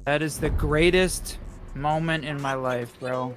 That is the greatest moment in my life, bro.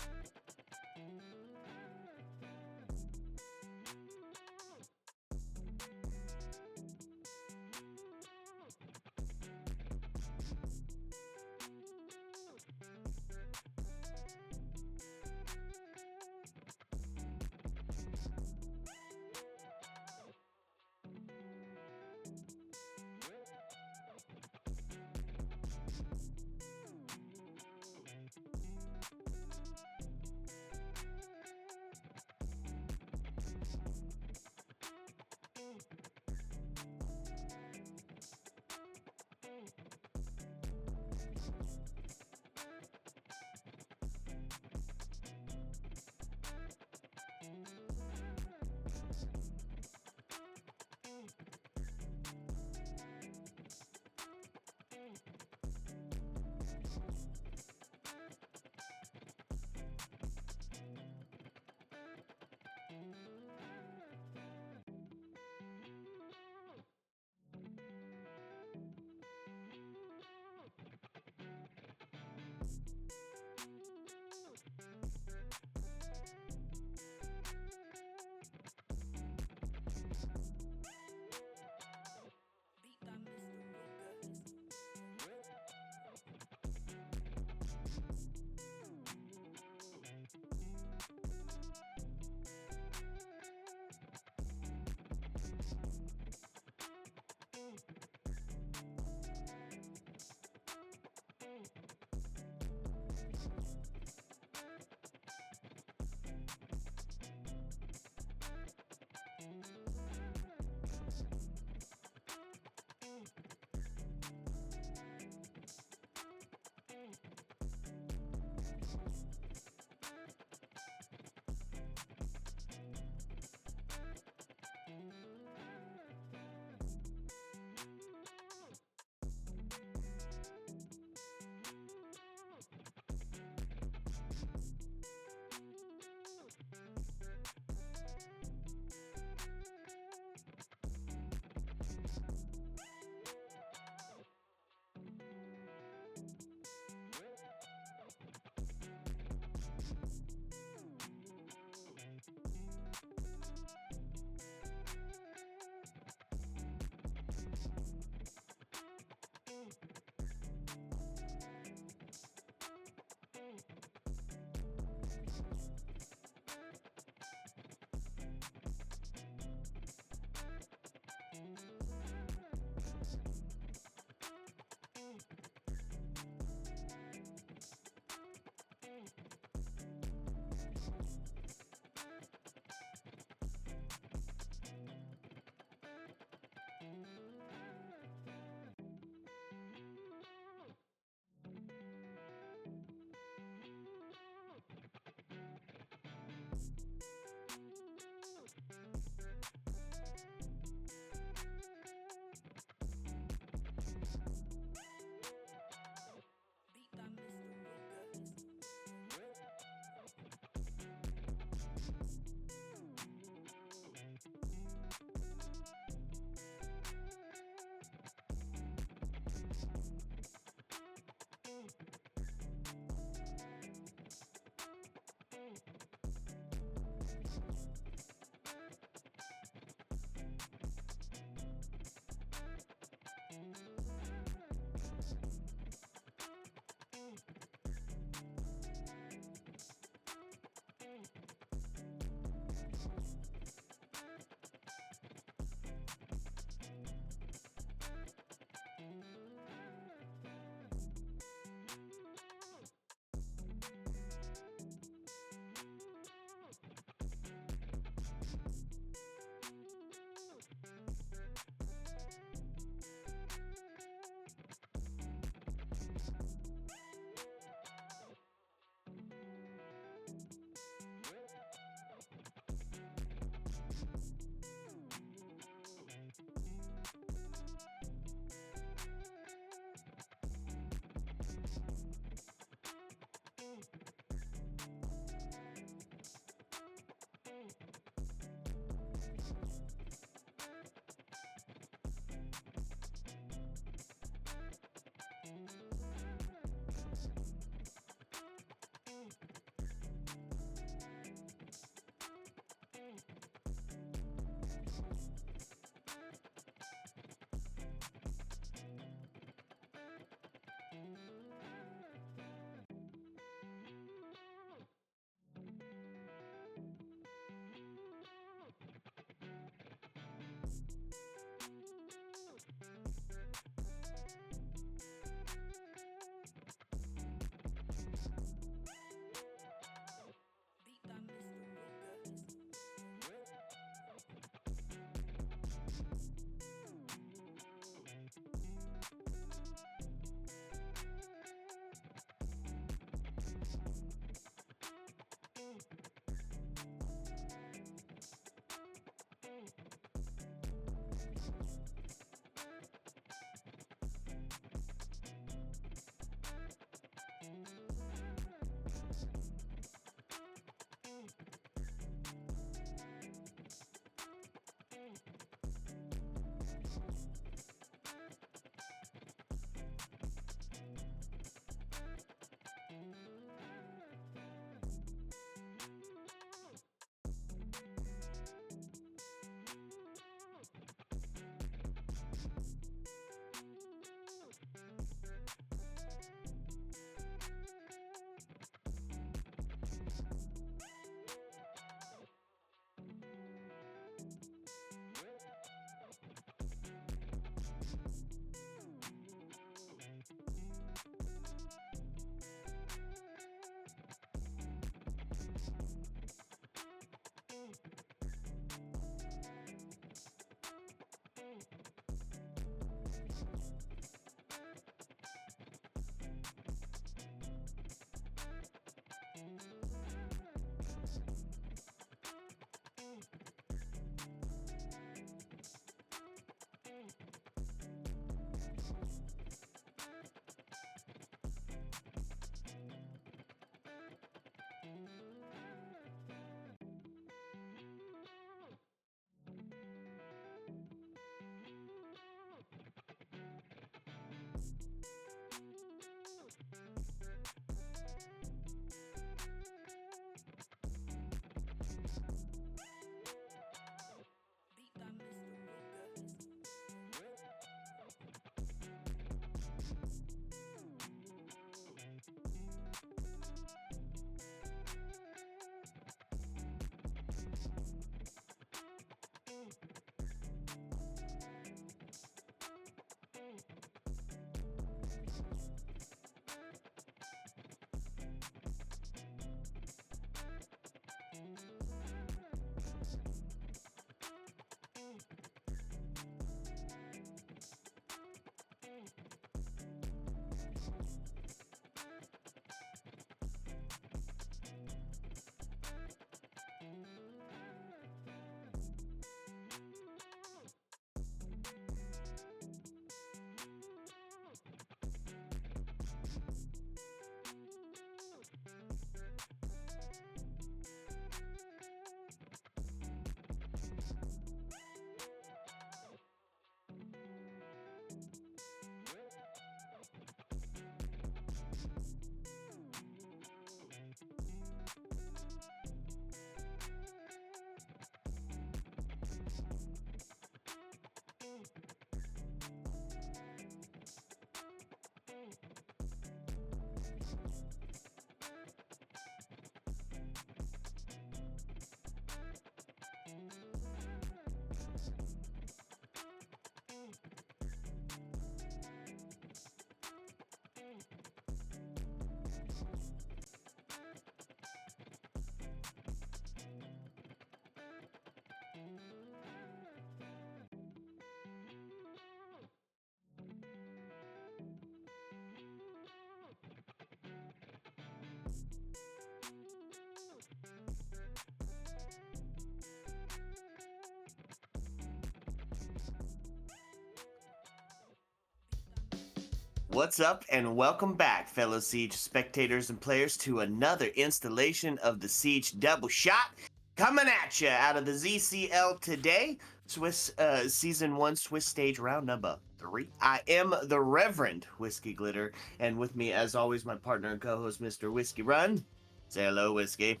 What's up, and welcome back, fellow Siege spectators and players, to another installation of the Siege Double Shot. Coming at you out of the ZCL today, Swiss Season 1 Swiss Stage Round number 3. I am the Reverend Whiskey Glitter, and with me, as always, my partner and co-host, Mr. Whiskey Run. Say hello, Whiskey.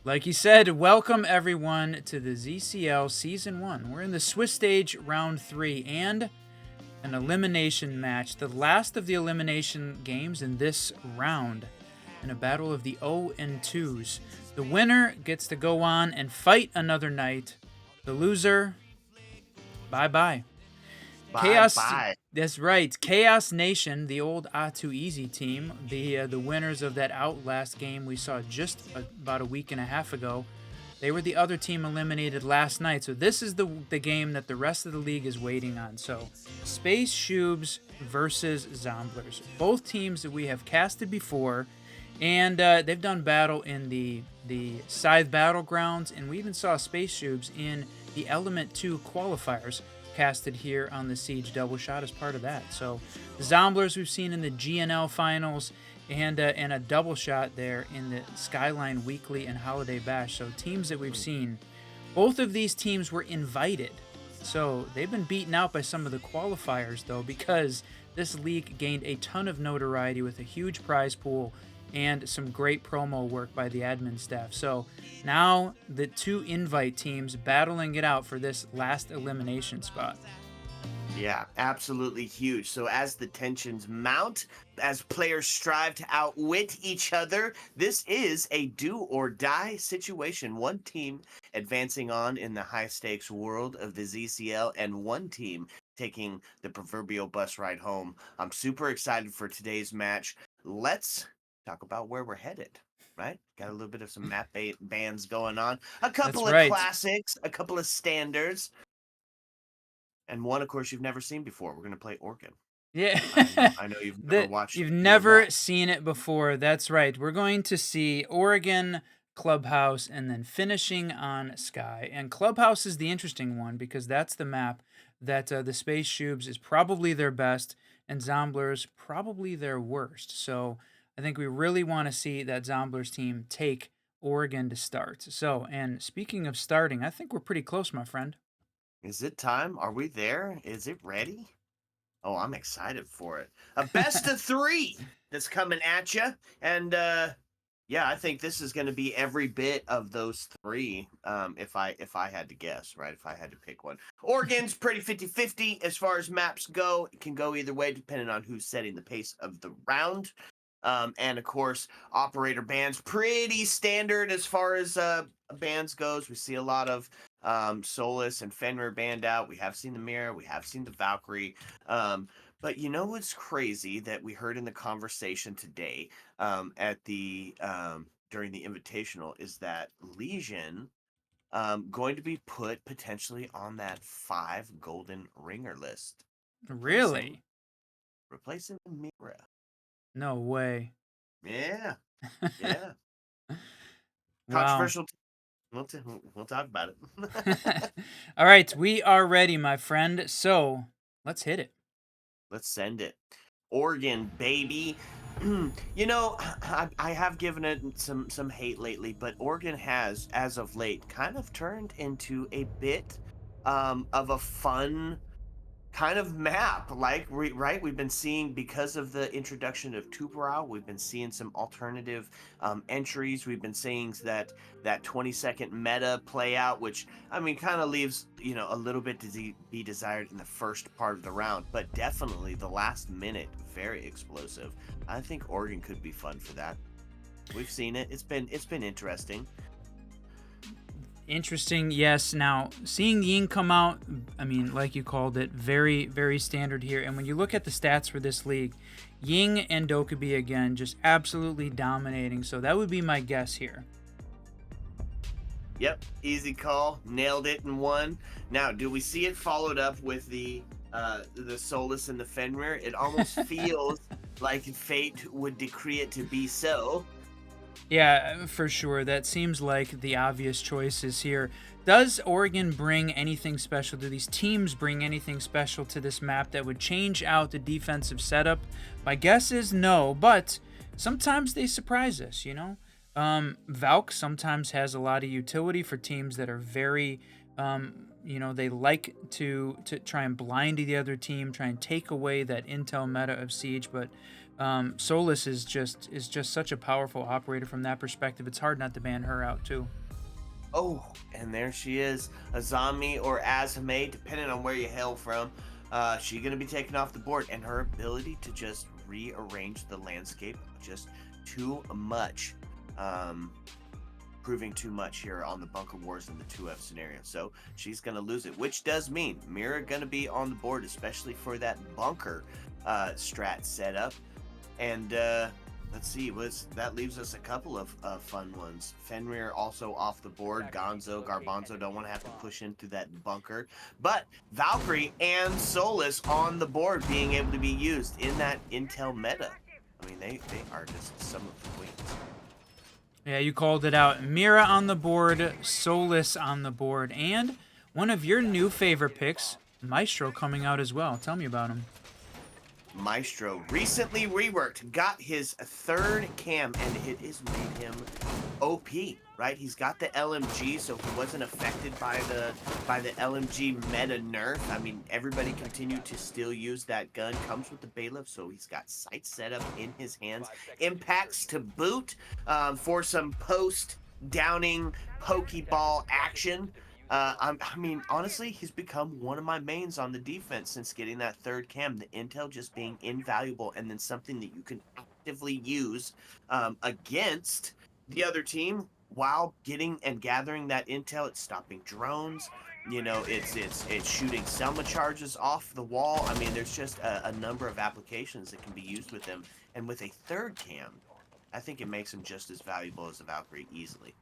Like you said, welcome everyone to the ZCL Season 1. We're in the Swiss Stage Round 3 and an elimination match, the last of the elimination games in this round, in a battle of the 0 and 2s. The winner gets to go on and fight another night. The loser Bye-bye. Bye Chaos, bye. that's right. Chaos Nation, the old A2Easy team, the winners of that Outlast game we saw just about a week and a half ago. They were the other team eliminated last night. So this is the game that the rest of the league is waiting on. So SPACESHOOBS versus ZOMBLERS. Both teams that we have casted before, and they've done battle in the Scythe Battlegrounds, and we even saw SPACESHOOBS in the Element 2 qualifiers casted here on the Siege Double Shot as part of that. So the ZOMBLERS we've seen in the GNL finals, and a double shot there in the Skyline Weekly and Holiday Bash. So teams that we've seen. Both of these teams were invited. So they've been beaten out by some of the qualifiers, though, because this league gained a ton of notoriety with a huge prize pool and some great promo work by the admin staff. So now the two invite teams battling it out for this last elimination spot. Yeah, absolutely huge. So as the tensions mount, as players strive to outwit each other, this is a do or die situation. One team advancing on in the high stakes world of the ZCL, and one team taking the proverbial bus ride home. I'm super excited for today's match. Let's talk about where we're headed. Right? Got a little bit of some map bands going on. A couple That's of right. classics, a couple of standards. And one, of course, you've never seen before. We're going to play Oregon. Yeah. I know you've never watched it. You've never seen it before. That's right. We're going to see Oregon, Clubhouse, and then finishing on Sky. And Clubhouse is the interesting one because that's the map that the SPACESHOOBS is probably their best and ZOMBLERS probably their worst. So I think we really want to see that ZOMBLERS team take Oregon to start. So, and speaking of starting, I think we're pretty close, my friend. Is it time? Are we there? Is it ready? Oh, I'm excited for it. A best of 3 that's coming at you. And yeah, I think this is going to be every bit of those 3 if I had to guess, right? If I had to pick one. Oregon's pretty 50-50 as far as maps go. It can go either way depending on who's setting the pace of the round. And of course, operator bands, pretty standard as far as bands goes. We see a lot of Solus and Fenrir band out. We have seen the Mirror. We have seen the Valkyrie. But you know what's crazy that we heard in the conversation today at the during the invitational is that Legion going to be put potentially on that 5 golden ringer list. Really? Replacing the Mirror. No way. Yeah. Yeah. Wow. Controversial. We'll talk about it. All right, we are ready, my friend. So let's hit it. Let's send it. Oregon, baby. You know, I have given it some hate lately, but Oregon has, as of late, kind of turned into a bit of a fun kind of map, like right, we've been seeing, because of the introduction of Tubarão, we've been seeing some alternative entries. We've been seeing that 20-second meta play out, which I mean kind of leaves a little bit to be desired in the first part of the round, but definitely the last minute very explosive. I think Oregon could be fun for that. We've seen it. It's been interesting. Interesting, yes. Now, seeing Ying come out, I mean, like you called it, very, very standard here. And when you look at the stats for this league, Ying and Dokkaebi, again, just absolutely dominating. So that would be my guess here. Yep, easy call. Nailed it in one. Now, do we see it followed up with the Solus and the Fenrir? It almost feels like fate would decree it to be so. Yeah, for sure. That seems like the obvious choices here. Does Oregon bring anything special? Do these teams bring anything special to this map that would change out the defensive setup? My guess is no, but sometimes they surprise us, Valk sometimes has a lot of utility for teams that are very, they like to try and blind the other team, try and take away that intel meta of Siege, but Solus is just such a powerful operator from that perspective. It's hard not to ban her out too. Oh, and there she is, Azami or Azame, depending on where you hail from. She's gonna be taken off the board, and her ability to just rearrange the landscape just too much. proving too much here on the bunker wars in the 2F scenario. So she's going to lose it, which does mean Mira going to be on the board, especially for that bunker strat setup. And let's see, that leaves us a couple of fun ones. Fenrir also off the board. Gonzo, Garbanzo don't want to have to push into that bunker. But Valkyrie and Solus on the board being able to be used in that intel meta. I mean, they are just some of the queens. Yeah, you called it out. Mira on the board, Solus on the board, and one of your new favorite picks, Maestro, coming out as well. Tell me about him. Maestro recently reworked, got his third cam, and it has made him OP, right? He's got the LMG, so he wasn't affected by the LMG meta nerf. I mean, everybody continued to still use that gun. Comes with the bailiff, so he's got sights set up in his hands. Impacts to boot for some post-downing Pokeball action. I mean, honestly, he's become one of my mains on the defense since getting that third cam. The intel just being invaluable, and then something that you can actively use against the other team while getting and gathering that intel. It's stopping drones. You know, it's shooting Selma charges off the wall. I mean, there's just a number of applications that can be used with him. And with a third cam, I think it makes him just as valuable as the Valkyrie easily.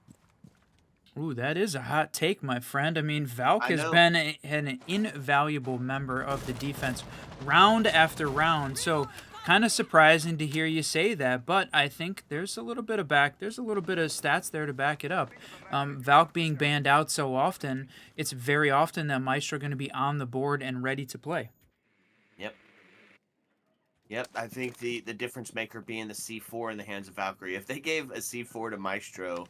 Ooh, that is a hot take, my friend. I mean, Valk has been an invaluable member of the defense round after round. So, kind of surprising to hear you say that, but I think there's a little bit of stats there to back it up. Valk being banned out so often, it's very often that Maestro going to be on the board and ready to play. Yep, I think the difference maker being the C4 in the hands of Valkyrie. If they gave a C4 to Maestro,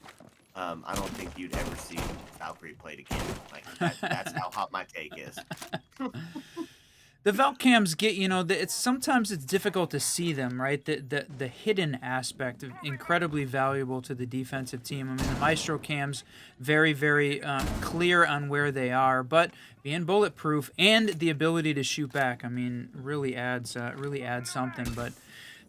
I don't think you'd ever see Valkyrie played again. Like that's how hot my take is. The Valk cams get, you know, sometimes it's difficult to see them, right? The hidden aspect of incredibly valuable to the defensive team. I mean, the Maestro cams very, very clear on where they are, but being bulletproof and the ability to shoot back, I mean, really adds something. But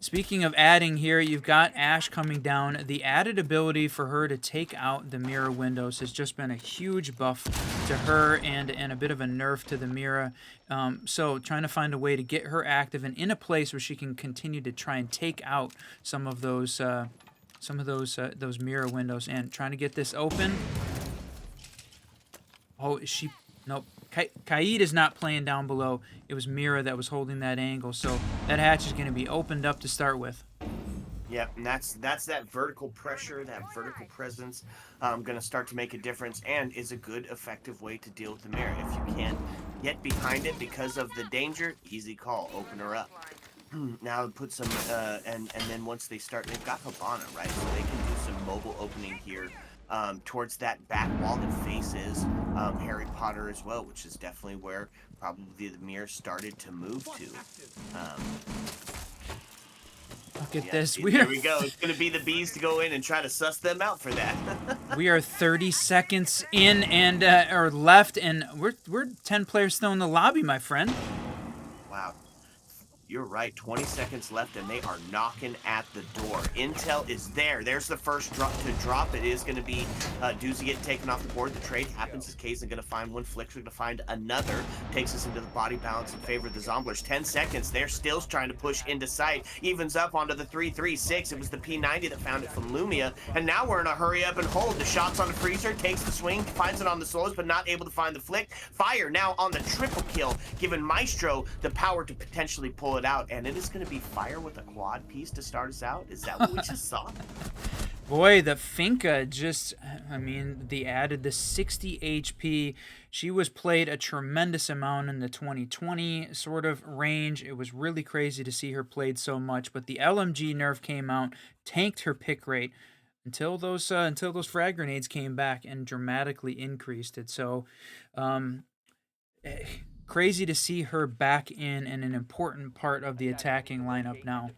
speaking of adding here, you've got Ashe coming down. The added ability for her to take out the Mira windows has just been a huge buff to her and a bit of a nerf to the Mira. So trying to find a way to get her active and in a place where she can continue to try and take out some of those Mira windows, and trying to get this open. Oh, nope. Kaid is not playing down below. It was Mira that was holding that angle, so that hatch is going to be opened up to start with. Yep, and that's that vertical pressure, that vertical presence, going to start to make a difference, and is a good, effective way to deal with the Mira. If you can't get behind it because of the danger, easy call, open her up. Now put some, and then once they start, they've got Habana, right? So they can do some mobile opening here. Towards that back wall that faces Harry Potter as well, which is definitely where probably the Mirror started to move to. Look at this. There we go. It's going to be the bees to go in and try to suss them out for that. We are 30 seconds in and or left, and we're 10 players still in the lobby, my friend. Wow. You're right. 20 seconds left, and they are knocking at the door. Intel is there. There's the first drop to drop. It is going to be Doozy getting taken off the board. The trade happens as Kaysen going to find one. Flick's going to find another. Takes us into the body balance in favor of the Zomblers. 10 seconds. They're still trying to push into sight. Evens up onto the 3-3-6. It was the P90 that found it from Lumia. And now we're in a hurry up and hold. The shot's on the freezer. Takes the swing. Finds it on the solos, but not able to find the flick. Fire now on the triple kill, giving Maestro the power to potentially pull it out, and it is going to be fire with a quad piece to start us out. Is that what we just saw? Boy, the Finka just, I mean, they added the 60 HP. She was played a tremendous amount in the 2020 sort of range. It was really crazy to see her played so much, but the LMG nerf came out, tanked her pick rate until those frag grenades came back and dramatically increased it. So, crazy to see her back in and an important part of the attacking lineup now.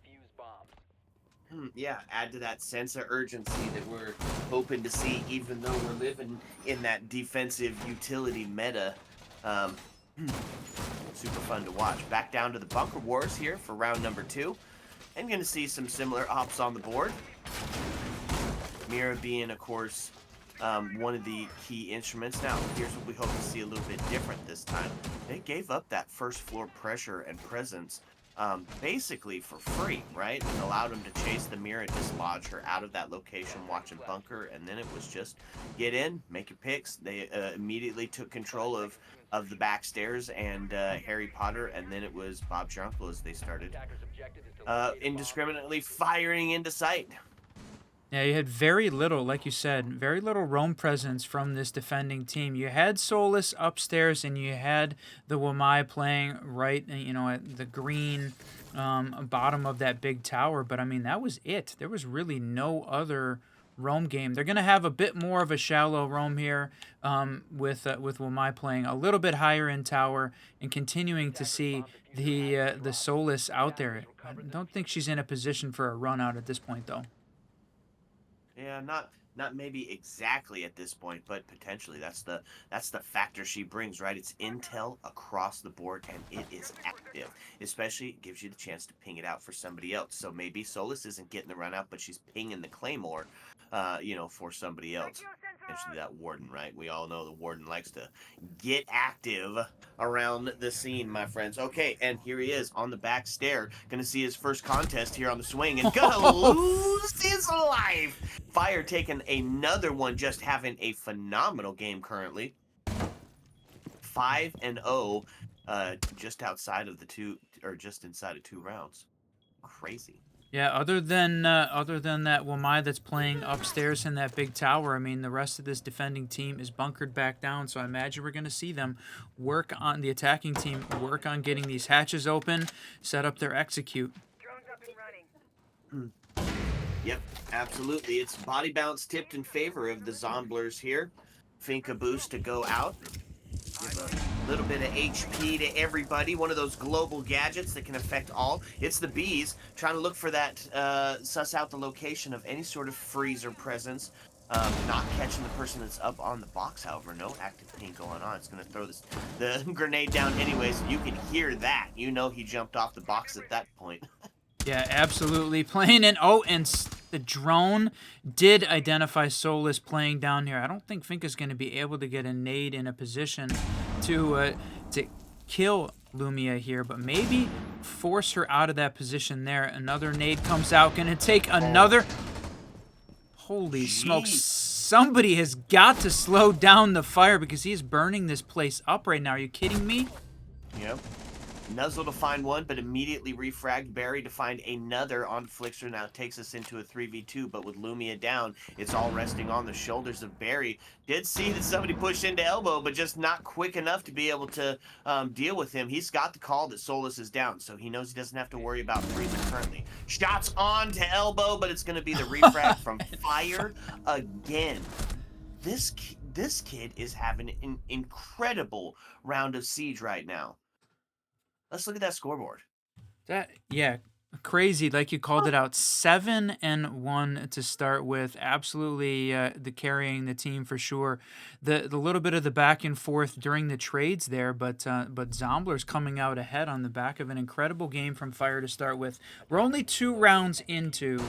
Yeah, add to that sense of urgency that we're hoping to see, even though we're living in that defensive utility meta. Super fun to watch. Back down to the bunker wars here for round number 2. And going to see some similar ops on the board. Mira being, of course, one of the key instruments. Now, here's what we hope to see a little bit different this time. They gave up that first floor pressure and presence basically for free, right? And allowed him to chase the mirror and dislodge her out of that location, watching bunker, and then it was just get in, make your picks. They immediately took control of the back stairs and Harry Potter, and then it was Bob's your uncle as they started indiscriminately firing into sight. Yeah, you had very little, like you said, very little roam presence from this defending team. You had Solus upstairs, and you had the Wamai playing right, at the green bottom of that big tower. But I mean, that was it. There was really no other roam game. They're gonna have a bit more of a shallow roam here with Wamai playing a little bit higher in tower and continuing to see the Solus out there. I don't think she's in a position for a run out at this point, though. Yeah, not maybe exactly at this point, but potentially that's the factor she brings, right? It's intel across the board and it is active. Especially it gives you the chance to ping it out for somebody else. So maybe Solus isn't getting the run out, but she's pinging the Claymore, for somebody else. Potentially that Warden, right? We all know the Warden likes to get active around the scene, my friends. Okay, and here he is on the back stair. Gonna see his first contest here on the swing and gonna lose his life. Fire taking another one, just having a phenomenal game currently. 5-0, just outside of the two, or just inside of 2 rounds. Crazy. Yeah, other than that Wamai that's playing upstairs in that big tower, I mean, the rest of this defending team is bunkered back down, so I imagine we're going to see them work on the attacking team, work on getting these hatches open, set up their execute. Drones up and running. Yep, absolutely. It's body bounce tipped in favor of the Zomblers here. Finka boost to go out. Give a little bit of HP to everybody. One of those global gadgets that can affect all. It's the bees trying to look for that, suss out the location of any sort of freezer presence. Not catching the person that's up on the box, however. No active ping going on. It's going to throw the grenade down anyways. You can hear that. You know he jumped off the box at that point. Yeah, absolutely. Playing in. Oh, and the drone did identify Solus playing down here. I don't think Finka's going to be able to get a nade in a position to kill Lumia here, but maybe force her out of that position there. Another nade comes out. Going to take another. Holy smokes. Somebody has got to slow down the fire because he's burning this place up right now. Are you kidding me? Yep. Nuzzle to find one, but immediately refragged Barry to find another on Flixer. Now takes us into a 3v2, but with Lumia down, it's all resting on the shoulders of Barry. Did see that somebody pushed into elbow, but just not quick enough to be able to deal with him. He's got the call that Solus is down, so he knows he doesn't have to worry about freezer currently. Shots on to elbow, but it's going to be the refrag from Fire again. This kid is having an incredible round of Siege right now. Let's look at that scoreboard. Yeah, crazy. Like you called it out, 7-1 to start with. Absolutely, the carrying the team for sure. The little bit of the back and forth during the trades there, but Zomblers coming out ahead on the back of an incredible game from Fire to start with. We're only 2 rounds into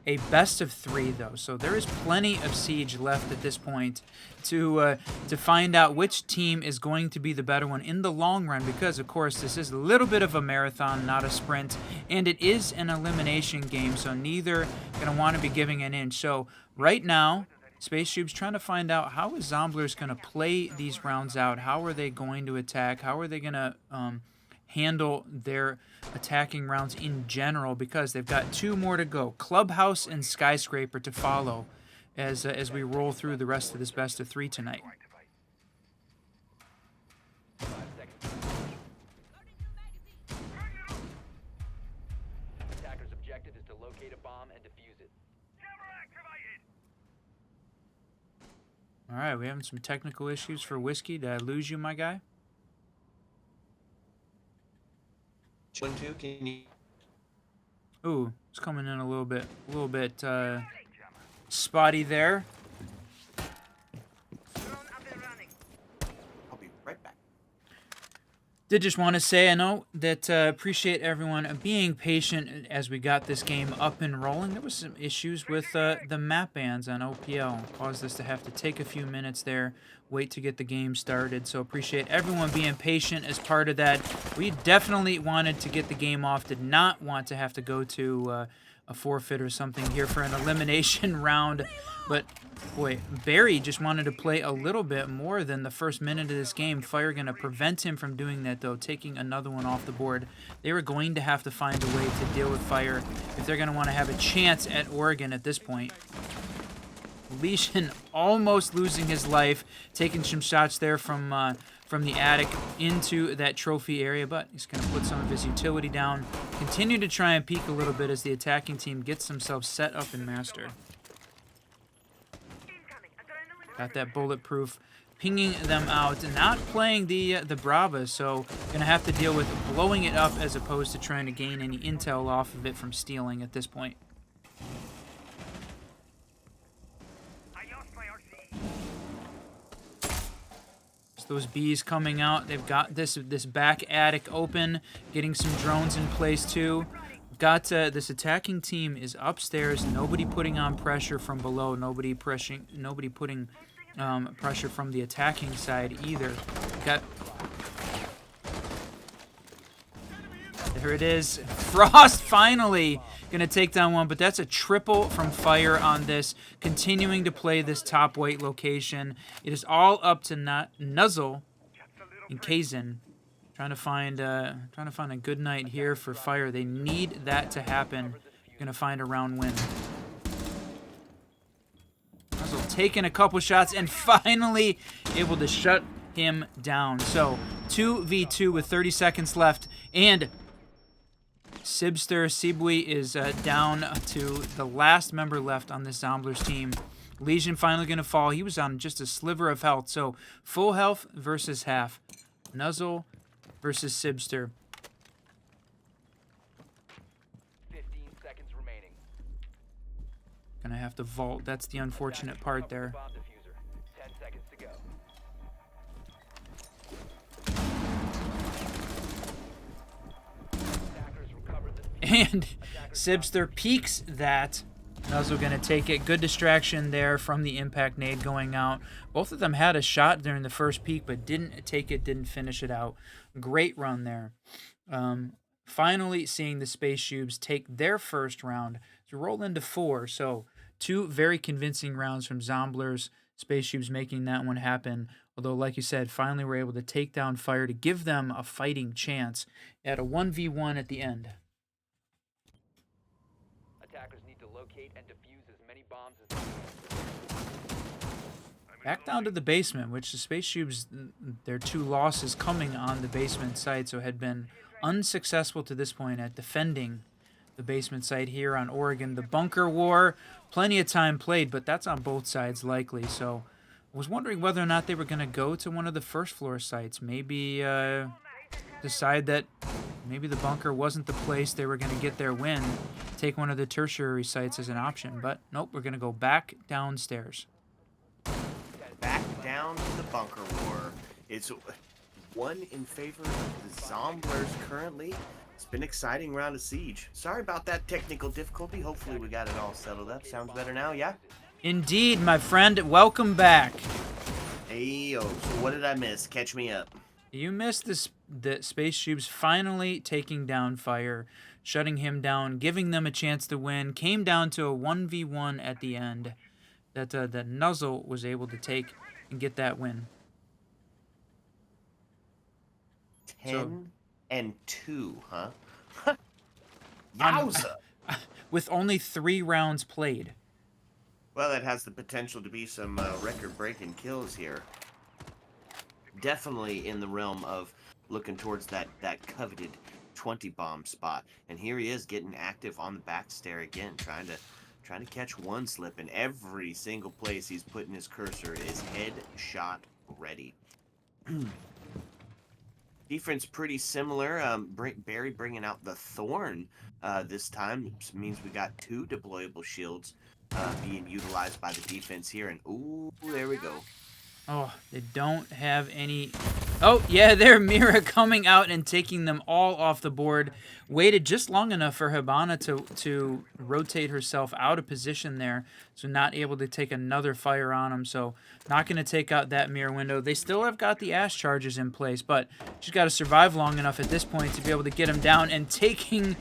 a best of 3 though, so there is plenty of Siege left at this point to find out which team is going to be the better one in the long run, because of course this is a little bit of a marathon, not a sprint, and it is an elimination game, so neither going to want to be giving an inch. So right now, SPACESHOOBS trying to find out how is Zomblers going to play these rounds out. How are they going to attack? How are they going to handle their attacking rounds in general, because they've got 2 more to go. Clubhouse and Skyscraper to follow as we roll through the rest of this best of 3 tonight. Attacker's objective is to locate a bomb and defuse it. All right, we having some technical issues for Whiskey. Did I lose you, my guy? 1-2, can you? Ooh, it's coming in a little bit spotty there. I'll be right back. Did just want to say, I know that appreciate everyone being patient as we got this game up and rolling. There was some issues with the map bans on OPL. Caused us to have to take a few minutes there, wait to get the game started. So appreciate everyone being patient as part of that. We definitely wanted to get the game off. Did not want to have to go to a forfeit or something here for an elimination round. But boy, Barry just wanted to play a little bit more than the first minute of this game. Fire going to prevent him from doing that, though, taking another one off the board. They were going to have to find a way to deal with Fire if they're going to want to have a chance at Oregon at this point. Legion almost losing his life, taking some shots there from the attic into that trophy area, but he's going to put some of his utility down, continue to try and peek a little bit as the attacking team gets themselves set up in Master. Got that bulletproof, pinging them out, not playing the Brava, so gonna have to deal with blowing it up as opposed to trying to gain any intel off of it from stealing at this point. So those bees coming out, they've got this back attic open, getting some drones in place too. Got this attacking team is upstairs. Nobody putting on pressure from below. Nobody putting pressure from the attacking side either. There it is. Frost finally gonna take down one, but that's a triple from Fire on this. Continuing to play this top weight location. It is all up to Nuzzle and Kazin. Trying to find a good night here for Fire. They need that to happen. Gonna find a round win. Nuzzle taking a couple shots and finally able to shut him down. So 2v2 with 30 seconds left, and Sibui is down to the last member left on this Zomblers team. Legion finally gonna fall. He was on just a sliver of health, so full health versus half. Nuzzle versus Sibster. 15 seconds remaining. Gonna have to vault. That's the unfortunate part there. Bomb diffuser. 10 seconds to go. Attackers recovered the And Sibster peeks that. Nuzzle gonna take it. Good distraction there from the impact nade going out. Both of them had a shot during the first peak, but didn't take it, didn't finish it out. Great run there. Finally seeing the SPACESHOOBS take their first round to roll into 4. So 2 very convincing rounds from Zomblers. SPACESHOOBS making that one happen. Although, like you said, finally we're able to take down Fire to give them a fighting chance at a 1v1 at the end. attackers need to locate and defuse as many bombs as possible. Back down to the basement, which the SPACESHOOBS, their 2 losses coming on the basement side, so had been unsuccessful to this point at defending the basement site here on Oregon. The bunker war, plenty of time played, but that's on both sides likely. So I was wondering whether or not they were going to go to one of the first floor sites. Maybe decide that maybe the bunker wasn't the place they were going to get their win. Take one of the tertiary sites as an option. But nope, we're going to go back downstairs. Back down to the bunker war. It's 1 in favor of the Zomblers currently. It's been an exciting round of Siege. Sorry about that technical difficulty. Hopefully we got it all settled up. Sounds better now, yeah? Indeed, my friend. Welcome back. Hey, so what did I miss? Catch me up. You missed the SPACESHOOBS finally taking down Fire, shutting him down, giving them a chance to win. Came down to a 1v1 at the end that Nuzzle was able to take and get that win. 10 and 2, huh? Yowza! With only 3 rounds played. Well, that has the potential to be some record-breaking kills here. Definitely in the realm of looking towards that coveted 20 bomb spot. And here he is getting active on the back stair again, trying to catch one slip. In every single place he's putting his cursor is headshot ready. Defense pretty similar. Barry bringing out the Thorn this time. It means we got 2 deployable shields being utilized by the defense here. And ooh, there we go. Oh, they don't have any Oh, yeah, there, Mira coming out and taking them all off the board. Waited just long enough for Hibana to rotate herself out of position there, so not able to take another fire on him. So not going to take out that Mira window. They still have got the Ash charges in place, but she's got to survive long enough at this point to be able to get him down and taking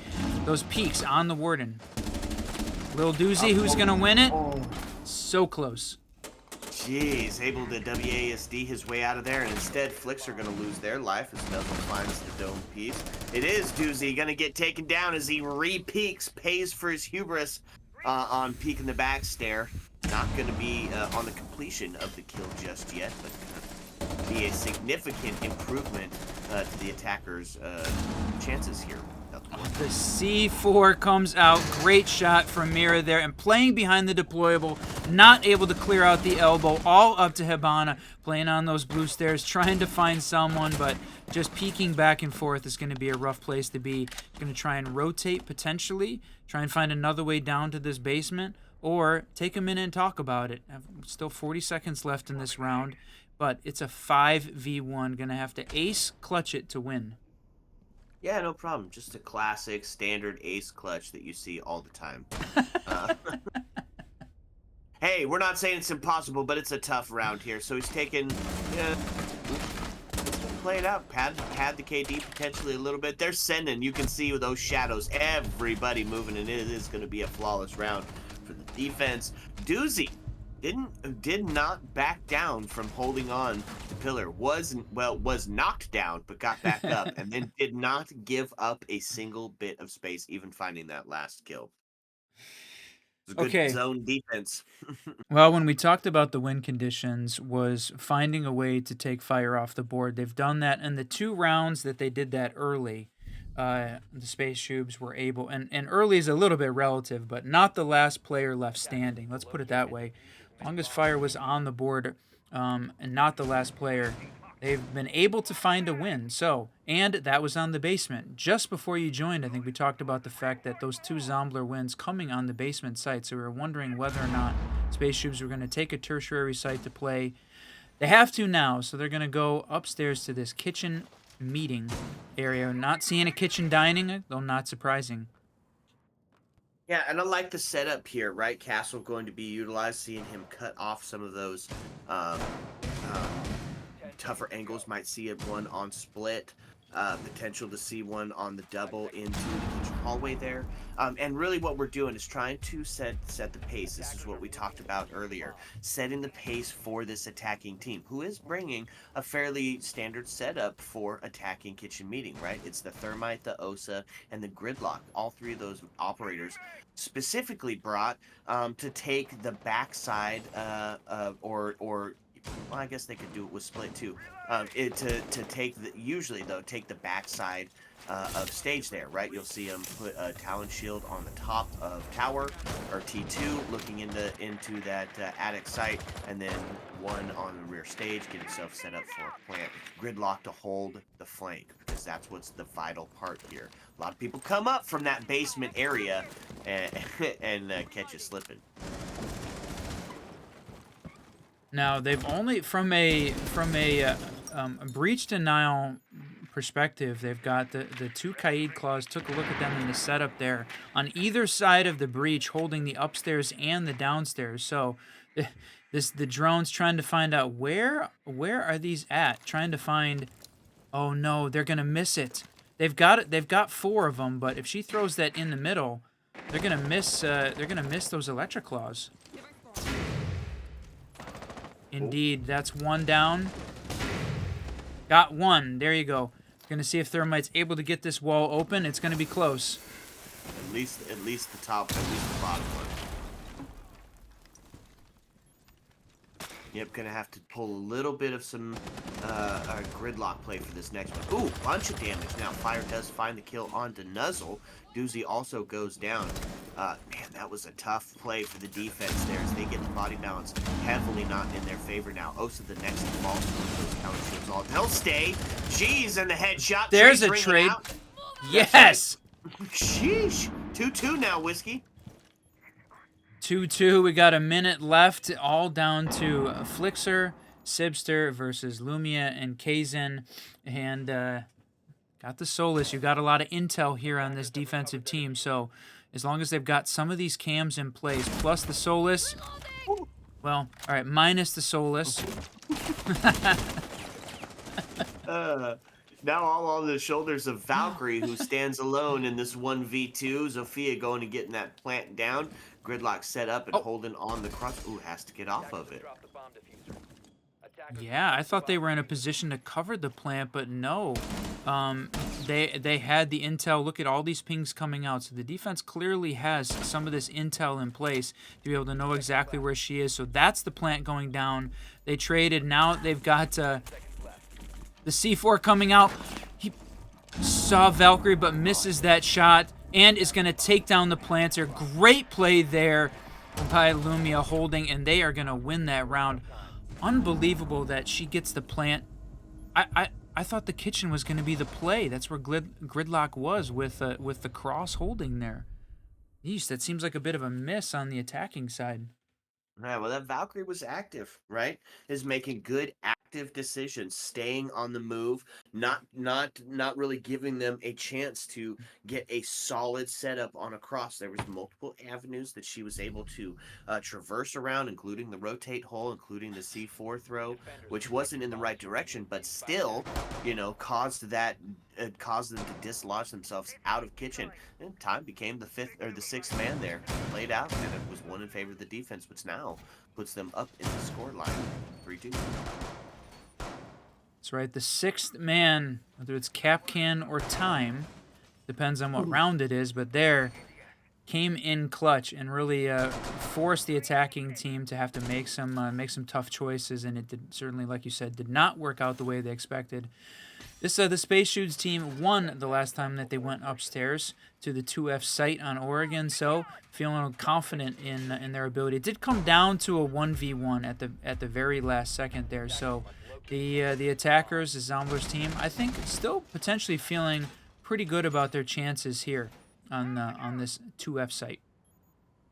those peaks on the Warden. Lil Doozy, who's going to win it? So close. Jeez, able to WASD his way out of there, and instead Flicks are going to lose their life as Nuzzle finds the dome piece. It is Doozy going to get taken down as he re-peaks, pays for his hubris on peeking the back stair. Not going to be on the completion of the kill just yet, but be a significant improvement to the attacker's chances here. The C4 comes out. Great shot from Mira there. And playing behind the deployable. Not able to clear out the elbow. All up to Hibana. Playing on those blue stairs. Trying to find someone. But just peeking back and forth is going to be a rough place to be. Going to try and rotate potentially. Try and find another way down to this basement. Or take a minute and talk about it. Still 40 seconds left in this round. But it's a 5v1. Going to have to ace clutch it to win. Yeah, no problem. Just a classic, standard ace clutch that you see all the time. Hey, we're not saying it's impossible, but it's a tough round here. So he's taking... play it out. Pad the KD potentially a little bit. They're sending. You can see with those shadows, everybody moving, and it is going to be a flawless round for the defense. Doozy did not back down from holding on to pillar. Was knocked down, but got back up, and then did not give up a single bit of space, even finding that last kill. It was a good zone defense. Well, when we talked about the win conditions, was finding a way to take fire off the board. They've done that in the 2 rounds that they did that early. The SPACESHOOBS were able, and early is a little bit relative, but not the last player left standing. Let's put it that way. Longest fire was on the board, and not the last player. They've been able to find a win. So, and that was on the basement. Just before you joined, I think we talked about the fact that those 2 Zombler wins coming on the basement site. So we were wondering whether or not SPACESHOOBS were going to take a tertiary site to play. They have to now, so they're going to go upstairs to this kitchen meeting area. Not seeing a kitchen dining, though not surprising. Yeah, and I like the setup here, right? Castle going to be utilized, seeing him cut off some of those tougher angles. Might see one on split, potential to see one on the double into the kitchen hallway there. And really what we're doing is trying to set the pace. This is what we talked about earlier. Setting the pace for this attacking team, who is bringing a fairly standard setup for attacking kitchen meeting, right? It's the Thermite, the Osa, and the Gridlock. All 3 of those operators specifically brought to take the backside or well, I guess they could do it with split too. To take take the backside of stage there, right? You'll see them put a Talon Shield on the top of tower or T2, looking into that attic site, and then one on the rear stage, get himself set up for a plant. Gridlock to hold the flank, because that's what's the vital part here. A lot of people come up from that basement area and catch you slipping. Now they've only from a breach denial perspective, they've got the 2 Kaid claws. Took a look at them in the setup there on either side of the breach, holding the upstairs and the downstairs. So the drone's trying to find out where are these at, trying to find. Oh no, they're gonna miss it. They've got it. They've got 4 of them, but if she throws that in the middle, they're gonna miss. They're gonna miss those electric claws. Indeed, that's 1 down. Got 1. There you go. Gonna see if Thermite's able to get this wall open. It's gonna be close. At least the bottom one. Yep, gonna have to pull a little bit of some gridlock play for this next one. Ooh, bunch of damage now. Fire does find the kill onto Nuzzle. Doozy also goes down. Man, that was a tough play for the defense there as they get the body balance heavily not in their favor now. Osa the next to fall. Those counter shields all. They'll stay. Jeez, and the headshot. There's a trade. Yes. Sheesh. 2-2 now, Whiskey. 2-2. We got a minute left. All down to Flixer Sibster versus Lumia and Kaizen. And got the Solus. You got a lot of intel here on this defensive team. So as long as they've got some of these cams in place, plus the Solus, well, all right, minus the Solus. Now all on the shoulders of Valkyrie, who stands alone in this 1v2. Zofia going to getting that plant down. Gridlock set up and holding on the cross. Ooh, has to get off of it. Drop the bomb diffuser. Attackers Yeah, I thought they were in a position to cover the plant, but no. They had the intel. Look at all these pings coming out. So the defense clearly has some of this intel in place to be able to know exactly where she is. So that's the plant going down. They traded. Now they've got the C4 coming out. He saw Valkyrie but misses that shot and is going to take down the planter. Great play there by Lumia holding, and they are going to win that round. Unbelievable that she gets the plant. I thought the kitchen was going to be the play. That's where Gridlock was with the cross holding there. Yeesh, that seems like a bit of a miss on the attacking side. Right, well, that Valkyrie was active, right? Is making good active decisions, staying on the move, not really giving them a chance to get a solid setup on a cross. There was multiple avenues that she was able to traverse around, including the rotate hole, including the C4 throw, which wasn't in the right direction, but still, caused them to dislodge themselves out of kitchen. And time became the fifth or the sixth man there, played out, and it was one in favor of the defense, which now puts them up in the score line, 3-2. That's right. The sixth man, whether it's Capcan or Time, depends on what round it is, but there came in clutch and really forced the attacking team to have to make some tough choices, and it certainly, like you said, did not work out the way they expected. This the SPACESHOOBS team won the last time that they went upstairs to the 2F site on Oregon, so feeling confident in their ability. It did come down to a 1v1 at the very last second there, so the attackers, the ZOMBLERS team, I think still potentially feeling pretty good about their chances here on this 2F site.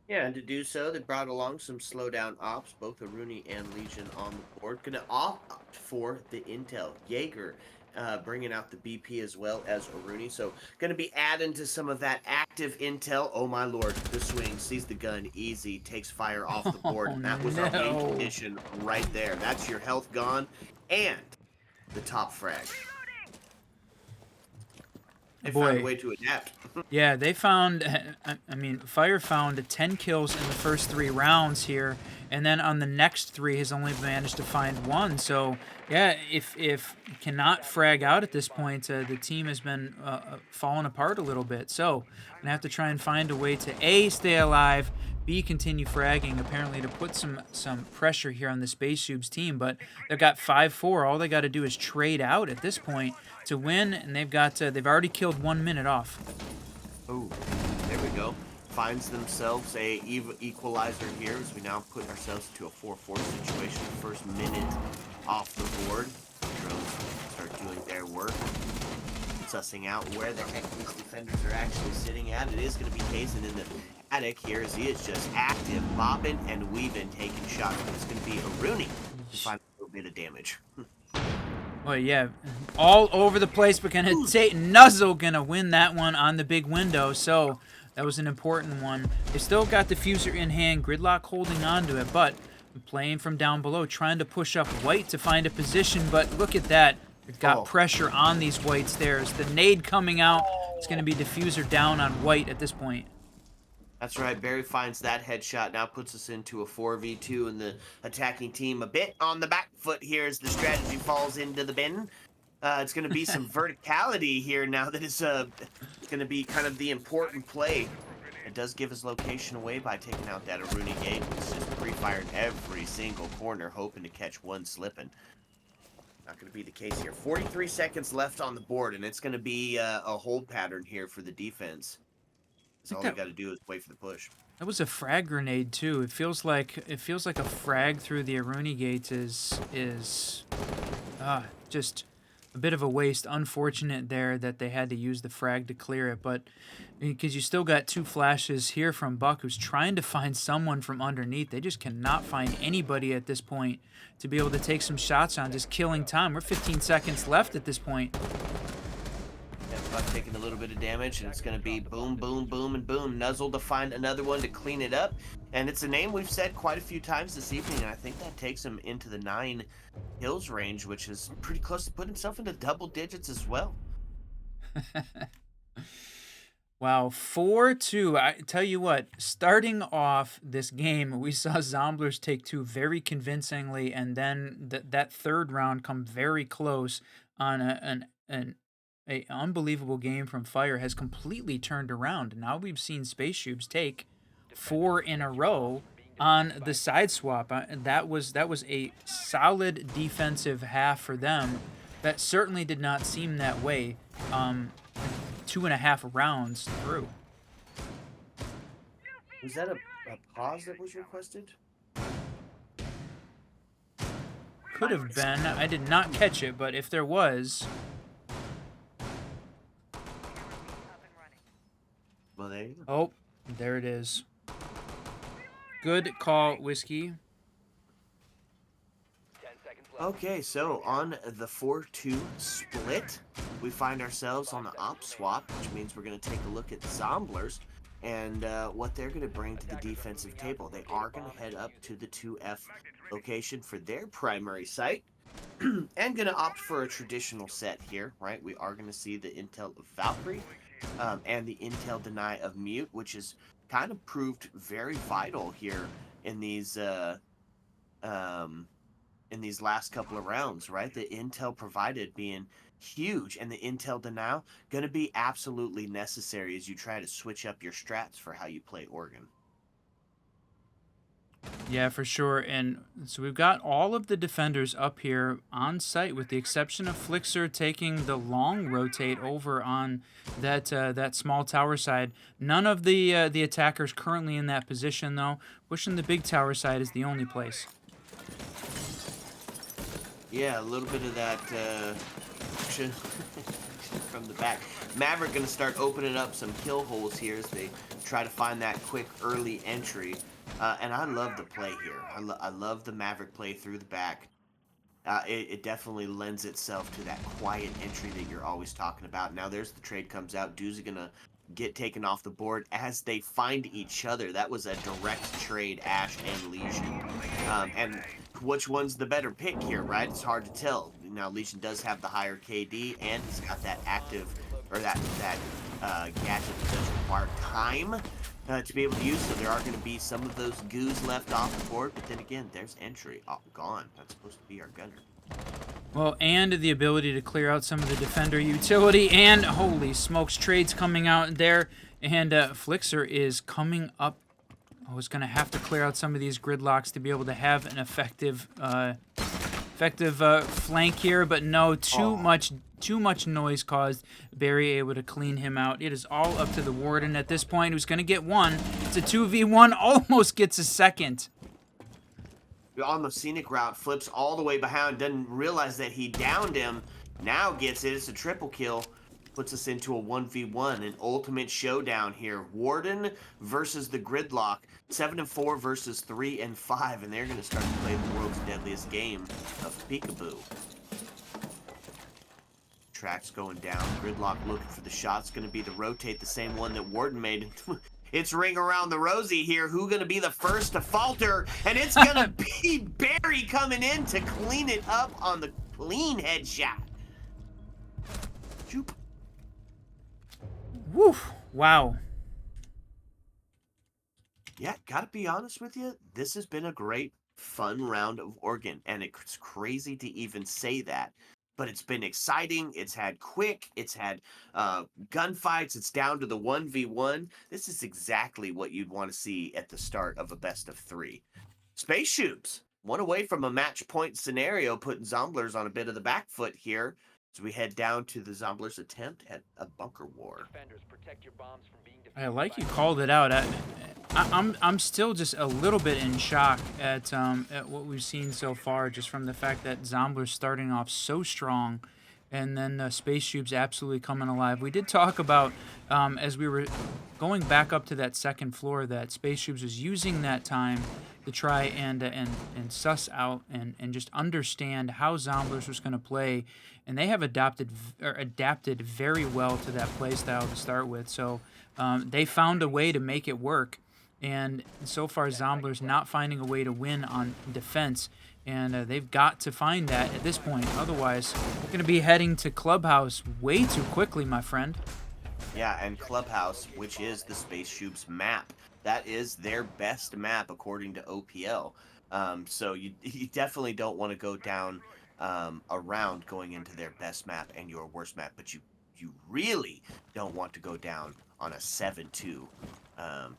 Yeah, and to do so, they brought along some slowdown ops, both Aruni and Legion on the board. Gonna opt for the intel. Jaeger bringing out the BP as well as Aruni. So going to be adding to some of that active intel. Oh my lord, the swing, sees the gun, easy, takes fire off the board. And that was our main condition right there. That's your health gone and the top frag. They found a way to adapt. Yeah, they found, Fire found 10 kills in the first 3 rounds here, and then on the next 3 has only managed to find 1. So, yeah, if cannot frag out at this point, the team has been falling apart a little bit. So, going to have to try and find a way to A, stay alive, B, continue fragging, apparently to put some pressure here on the SPACESHOOBS team, but they've got 5-4. All they got to do is trade out at this point to win, and they've already killed 1 minute off. Oh, there we go. Finds themselves a equalizer here as we now put ourselves into a 4-4 situation. First minute off the board. Drones start doing their work, sussing out where the heck these defenders are actually sitting at. It is going to be Kaizen in the attic here as he is just active, bobbing and weaving, taking shots. But it's going to be Aruni to find a little bit of damage. Well, yeah, all over the place, but gonna take Nuzzle gonna win that one on the big window. So that was an important one. They still got diffuser in hand, Gridlock holding on to it, but playing from down below, trying to push up White to find a position. But look at that, they've got pressure on these Whites there. As the nade coming out, it's gonna be diffuser down on White at this point. That's right, Barry finds that headshot, now puts us into a 4v2, and the attacking team a bit on the back foot here as the strategy falls into the bin. It's going to be some verticality here now that is going to be kind of the important play. It does give his location away by taking out that Aruni gate, which is just pre-fired every single corner, hoping to catch one slipping. Not going to be the case here. 43 seconds left on the board, and it's going to be a hold pattern here for the defense. So all you got to do is wait for the push. That was a frag grenade too. It feels like a frag through the Aruni gate is just a bit of a waste. Unfortunate there that they had to use the frag to clear it, but because you still got 2 flashes here from Buck, who's trying to find someone from underneath. They just cannot find anybody at this point to be able to take some shots on, just killing time. We're 15 seconds left at this point. Yeah, Buck taking a little bit of damage, and it's going to be boom, boom, boom, and boom. Nuzzle to find another one to clean it up. And it's a name we've said quite a few times this evening, and I think that takes him into the 9 kills range, which is pretty close to putting himself into double digits as well. Wow, 4-2. I tell you what, starting off this game, we saw Zomblers take 2 very convincingly, and then that third round come very close on an unbelievable game from Fire has completely turned around. Now we've seen SPACESHOOBS take 4 in a row on the side swap. That was a solid defensive half for them. That certainly did not seem that way 2.5 rounds through. Was that a pause that was requested? Could have been. I did not catch it, but if there was... Well, there you go. Oh, there it is. Good call, Whiskey. 10 seconds left. Okay, so on the 4-2 split, we find ourselves on the op swap, which means we're going to take a look at Zomblers and what they're going to bring to the defensive table. They are going to head up to the 2F location for their primary site and going to opt for a traditional set here, right? We are going to see the intel of Valkyrie and the intel deny of Mute, which is kind of proved very vital here in these last couple of rounds, right? The intel provided being huge, and the intel denial going to be absolutely necessary as you try to switch up your strats for how you play Oregon. Yeah, for sure. And so we've got all of the defenders up here on site, with the exception of Flixer taking the long rotate over on that small tower side. None of the attackers currently in that position, though. Pushing the big tower side is the only place. Yeah, a little bit of that action from the back. Maverick going to start opening up some kill holes here as they try to find that quick early entry. And I love the play here. I love the Maverick play through the back. It definitely lends itself to that quiet entry that you're always talking about. Now there's the trade comes out. Doozy going to get taken off the board as they find each other. That was a direct trade, Ash and Legion. And which one's the better pick here, right? It's hard to tell. Now Legion does have the higher KD, and he's got that active, or that gadget that does require time to be able to use. So there are going to be some of those goos left off the board, but then again, there's entry. Oh, gone. That's supposed to be our gunner. Well, and the ability to clear out some of the defender utility, and holy smokes, trades coming out there, and Flixer is coming up. I was going to have to clear out some of these gridlocks to be able to have an effective flank here, but no, too much noise caused. Barry able to clean him out. It is all up to the Warden at this point, who's going to get one. It's a 2v1, almost gets a second. On the scenic route, flips all the way behind, doesn't realize that he downed him, now gets it. It's a triple kill, puts us into a 1v1, an ultimate showdown here. Warden versus the Gridlock, 7-4 versus 3-5, and they're going to start to play the world's deadliest game of peekaboo. Tracks going down, Gridlock looking for the shot's going to be the rotate, the same one that Warden made. It's ring around the rosy here. Who going to be the first to falter? And it's going to be Barry coming in to clean it up on the clean headshot. Joop. Woo! Wow. Yeah, gotta be honest with you. This has been a great, fun round of Oregon. And it's crazy to even say that. But it's been exciting. It's had quick. It's had gunfights. It's down to the 1v1. This is exactly what you'd want to see at the start of a best of 3. SPACESHOOBS, one away from a match point scenario, putting Zomblers on a bit of the back foot here as we head down to the Zomblers' attempt at a bunker war. Defenders, protect your bombs from being I like you called it out. I'm still just a little bit in shock at what we've seen so far, just from the fact that Zomblers starting off so strong, and then the Spaceshoobs absolutely coming alive. We did talk about, as we were going back up to that second floor, that Spaceshoobs was using that time to try and suss out and just understand how Zomblers was going to play, and they have adapted very well to that play style to start with. So they found a way to make it work, and so far Zomblers not finding a way to win on defense. And they've got to find that at this point. Otherwise, we're going to be heading to Clubhouse way too quickly, my friend. Yeah, and Clubhouse, which is the Spaceshoobs map. That is their best map according to OPL. So you definitely don't want to go down around going into their best map and your worst map, but you really don't want to go down on a 7-2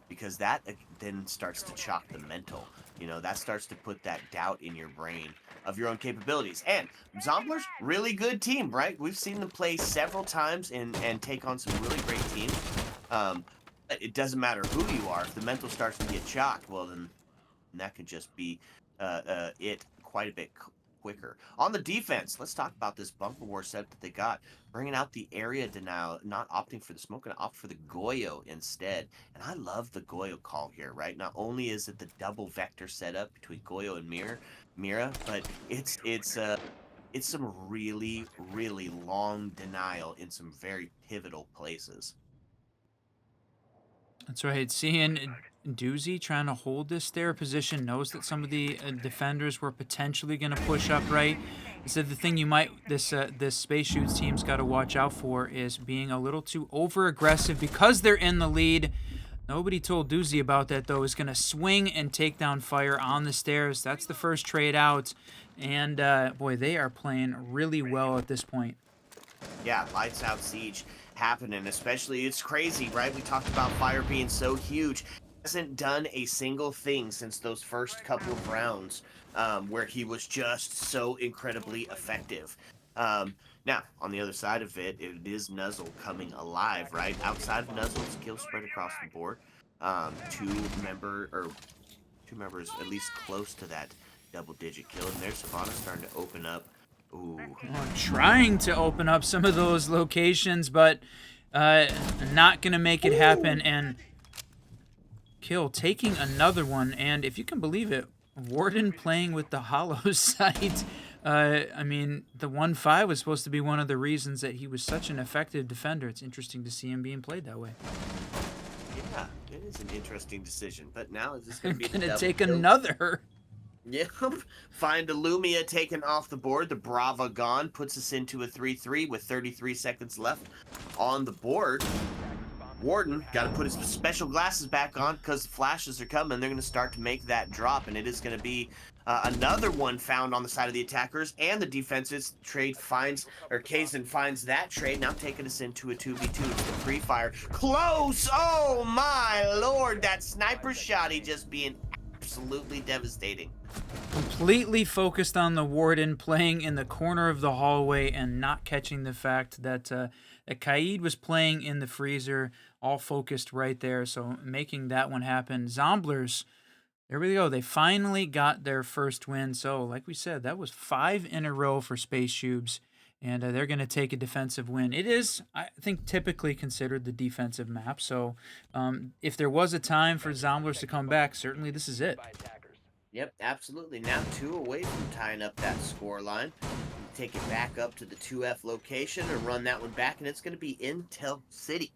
because that then starts to chalk the mental. You know, that starts to put that doubt in your brain of your own capabilities. And Zomblers, really good team, right? We've seen them play several times and take on some really great teams. It doesn't matter who you are. If the mental starts to get chalked, well, then that could just be it quite a bit quicker. On the defense, let's talk about this bumper war setup that they got. Bringing out the area denial, not opting for the smoke, and opt for the Goyo instead. And I love the Goyo call here, right? Not only is it the double vector setup between Goyo and Mira, but it's some really, really long denial in some very pivotal places. That's right. Seeing Doozy trying to hold this stair position, knows that some of the defenders were potentially going to push up right. So the thing this Space Shoots team's got to watch out for is being a little too over aggressive because they're in the lead. Nobody told Doozy about that though. Is going to swing and take down fire on the stairs. That's the first trade out, and boy, they are playing really well at this point. Yeah, lights out siege happening, especially it's crazy, right? We talked about fire being so huge. Hasn't done a single thing since those first couple of rounds where he was just so incredibly effective. Now, on the other side of it, it is Nuzzle coming alive, right? Outside of Nuzzle's kill spread across the board. Two members at least close to that double-digit kill, and there's Savannah starting to open up. Ooh. Trying to open up some of those locations, but not going to make it happen. And Kill taking another one. And if you can believe it, Warden playing with the hollow sight. I mean, the 1-5 was supposed to be one of the reasons that he was such an effective defender. It's interesting to see him being played that way. Yeah, it is an interesting decision. But now is this going to be going to take another? Yep. Find Illumia taken off the board. The Brava gone. Puts us into a 3-3 with 33 seconds left on the board. Warden got to put his special glasses back on because the flashes are coming. They're going to start to make that drop, and it is going to be another one found on the side of the attackers, and the defenses trade finds, or Kazan finds that trade, now taking us into a 2v2. It's the pre-fire. Close! Oh my lord, that sniper shot, he just being absolutely devastating. Completely focused on the Warden playing in the corner of the hallway and not catching the fact that Kaid was playing in the freezer, all focused right there, so making that one happen. Zomblers, there we go. They finally got their first win. So, like we said, that was 5 in a row for Spaceshoobs, and they're going to take a defensive win. It is, I think, typically considered the defensive map. So, if there was a time for Zomblers to come back, certainly this is it. Yep, absolutely. Now 2 away from tying up that score line. Take it back up to the 2F location and run that one back, and it's going to be Intel City.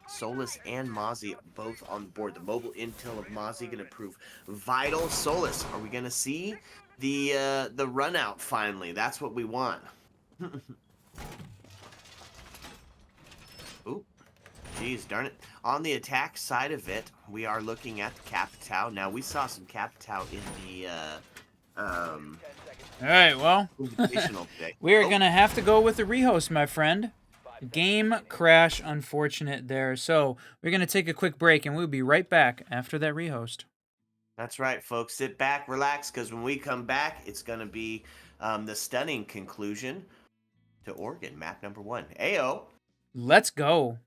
Solus and Mozzie both on the board. The mobile intel of Mozzie going to prove vital. Solus, are we going to see the run out finally? That's what we want. Ooh, geez, darn it. On the attack side of it, we are looking at the Capitao. Now, we saw some Capitao in the all right, well, we are going to have to go with the rehost, my friend. Game crash, unfortunate there. So we're going to take a quick break, and we'll be right back after that rehost. That's right, folks. Sit back, relax, because when we come back, it's going to be the stunning conclusion to Oregon, map number 1. Ayo. Let's go.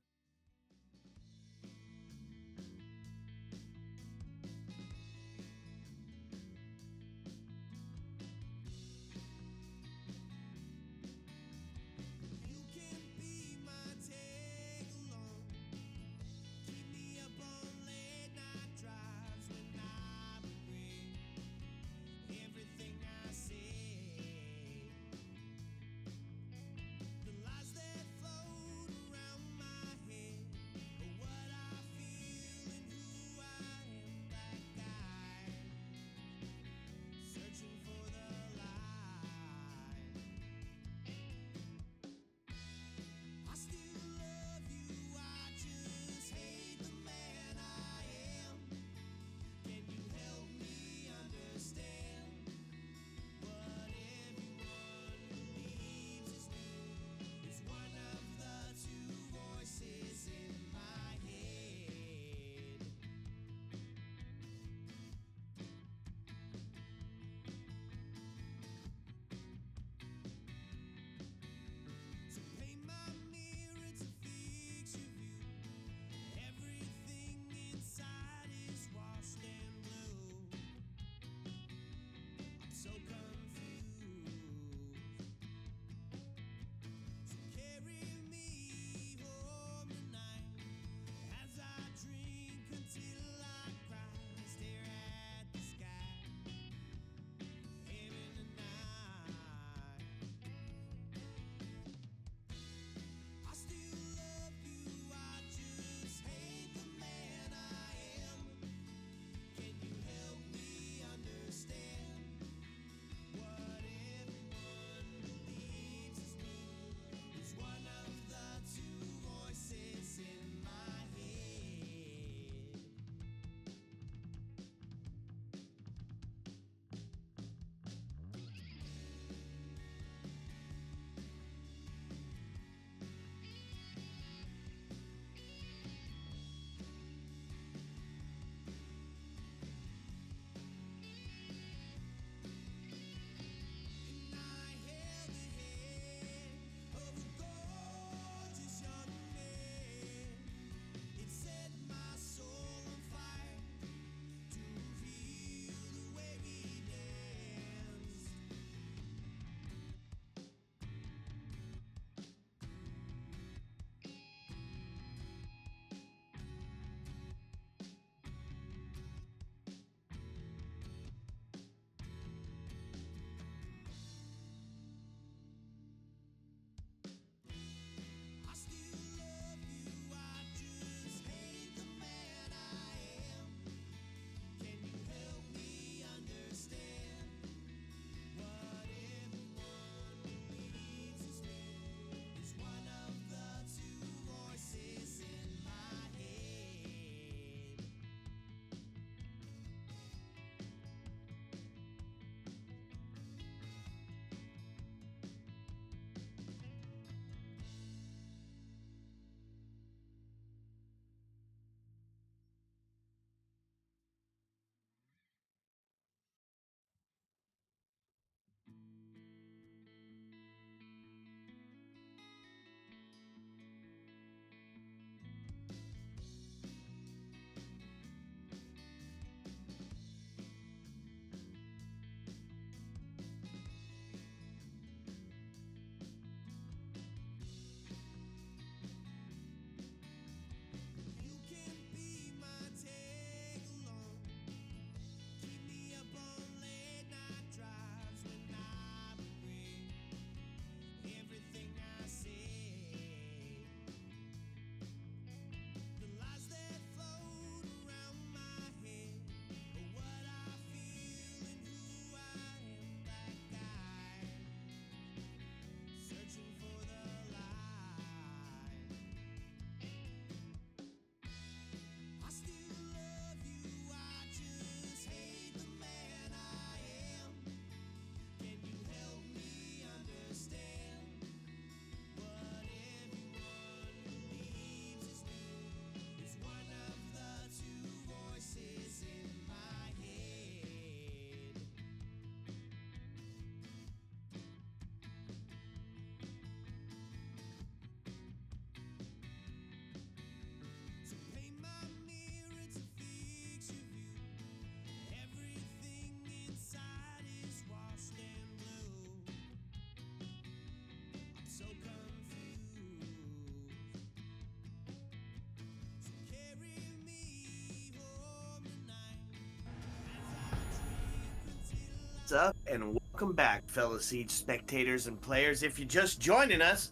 What's up, and welcome back, fellow Siege spectators and players. If you're just joining us,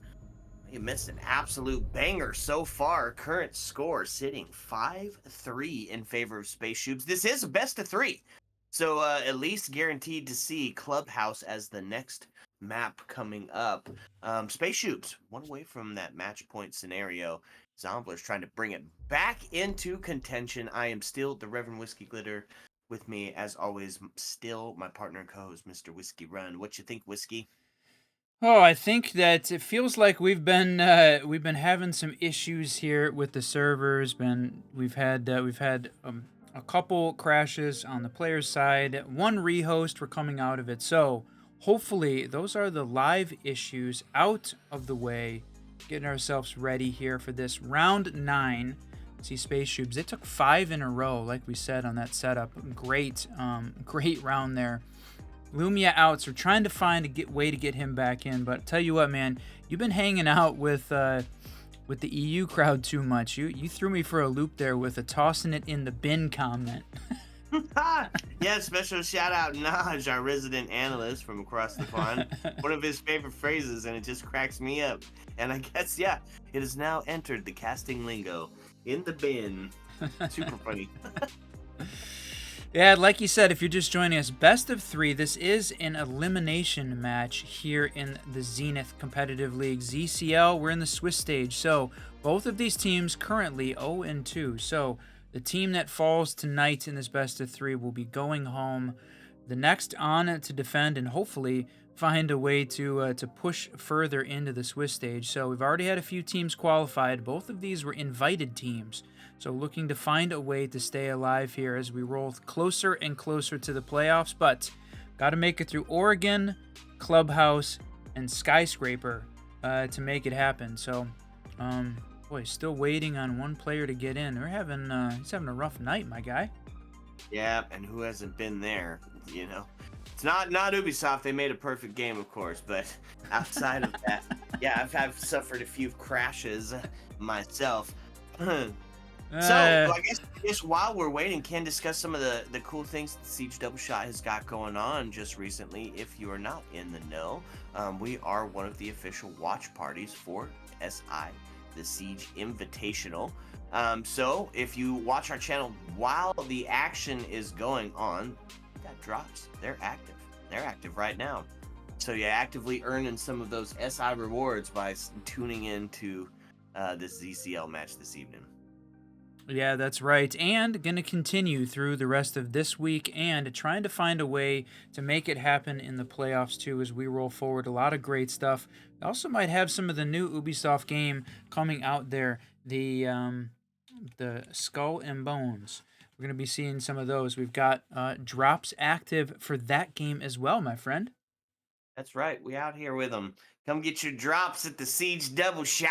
you missed an absolute banger so far. Current score sitting 5-3 in favor of SPACESHOOBS. This is a best of 3, so at least guaranteed to see Clubhouse as the next map coming up. SPACESHOOBS, one away from that match point scenario. ZOMBLERS trying to bring it back into contention. I am still the Reverend Whiskey Glitter. With me, as always, still my partner and co-host, Mr. Whiskey Run. What you think, Whiskey? Oh, I think that it feels like we've been having some issues here with the servers. We've had a couple crashes on the players' side. One rehost. We're coming out of it. So hopefully those are the live issues out of the way. Getting ourselves ready here for this round 9. See SPACESHOOBS. They took 5 in a row, like we said on that setup. Great round there. Lumia out, so we're trying to find a way to get him back in. But tell you what, man, you've been hanging out with the EU crowd too much. You threw me for a loop there with a tossing it in the bin comment. Yeah, special shout out Naj, our resident analyst from across the pond. One of his favorite phrases, and it just cracks me up. And I guess, yeah, it has now entered the casting lingo. In the bin. Super funny. Yeah, like you said, if you're just joining us, best of 3. This is an elimination match here in the Zenith Competitive League. ZCL, we're in the Swiss stage. So both of these teams currently 0-2. So the team that falls tonight in this best of 3 will be going home. The next on to defend and hopefully find a way to push further into the Swiss stage. So we've already had a few teams qualified. Both of these were invited teams. So looking to find a way to stay alive here as we roll closer and closer to the playoffs. But got to make it through Oregon, Clubhouse, and Skyscraper to make it happen. So, boy, still waiting on one player to get in. He's having a rough night, my guy. Yeah, and who hasn't been there, you know? It's not Ubisoft. They made a perfect game, of course, but outside of that, yeah, I've suffered a few crashes myself. So, I guess while we're waiting, can discuss some of the cool things that Siege Double Shot has got going on just recently. If you are not in the know, we are one of the official watch parties for SI, the Siege Invitational. So if you watch our channel while the action is going on, we got drops. They're active. They're active right now. So you're actively earning some of those SI rewards by tuning into this ZCL match this evening. Yeah, that's right. And going to continue through the rest of this week and trying to find a way to make it happen in the playoffs too as we roll forward. A lot of great stuff. We also might have some of the new Ubisoft game coming out there. The Skull and Bones. We're going to be seeing some of those. We've got drops active for that game as well, my friend. That's right. We out here with them. Come get your drops at the Siege Double Shot.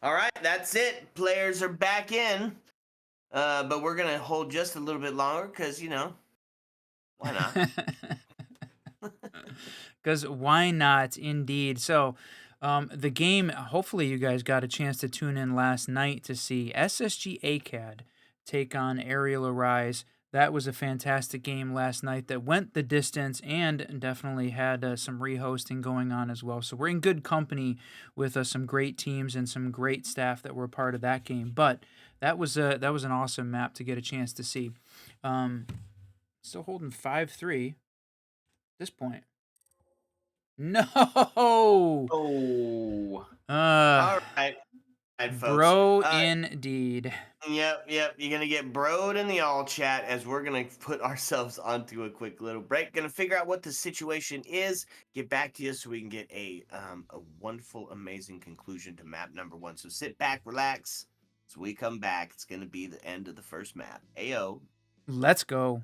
All right, that's it. Players are back in. But we're going to hold just a little bit longer because, you know, why not? Because why not, indeed. So the game, hopefully you guys got a chance to tune in last night to see SSG ACAD take on Aerial Arise. That was a fantastic game last night that went the distance and definitely had some rehosting going on as well. So we're in good company with some great teams and some great staff that were a part of that game. But that was an awesome map to get a chance to see. Still holding 5-3 at this point. No! Oh. All right. Folks. Bro, indeed. Yep. You're going to get broed in the all chat as we're going to put ourselves onto a quick little break. Going to figure out what the situation is, get back to you so we can get a wonderful, amazing conclusion to map number 1. So sit back, relax. So we come back. It's going to be the end of the first map. Ayo. Let's go.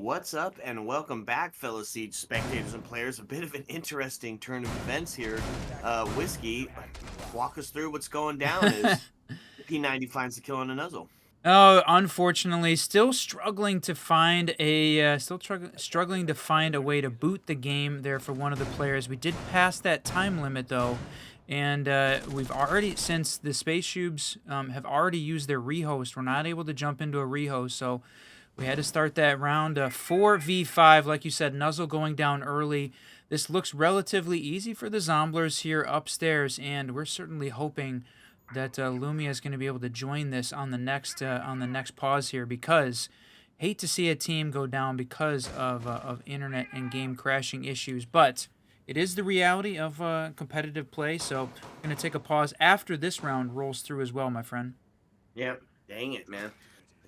What's up, and welcome back, fellow Siege spectators and players. A bit of an interesting turn of events here. Whiskey, walk us through what's going down as P90 finds the kill on a nuzzle. Oh, unfortunately, still struggling to find a struggling to find a way to boot the game there for one of the players. We did pass that time limit though, and we've already, since the SPACESHOOBS have already used their rehost, we're not able to jump into a rehost, so we had to start that round 4v5, like you said, Nuzzle going down early. This looks relatively easy for the Zomblers here upstairs, and we're certainly hoping that Lumia is going to be able to join this on the next pause here, because hate to see a team go down because of internet and game crashing issues, but it is the reality of competitive play. So we're going to take a pause after this round rolls through as well, my friend. Yep, dang it, man.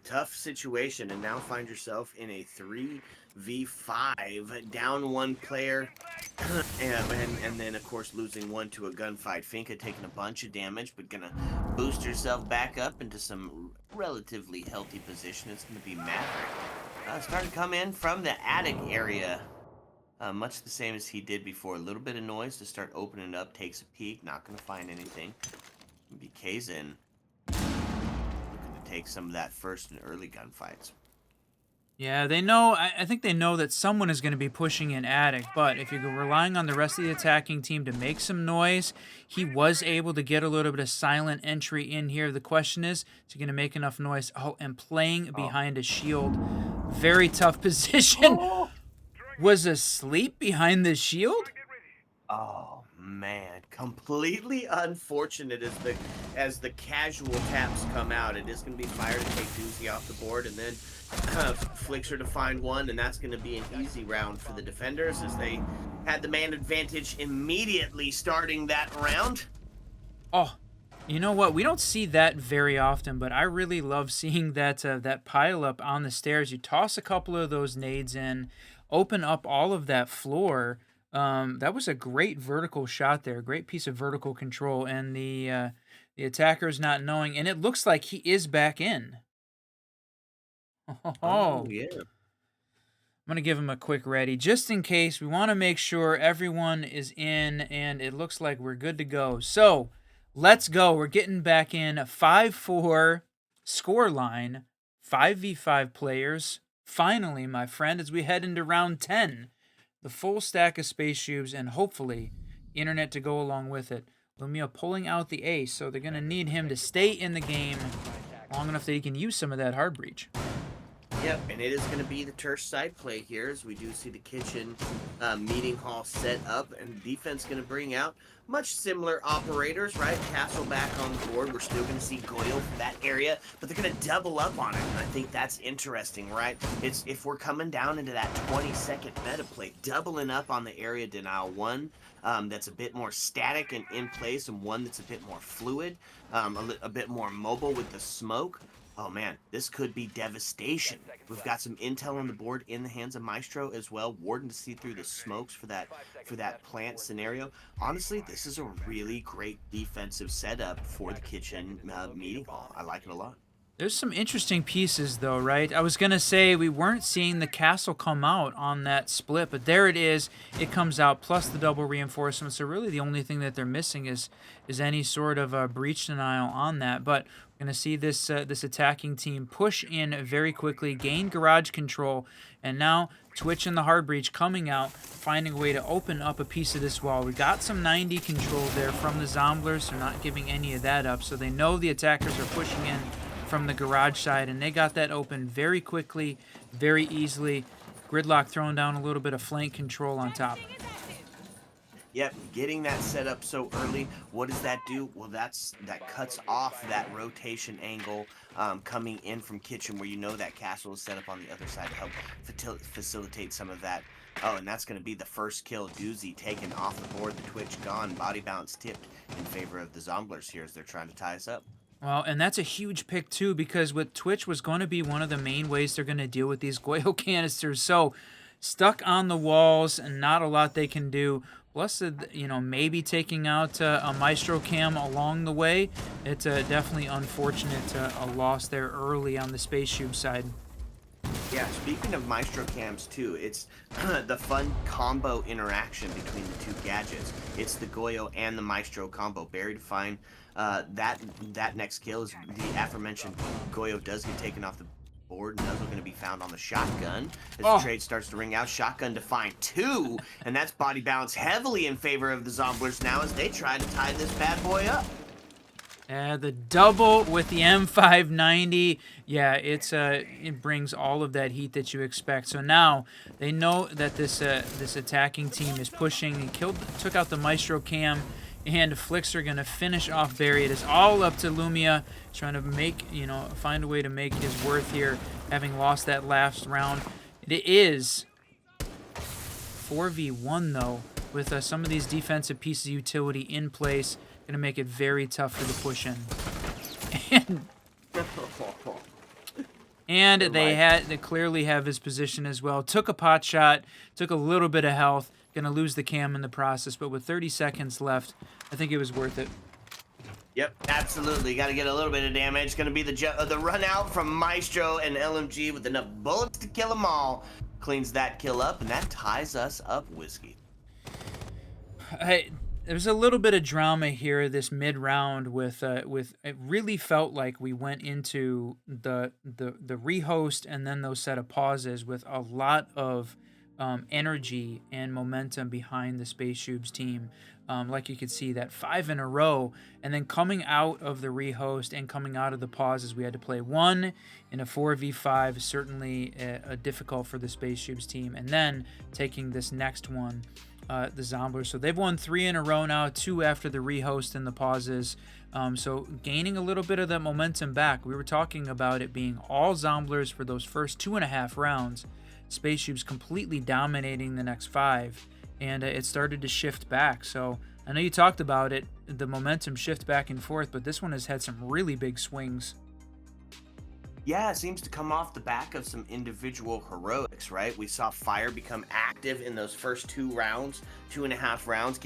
Tough situation, and now find yourself in a 3v5, down one player, and then of course losing one to a gunfight. Finka taking a bunch of damage, but gonna boost herself back up into some relatively healthy position. It's gonna be Maverick. Starting to come in from the attic area, much the same as he did before. A little bit of noise to start opening up, takes a peek, not gonna find anything. Be Kazin take some of that first and early gunfights. Yeah, they know. I think they know that someone is going to be pushing in attic, but if you're relying on the rest of the attacking team to make some noise, he was able to get a little bit of silent entry in here. The question is he going to make enough noise? Oh, and playing behind a shield. Very tough position. Was asleep behind the shield? Oh man, completely unfortunate as the casual taps come out. It is going to be fire to take Doozy off the board, and then Flixer to find one, and that's going to be an easy round for the defenders as they had the man advantage immediately starting that round. Oh, you know what? We don't see that very often, but I really love seeing that that pile up on the stairs. You toss a couple of those nades in, open up all of that floor. That was a great vertical shot there, great piece of vertical control, and the attacker's not knowing, and it looks like he is back in. Oh yeah. I'm gonna give him a quick ready just in case. We want to make sure everyone is in, and it looks like we're good to go. So let's go. We're getting back in. 5-4 score line, 5v5 players. Finally, my friend, as we head into round 10. The full stack of SPACESHOOBS, and hopefully internet to go along with it. Lumia pulling out the ace, so they're going to need him to stay in the game long enough that he can use some of that hard breach. Yep, and it is going to be the Tersh side play here, as we do see the kitchen meeting hall set up, and defense going to bring out much similar operators, right? Castle back on the board. We're still going to see Goyle for that area, but they're going to double up on it, and I think that's interesting, right? It's if we're coming down into that 20-second meta play, doubling up on the area denial, one that's a bit more static and in place, and one that's a bit more fluid, a bit more mobile with the smoke. Oh man, this could be devastation. We've got some intel on the board in the hands of Maestro as well. Warden to see through the smokes for that plant scenario. Honestly, this is a really great defensive setup for the kitchen meeting hall. I like it a lot. There's some interesting pieces though, right? I was going to say we weren't seeing the castle come out on that split, but there it is. It comes out plus the double reinforcement. So really the only thing that they're missing is any sort of breach denial on that. But we're going to see this attacking team push in very quickly, gain garage control, and now Twitch and the hard breach coming out, finding a way to open up a piece of this wall. We got some 90 control there from the Zomblers, so not giving any of that up. So they know the attackers are pushing in from the garage side, and they got that open very quickly, very easily. Gridlock throwing down a little bit of flank control on top. Yep, getting that set up so early. What does that do? Well, that cuts off that rotation angle coming in from kitchen, where you know that castle is set up on the other side to help facilitate some of that. Oh, and that's going to be the first kill. Doozy taken off the board. The Twitch gone. Body bounce tipped in favor of the Zomblers here as they're trying to tie us up. Well, and that's a huge pick, too, because with Twitch was going to be one of the main ways they're going to deal with these Goyle canisters. So, stuck on the walls and not a lot they can do. Plus, you know, maybe taking out a Maestro cam along the way. It's definitely unfortunate, a loss there early on the SPACESHOOB side. Yeah, speaking of Maestro cams too, it's the fun combo interaction between the two gadgets. It's the Goyo and the Maestro combo. Barry to find that next kill is the aforementioned Goyo does get taken off the board. Nuzzle going to be found on the shotgun as the trade starts to ring out. Shotgun to find 2, and that's body balance heavily in favor of the Zomblers now as they try to tie this bad boy up. The double with the M590, yeah, it brings all of that heat that you expect. So now they know that this attacking team is pushing. He took out the Maestro cam, and Flicks are gonna finish off Barry. It is all up to Lumia, trying to find a way to make his worth here, having lost that last round. It is 4v1 though, with some of these defensive pieces of utility in place. Gonna make it very tough for the push-in. And they clearly have his position as well. Took a pot shot, took a little bit of health, gonna lose the cam in the process, but with 30 seconds left, I think it was worth it. Yep, absolutely. Got to get a little bit of damage. Going to be the run out from Maestro and LMG with enough bullets to kill them all. Cleans that kill up, and that ties us up, Whiskey. There's a little bit of drama here this mid-round with it really felt like we went into the rehost and then those set of pauses with a lot of energy and momentum behind the SPACESHOOBS team. Like you could see that 5 in a row, and then coming out of the rehost and coming out of the pauses, we had to play 1 in a 4v5, certainly difficult for the SPACESHOOBS team, and then taking this next one, the Zomblers. So they've won 3 in a row now, 2 after the rehost and the pauses. So gaining a little bit of that momentum back. We were talking about it being all Zomblers for those first 2.5 rounds. SPACESHOOBS completely dominating the next 5, and it started to shift back. So I know you talked about it, the momentum shift back and forth, but this one has had some really big swings. Yeah, it seems to come off the back of some individual heroics, right? We saw Fire become active in those first 2 rounds, 2.5 rounds,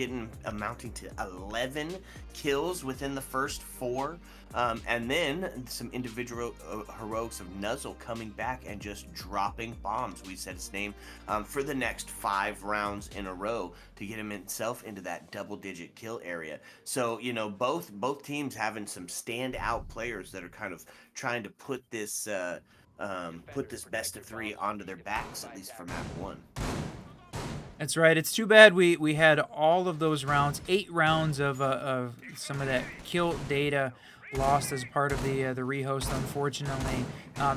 amounting to 11 kills within the first 4. And then some individual heroics of Nuzzle coming back and just dropping bombs. We said his name for the next 5 rounds in a row to get himself into that double-digit kill area. So, both teams having some standout players that are kind of trying to put this best of 3 onto their backs, at least for map 1. That's right. It's too bad we had all of those rounds, 8 rounds of some of that kill data lost as part of the rehost, unfortunately,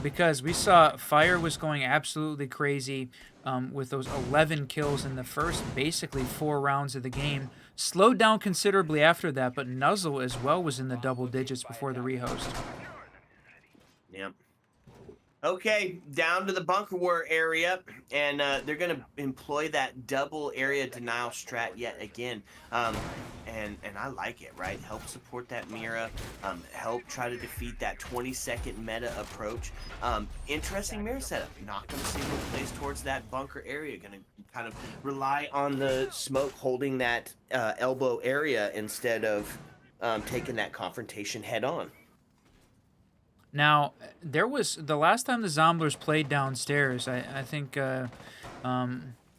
because we saw Fire was going absolutely crazy with those 11 kills in the first basically 4 rounds of the game. Slowed down considerably after that, but Nuzzle as well was in the double digits before the rehost. Yep. Okay, down to the bunker war area, and they're going to employ that double area denial strat yet again. And I like it, right? Help support that Mira, help try to defeat that 20-second meta approach. Interesting Mira setup. Not going to see who plays towards that bunker area. Going to kind of rely on the smoke holding that elbow area instead of taking that confrontation head on. Now, there was the last time the Zomblers played downstairs, I think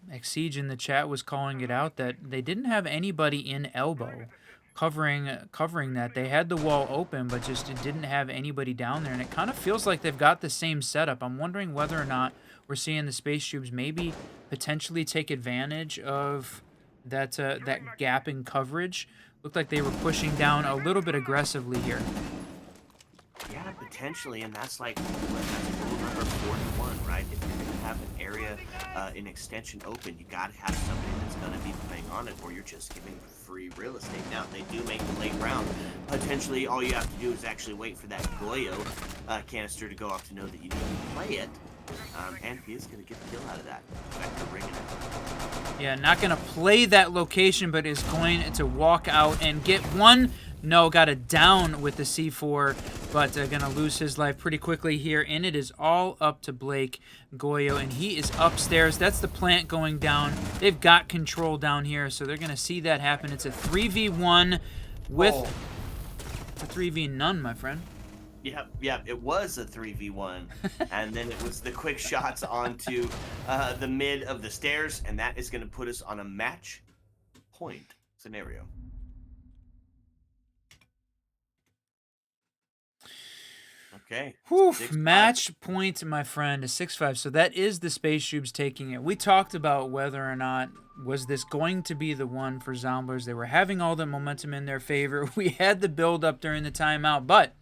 Exige in the chat was calling it out that they didn't have anybody in elbow covering that. They had the wall open, but just didn't have anybody down there, and it kind of feels like they've got the same setup. I'm wondering whether or not we're seeing the SPACESHOOBS maybe potentially take advantage of that gap in coverage. Looked like they were pushing down a little bit aggressively here. Yeah, potentially, and that's like rule number 41, right? If you're going to have an area, an extension open, you got to have somebody that's going to be playing on it, or you're just giving free real estate. Now, if they do make the late round, potentially all you have to do is actually wait for that Goyo canister to go off to know that you need to play it, and he is going to get the kill out of that. Back to ringing it. Yeah, not going to play that location, but is going to walk out and get one. No, got it down with the C4, but going to lose his life pretty quickly here, and it is all up to Blake Goyo, and he is upstairs. That's the plant going down. They've got control down here, so they're going to see that happen. It's a 3v1 with a 3v none, my friend. Yep. It was a 3v1, and then it was the quick shots onto the mid of the stairs, and that is going to put us on a match point scenario. Okay. Whew, 6-5. match point, my friend, is 6-5. So that is the SPACESHOOBS taking it. We talked about whether or not was this going to be the one for ZOMBLERS. They were having all the momentum in their favor. We had the build up during the timeout, but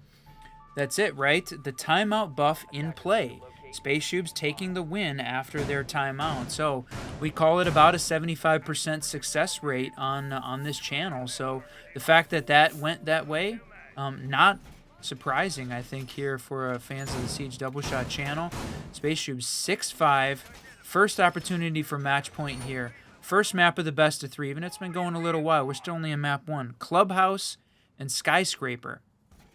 that's it, right? The timeout buff in play. SPACESHOOBS taking the win after their timeout. So we call it about a 75% success rate on this channel. So the fact that that went that way, not surprising, I think, here for fans of the Siege Double Shot channel. SPACESHOOBS 6-5. First opportunity for match point here. First map of the best of 3. Even it's been going a little while. We're still only in map 1. Clubhouse and Skyscraper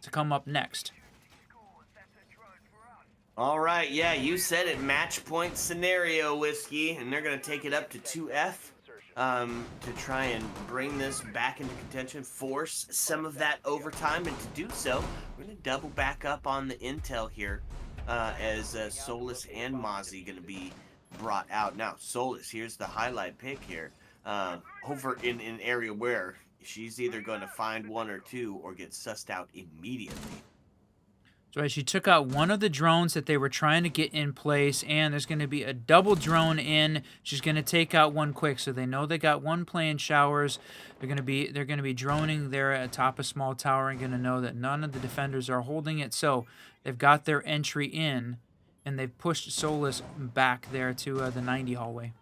to come up next. All right, yeah, you said it, match point scenario, Whiskey, and they're going to take it up to 2F to try and bring this back into contention, force some of that overtime, and to do so, we're going to double back up on the intel here as Solus and Mozzie going to be brought out. Now, Solus, here's the highlight pick here, over in an area where she's either going to find 1 or 2 or get sussed out immediately. So she took out one of the drones that they were trying to get in place, and there's going to be a double drone in. She's going to take out one quick, so they know they got one playing showers. They're going to be droning there at top of small tower and going to know that none of the defenders are holding it. So they've got their entry in, and they've pushed Solus back there to the 90 hallway.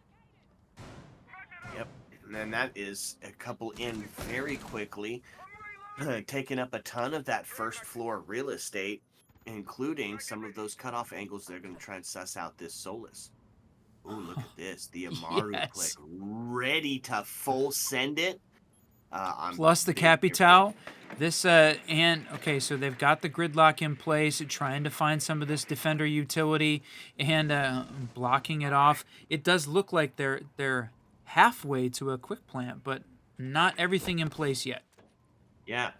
Yep, and then that is a couple in very quickly, taking up a ton of that first floor real estate, including some of those cutoff angles. They're going to try and suss out this Solus. Ooh, look at this. The Amaru play ready to full send it. Plus the Capital. This, okay, so they've got the gridlock in place, trying to find some of this defender utility and blocking it off. It does look like they're halfway to a quick plant, but not everything in place yet. Yeah.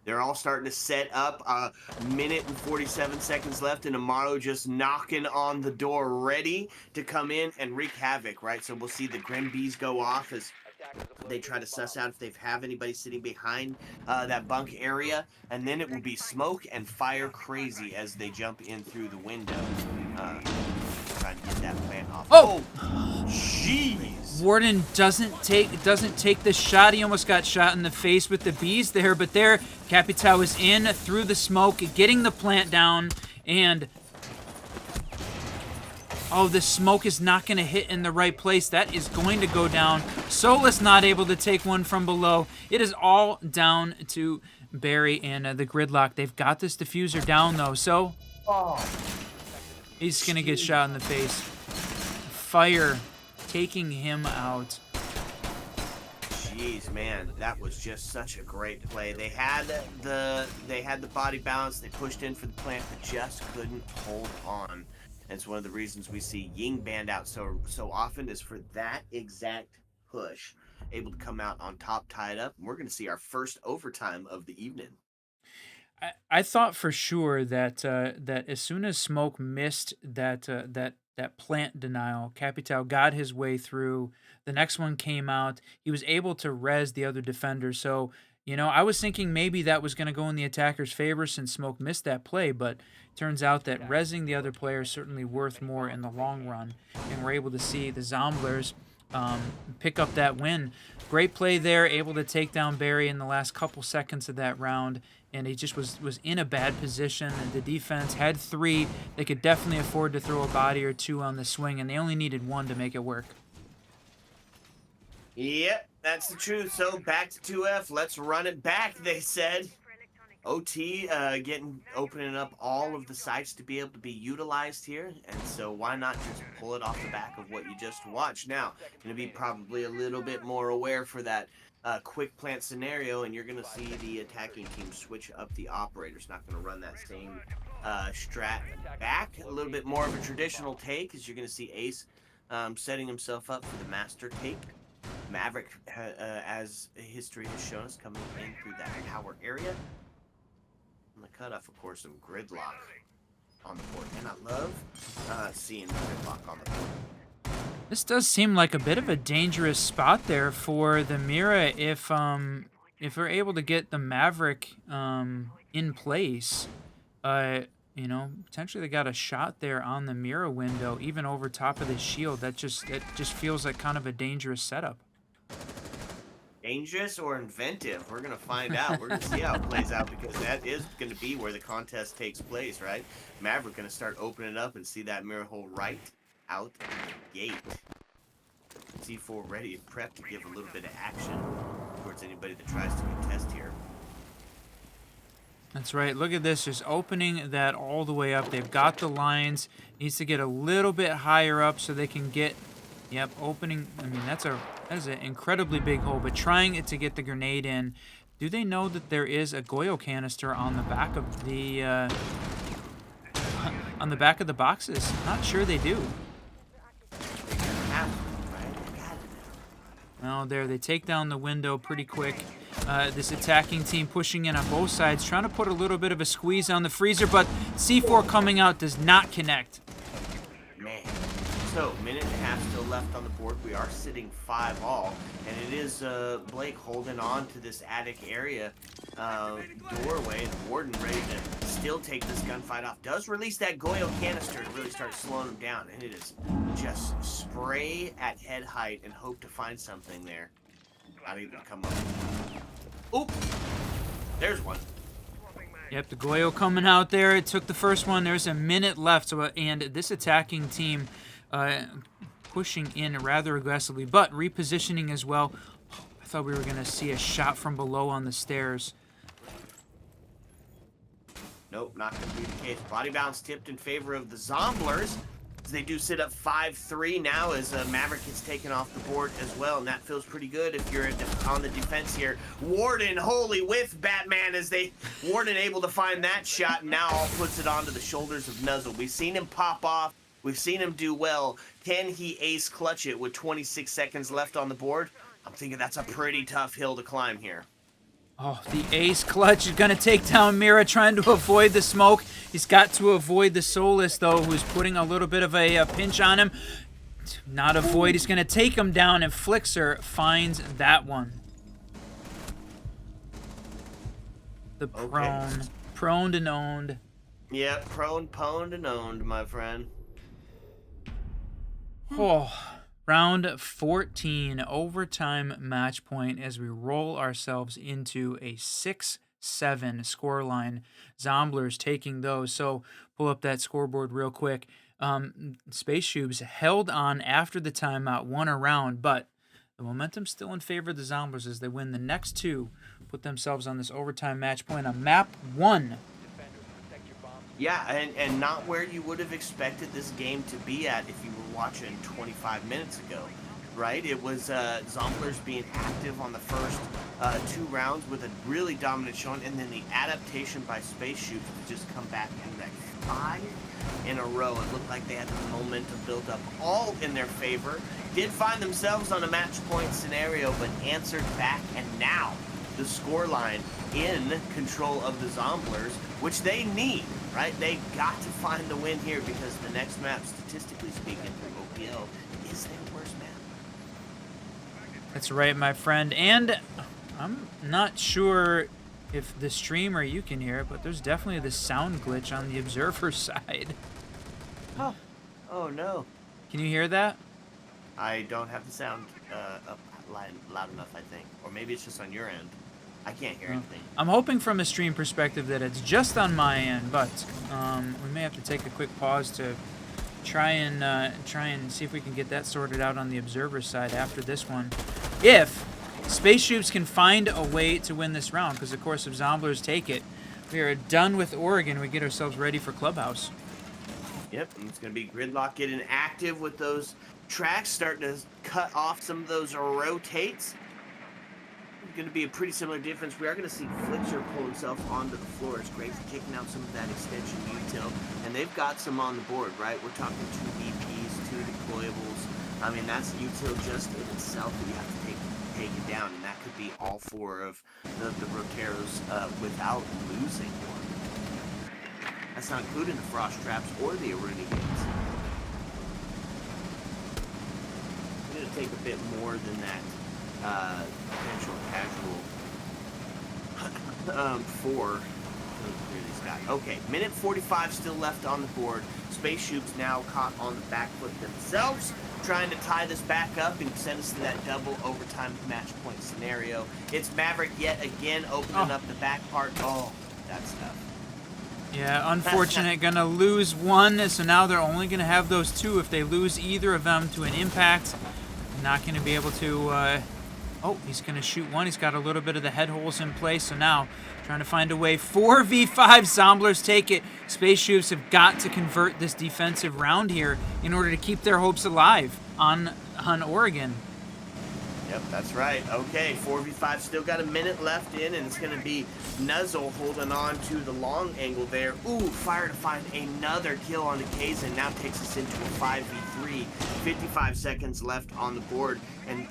They're all starting to set up. A minute and 47 seconds left, and Amaru just knocking on the door, ready to come in and wreak havoc, right? So we'll see the Grim Bees go off as they try to suss out if they have anybody sitting behind that bunk area. And then it will be smoke and fire crazy as they jump in through the window. Trying to get that plant off. Oh! Jeez! Warden doesn't take the shot. He almost got shot in the face with the bees there, but there, Capital is in through the smoke, getting the plant down, and oh, the smoke is not going to hit in the right place. That is going to go down. Solus not able to take one from below. It is all down to Barry and the gridlock. They've got this diffuser down, though, so he's going to get shot in the face. Fire taking him out. Jeez, man, that was just such a great play. They had the body balance. They pushed in for the plant, but just couldn't hold on. And it's one of the reasons we see Ying banned out so often is for that exact push, able to come out on top, tied up. And we're going to see our first overtime of the evening. I thought for sure that that as soon as Smoke missed that plant denial, Capital got his way through. The next one came out. He was able to res the other defender. So, you know, I was thinking maybe that was going to go in the attacker's favor since Smoke missed that play, but turns out that resing the other player is certainly worth more in the long run. And we're able to see the Zomblers pick up that win. Great play there, able to take down Barry in the last couple seconds of that round. And he just was in a bad position, and the defense had 3. They could definitely afford to throw a body or 2 on the swing, and they only needed 1 to make it work. Yep, that's the truth. So back to 2F. Let's run it back, they said. OT opening up all of the sites to be able to be utilized here, and so why not just pull it off the back of what you just watched? Now, going to be probably a little bit more aware for that quick plant scenario, and you're going to see the attacking team switch up the operators. Not going to run that same strat back. A little bit more of a traditional take, as you're going to see Ace setting himself up for the master take. Maverick, as history has shown us, coming in through that tower area. the cutoff, of course, of gridlock on the board. And I love seeing gridlock on the board. This does seem like a bit of a dangerous spot there for the Mira if we're able to get the Maverick in place. You know, potentially they got a shot there on the Mira window, even over top of the shield. That just feels like kind of a dangerous setup. Dangerous or inventive? We're gonna find out. We're gonna see how it plays out, because that is gonna be where the contest takes place, right? Maverick gonna start opening it up and see that mirror hole right out the gate. C4 ready and prepped to give a little bit of action towards anybody that tries to contest here. That's right. Look at this, just opening that all the way up. They've got the lines. Needs to get a little bit higher up so they can get, yep, opening. I mean, that is an incredibly big hole, but trying to get the grenade in. Do they know that there is a Goyo canister on the back of the boxes? Not sure they do. Well, there, they take down the window pretty quick. This attacking team pushing in on both sides, trying to put a little bit of a squeeze on the freezer, but C4 coming out does not connect. Man. So, minute and a half still left on the board. We are sitting 5-all, and it is Blake holding on to this attic area doorway. The Warden ready to still take this gunfight off. Does release that Goyo canister to really start slowing him down, and it is just spray at head height and hope to find something there. Not even come up. Oop! There's one. Yep, the Goyo coming out there. It took the first one. There's a minute left, so and this attacking team pushing in rather aggressively, but repositioning as well. Oh, I thought we were going to see a shot from below on the stairs. Nope, not going to be the case. Body bounce tipped in favor of the Zomblers. They do sit up 5-3 now as Maverick gets taken off the board as well, and that feels pretty good if you're on the defense here. Warden, holy with Batman, as Warden able to find that shot, and now all puts it onto the shoulders of Nuzzle. We've seen him pop off. We've seen him do well. Can he ace clutch it with 26 seconds left on the board? I'm thinking that's a pretty tough hill to climb here. Oh, the ace clutch is going to take down Mira, trying to avoid the smoke. He's got to avoid the Solus, though, who's putting a little bit of a pinch on him. Not avoid. He's going to take him down, and Flixer finds that one. The prone. Okay. Proned and owned. Yeah, prone, pwned, and owned, my friend. Oh, round 14, overtime match point as we roll ourselves into a 6-7 scoreline. Zomblers taking those. So pull up that scoreboard real quick. SPACESHOOBS held on after the timeout, won a round, but the momentum's still in favor of the Zomblers as they win the next two, put themselves on this overtime match point on map 1. Yeah, and not where you would have expected this game to be at if you were watching 25 minutes ago, right? It was Zomblers being active on the first 2 rounds with a really dominant showing, and then the adaptation by SPACESHOOBS to just come back in like 5 in a row. It looked like they had the momentum built up all in their favor. Did find themselves on a match point scenario, but answered back, and now the scoreline in control of the Zomblers, which they need, right? They got to find the win here because the next map, statistically speaking, for OPL, is their worst map. That's right, my friend. And I'm not sure if the stream or you can hear it, but there's definitely the sound glitch on the observer side. Oh no. Can you hear that? I don't have the sound up loud enough, I think. Or maybe it's just on your end. I can't hear anything. I'm hoping from a stream perspective that it's just on my end, but we may have to take a quick pause to try and see if we can get that sorted out on the observer side after this one. If SPACESHOOBS can find a way to win this round, because of course if Zomblers take it, we are done with Oregon. We get ourselves ready for Clubhouse. Yep, and it's going to be Gridlock getting active with those tracks, starting to cut off some of those rotates. Going to be a pretty similar difference. We are going to see Flixer pull himself onto the floor. It's great for kicking out some of that extension util, and they've got some on the board, right? We're talking 2 BPs, 2 deployables. I mean, that's util just in itself that you have to take it down, and that could be all 4 of the Roteros without losing one. that's not including the frost traps or the Aruna gates. I'm going to take a bit more than that potential casual for these guys. Okay, minute 45 still left on the board. SPACESHOOBS now caught on the back foot themselves, trying to tie this back up and send us to that double overtime match point scenario. It's Maverick yet again opening up the back part. Oh, that's tough. Yeah, unfortunate. Gonna lose one, so now they're only gonna have those two. If they lose either of them to an impact, not gonna be able to. Oh, he's gonna shoot one. He's got a little bit of the head holes in place, so now trying to find a way. 4v5, Zomblers take it. SPACESHOOBS have got to convert this defensive round here in order to keep their hopes alive on Oregon. Yep, that's right. Okay, 4v5, still got a minute left in, and it's going to be Nuzzle holding on to the long angle there. Ooh, fire to find another kill on the Kazin. Now takes us into a 5v3. 55 seconds left on the board, and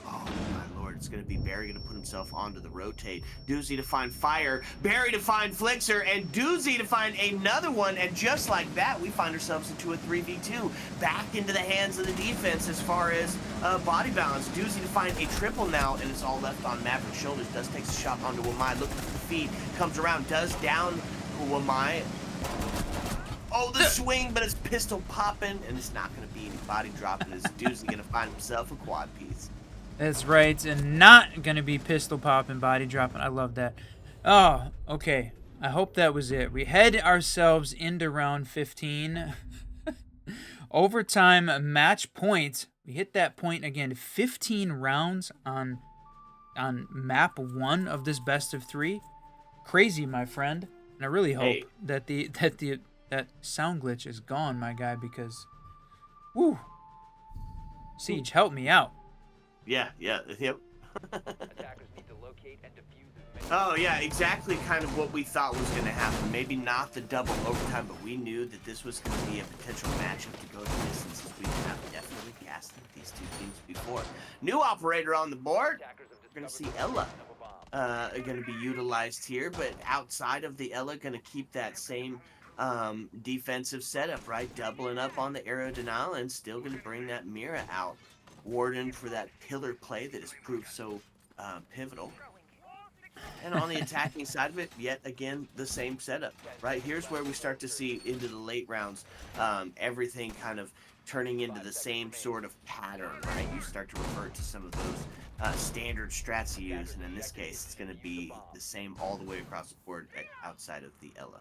oh my lord, it's going to be Barry going to put himself onto the rotate. Doozy to find fire, Barry to find Flixer, and Doozy to find another one, and just like that, we find ourselves into a 3v2. Back into the hands of the defense as far as body balance. Doozy to find a triple now, and it's all left on Maverick's shoulders. Does take a shot onto Wamai, looking for the feed, comes around, does down Wamai. Oh, the swing, but it's pistol popping, and it's not going to be any body dropping. As Doozy going to find himself a quad piece. That's right, and not going to be pistol popping, body dropping. I love that. Oh, okay. I hope that was it. We head ourselves into round 15. Overtime match point. We hit that point again. 15 rounds on map 1 of this best of 3. Crazy, my friend. And I really hope that that sound glitch is gone, my guy, because woo. Siege, help me out. Yeah, yep. Attackers need to locate and defuse as many. Oh, yeah, exactly kind of what we thought was going to happen. Maybe not the double overtime, but we knew that this was going to be a potential matchup to go the distance, as we have definitely casted these two teams before. New operator on the board. We're going to see Ella going to be utilized here, but outside of the Ella, going to keep that same defensive setup, right? Doubling up on the arrow denial and still going to bring that Mira out. Warden for that pillar play that has proved so pivotal. And on the attacking side of it, yet again, the same setup, right? Here's where we start to see into the late rounds, everything kind of turning into the same sort of pattern, right? You start to revert to some of those standard strats you use, and in this case, it's going to be the same all the way across the board outside of the Ella.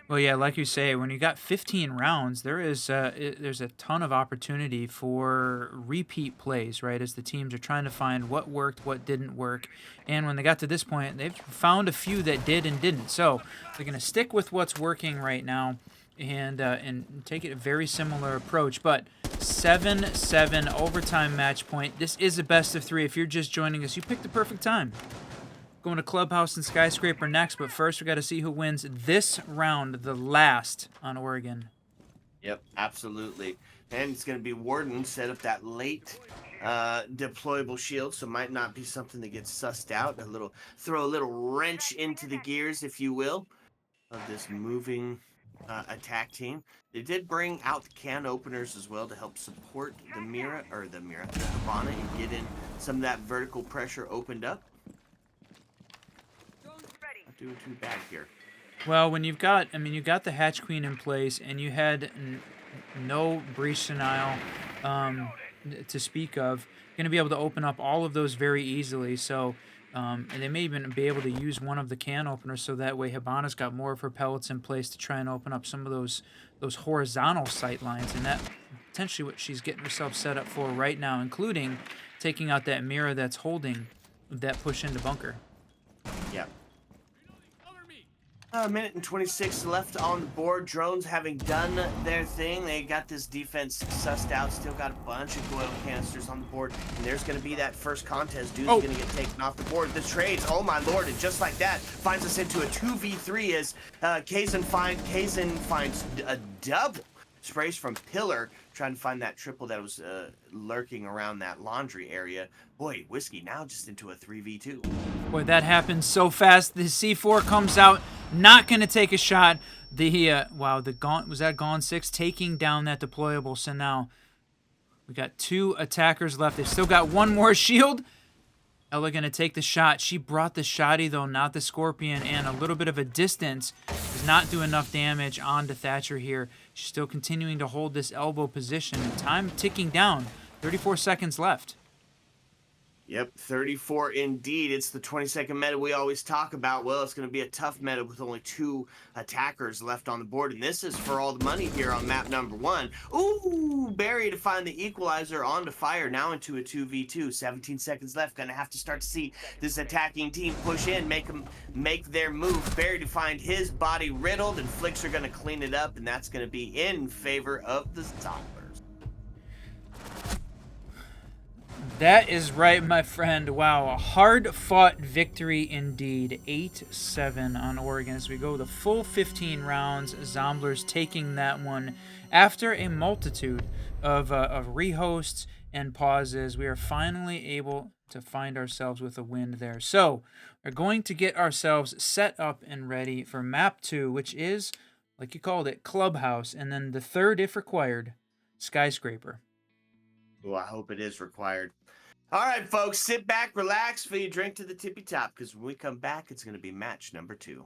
Well, yeah, like you say, when you got 15 rounds, there's a ton of opportunity for repeat plays, right? As the teams are trying to find what worked, what didn't work, and when they got to this point, they've found a few that did and didn't. So they're going to stick with what's working right now and take it a very similar approach. But 7-7 overtime match point. This is a best of 3. If you're just joining us, you picked the perfect time. Going to Clubhouse and Skyscraper next, but first we got to see who wins this round, the last on Oregon. Yep, absolutely. And it's going to be Warden set up that late deployable shield, so might not be something that gets sussed out. Throw a little wrench into the gears, if you will, of this moving attack team. They did bring out the can openers as well to help support the Habana, and get in some of that vertical pressure opened up. Not doing too bad here. Well, when you've got the Hatch Queen in place, and you had no breach denial to speak of, you're going to be able to open up all of those very easily. So, and they may even be able to use one of the can openers, so that way Habana's got more of her pellets in place to try and open up some of those horizontal sight lines, and that potentially what she's getting herself set up for right now, including taking out that mirror that's holding that push into bunker. Yep. A minute and 26 left on the board. Drones having done their thing. They got this defense sussed out. Still got a bunch of oil canisters on the board. And there's going to be that first contest. Dude's going to get taken off the board. The trades, oh my lord. And just like that, finds us into a 2v3 as Kazin finds a double. Sprays from Pillar, trying to find that triple that was lurking around that laundry area. Boy, Whiskey now just into a 3v2. Boy, that happened so fast. The C4 comes out, not going to take a shot. Wow, the Gaunt, was that Gaunt 6 taking down that deployable? So now we got 2 attackers left. They've still got 1 more shield. Ella gonna take the shot. She brought the shotty though, not the Scorpion, and a little bit of a distance does not do enough damage onto Thatcher here. She's still continuing to hold this elbow position. And time ticking down. 34 seconds left. Yep, 34 indeed. It's the 20-second meta we always talk about. Well, it's going to be a tough meta with only 2 attackers left on the board, and this is for all the money here on map number 1. Ooh, Barry to find the equalizer onto fire, now into a 2v2. 17 seconds left. Going to have to start to see this attacking team push in, make their move. Barry to find his body riddled, and Flicks are going to clean it up, and that's going to be in favor of the ZOMBLERS. That is right, my friend. Wow, a hard-fought victory indeed. 8-7 on Oregon as we go the full 15 rounds. ZOMBLERS taking that one after a multitude of rehosts and pauses. We are finally able to find ourselves with a win there. So we're going to get ourselves set up and ready for map 2, which is, like you called it, Clubhouse, and then the third, if required, Skyscraper. Well, I hope it is required. All right, folks, sit back, relax, fill your drink to the tippy top, because when we come back, it's going to be match number 2.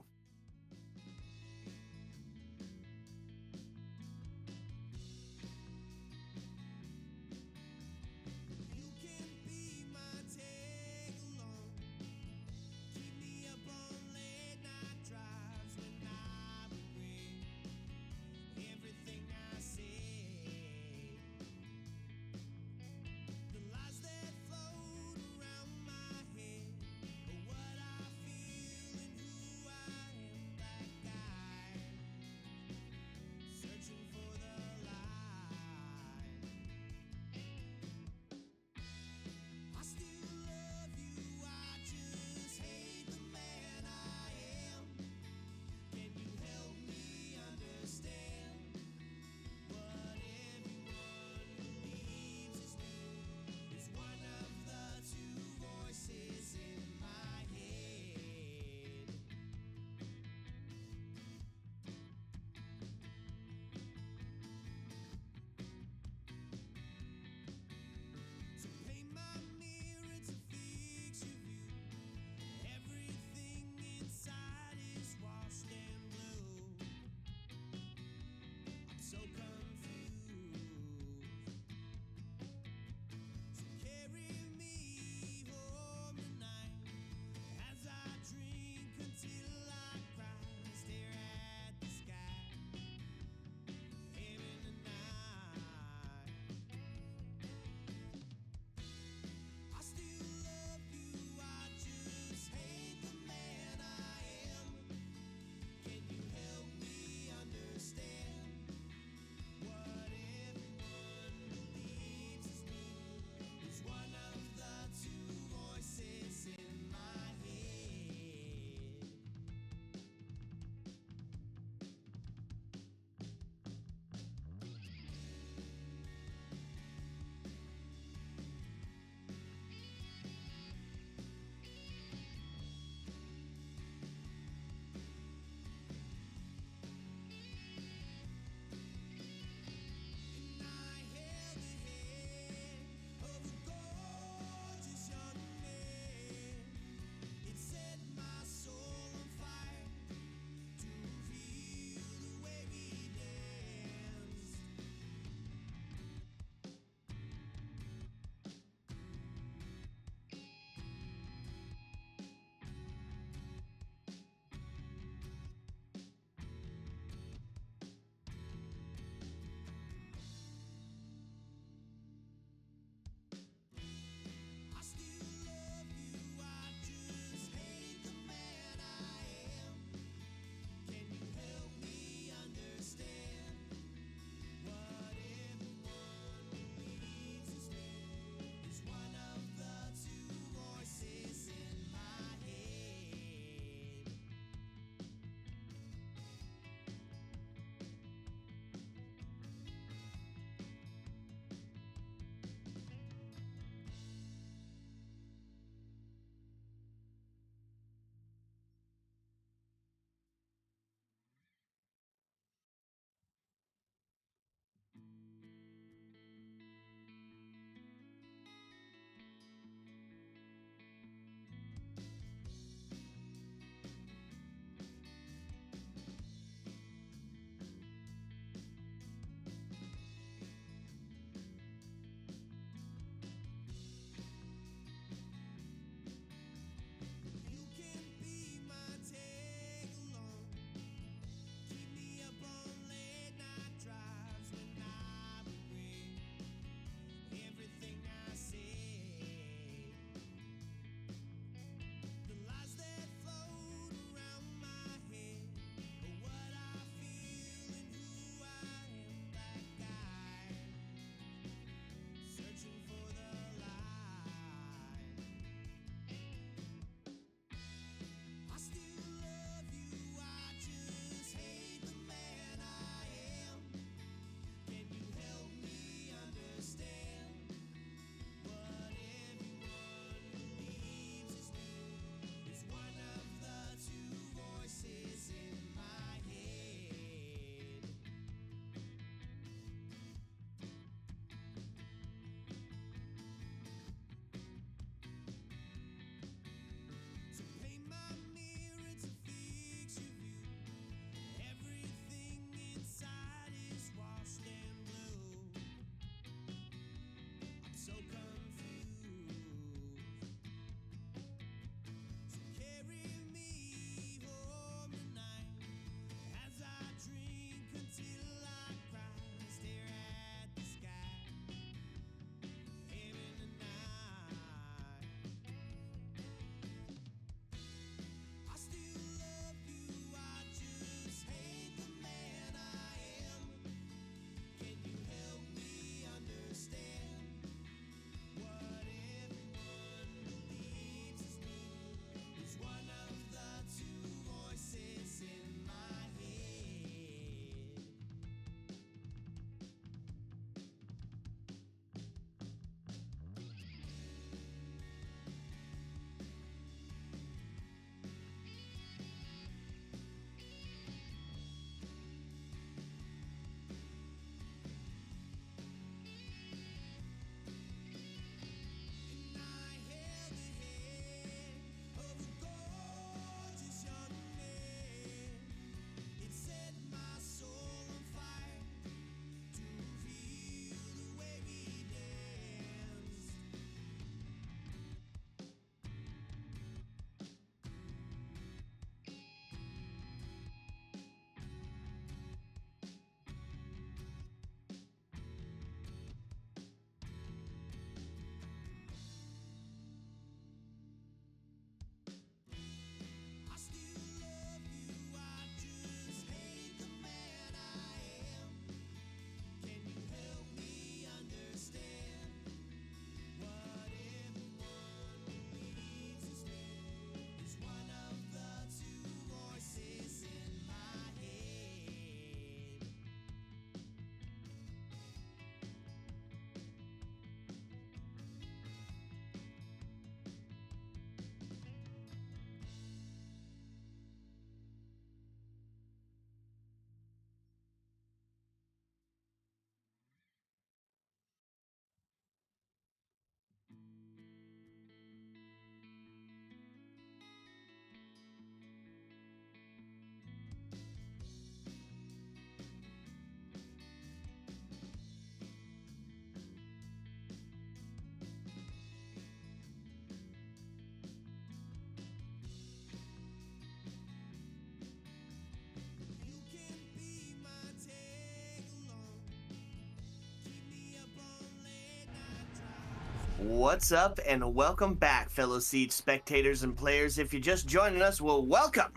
What's up, and welcome back, fellow Siege spectators and players. If you're just joining us, well, welcome.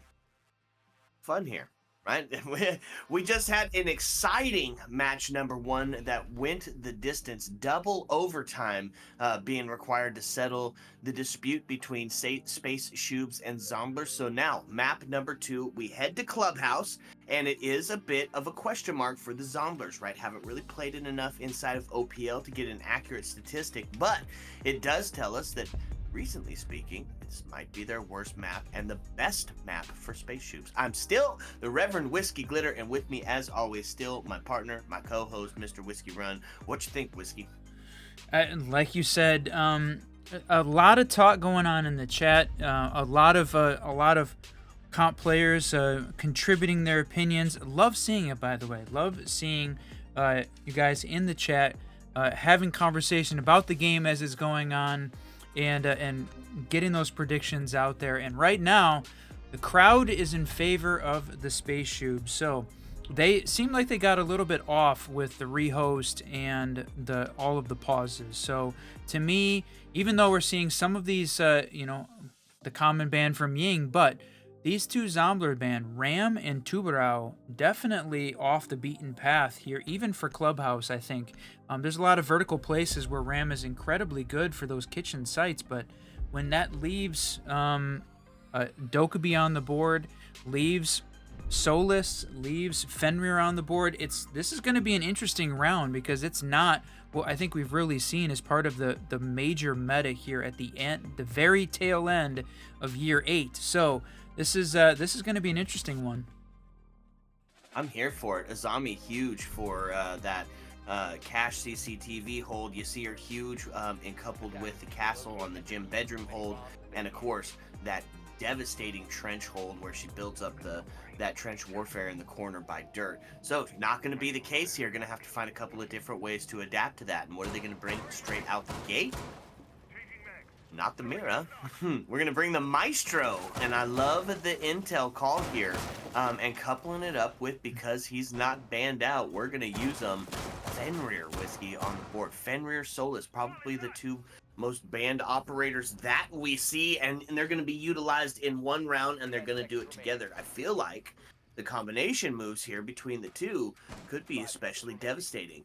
Fun here, right? We just had an exciting match number 1 that went the distance, double overtime being required to settle the dispute between SPACESHOOBS and ZOMBLERS. So now, map number 2, we head to Clubhouse, and it is a bit of a question mark for the ZOMBLERS, right? Haven't really played it enough inside of OPL to get an accurate statistic, but it does tell us that, recently speaking, this might be their worst map and the best map for SPACESHOOBS. I'm still the Reverend Whiskey Glitter, and with me, as always, still my partner, my co-host, Mr. Whiskey Run. What you think, Whiskey? Like you said, a lot of talk going on in the chat. A lot of comp players contributing their opinions. Love seeing it, by the way. Love seeing you guys in the chat having conversation about the game as it's going on, and getting those predictions out there. And right now, the crowd is in favor of the SPACESHOOBS. So they seem like they got a little bit off with the rehost and all of the pauses. So to me, even though we're seeing some of these, the common ban from Ying, but these two Zombler ban, Ram and Tubarão, definitely off the beaten path here, even for Clubhouse, I think. There's a lot of vertical places where Ram is incredibly good for those kitchen sites, but when that leaves Dokkaebi on the board, leaves Solus, leaves Fenrir on the board, this is going to be an interesting round, because it's not what I think we've really seen as part of the major meta here at the end, the very tail end of year 8. So this is going to be an interesting one. I'm here for it. Azami huge for that cache CCTV hold. You see her huge, and coupled with the castle on the gym bedroom hold, and of course that devastating trench hold where she builds up that trench warfare in the corner by dirt. So not going to be the case here. Going to have to find a couple of different ways to adapt to that. And what are they going to bring straight out the gate? Not the Mira. We're going to bring the Maestro. And I love the intel call here. And coupling it up with, because he's not banned out, we're going to use Fenrir Whiskey on the board. Fenrir, Solus, probably the two most banned operators that we see. And they're going to be utilized in one round, and they're going to do it together. I feel like the combination moves here between the two could be especially devastating.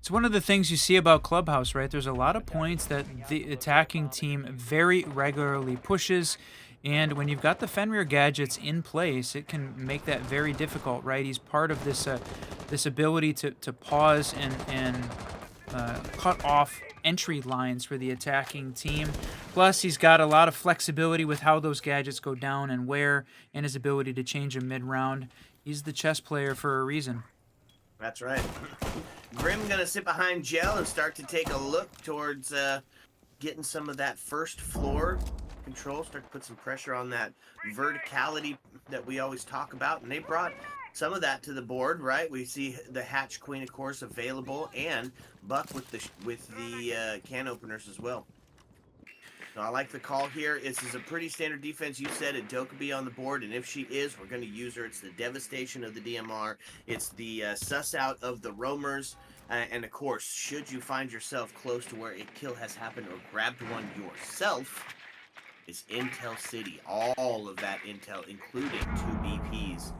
It's one of the things you see about Clubhouse, right? There's a lot of points that the attacking team very regularly pushes, and when you've got the Fenrir gadgets in place, it can make that very difficult, right? He's part of this this ability to pause and cut off entry lines for the attacking team. Plus, he's got a lot of flexibility with how those gadgets go down and where, and his ability to change them mid-round. He's the chess player for a reason. That's right. Grim gonna sit behind Gel and start to take a look towards getting some of that first floor control, start to put some pressure on that verticality that we always talk about, and they brought some of that to the board, right? We see the Hatch Queen, of course, available, and Buck with the can openers as well. So I like the call here. This is a pretty standard defense. You said it, Dokkaebi on the board, and if she is, we're going to use her. It's the devastation of the DMR. It's the suss out of the roamers. And of course, should you find yourself close to where a kill has happened or grabbed one yourself, it's Intel City. All of that intel, including 2 BPs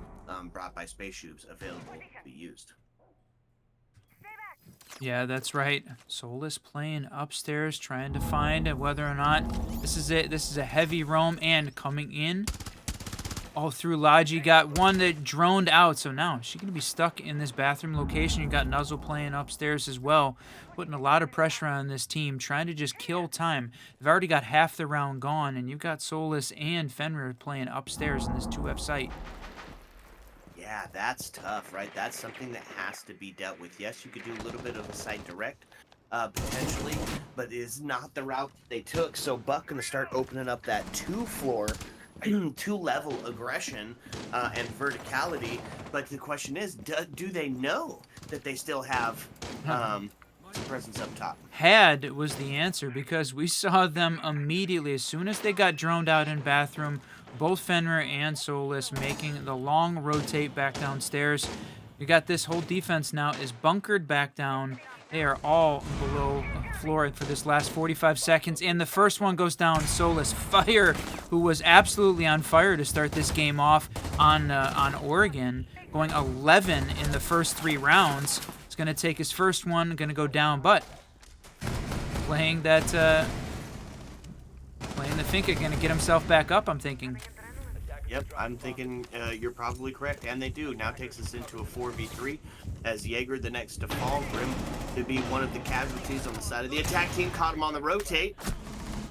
brought by SPACESHOOBS, available to be used. Yeah, that's right. Solus playing upstairs, trying to find whether or not this is it. This is a heavy roam, and coming in all through Logi. Got one that droned out, so now she's going to be stuck in this bathroom location. You got Nuzzle playing upstairs as well, putting a lot of pressure on this team, trying to just kill time. They've already got half the round gone, and you've got Solus and Fenrir playing upstairs in this 2F site. Yeah, that's tough, right? That's something that has to be dealt with. Yes, you could do a little bit of a site direct, potentially, but it is not the route they took. So Buck going to start opening up that 2-floor, 2-level aggression and verticality. But the question is, do they know that they still have some presence up top? Had was the answer, because we saw them immediately as soon as they got droned out in bathroom. Both Fenrir and Solus making the long rotate back downstairs. We got this whole defense now is bunkered back down. They are all below floor for this last 45 seconds, and the first one goes down. Solus Fire, who was absolutely on fire to start this game off on Oregon, going 11 in the first 3 rounds. It's going to take his first one, going to go down, but playing the Finka, going to get himself back up, I'm thinking. Yep, I'm thinking you're probably correct, and they do. Now takes us into a 4v3 as Jaeger, the next to fall, Grim to be one of the casualties on the side of the attack team, caught him on the rotate.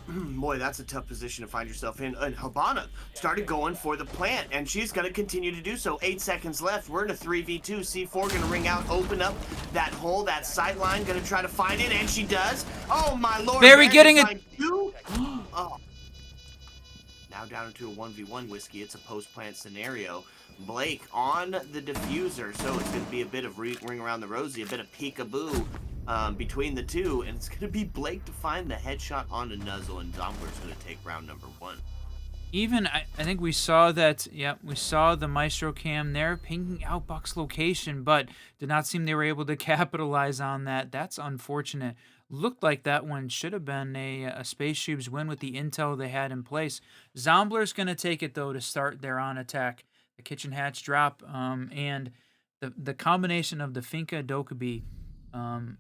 Boy, that's a tough position to find yourself in. And Habana started going for the plant, and she's going to continue to do so. 8 seconds left. We're in a 3v2. C4 going to ring out, open up that hole, that sight line, going to try to find it, and she does. Oh, my lord. Barry getting it. Oh. Now down into a 1v1 Whiskey. It's a post-plant scenario. Blake on the diffuser, so it's going to be a bit of ring around the rosy, a bit of peekaboo between the two, and it's going to be Blake to find the headshot on a Nuzzle, and Zombler's going to take round number 1. Even, I think we saw that, we saw the Maestro cam there pinging out Buck's location, but did not seem they were able to capitalize on that. That's unfortunate. Looked like that one should have been a SPACESHOOBS win with the intel they had in place. Zombler's going to take it, though, to start their on attack. The kitchen hatch drop, and the combination of the Finka Dokkaebi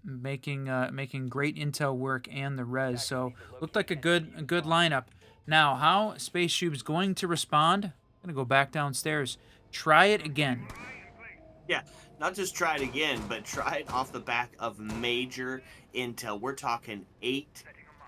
making great intel work and the res. So looked like a good lineup. Now, how SPACESHOOBS going to respond? I'm going to go back downstairs. Try it again. Yeah, not just try it again, but try it off the back of major intel. We're talking 8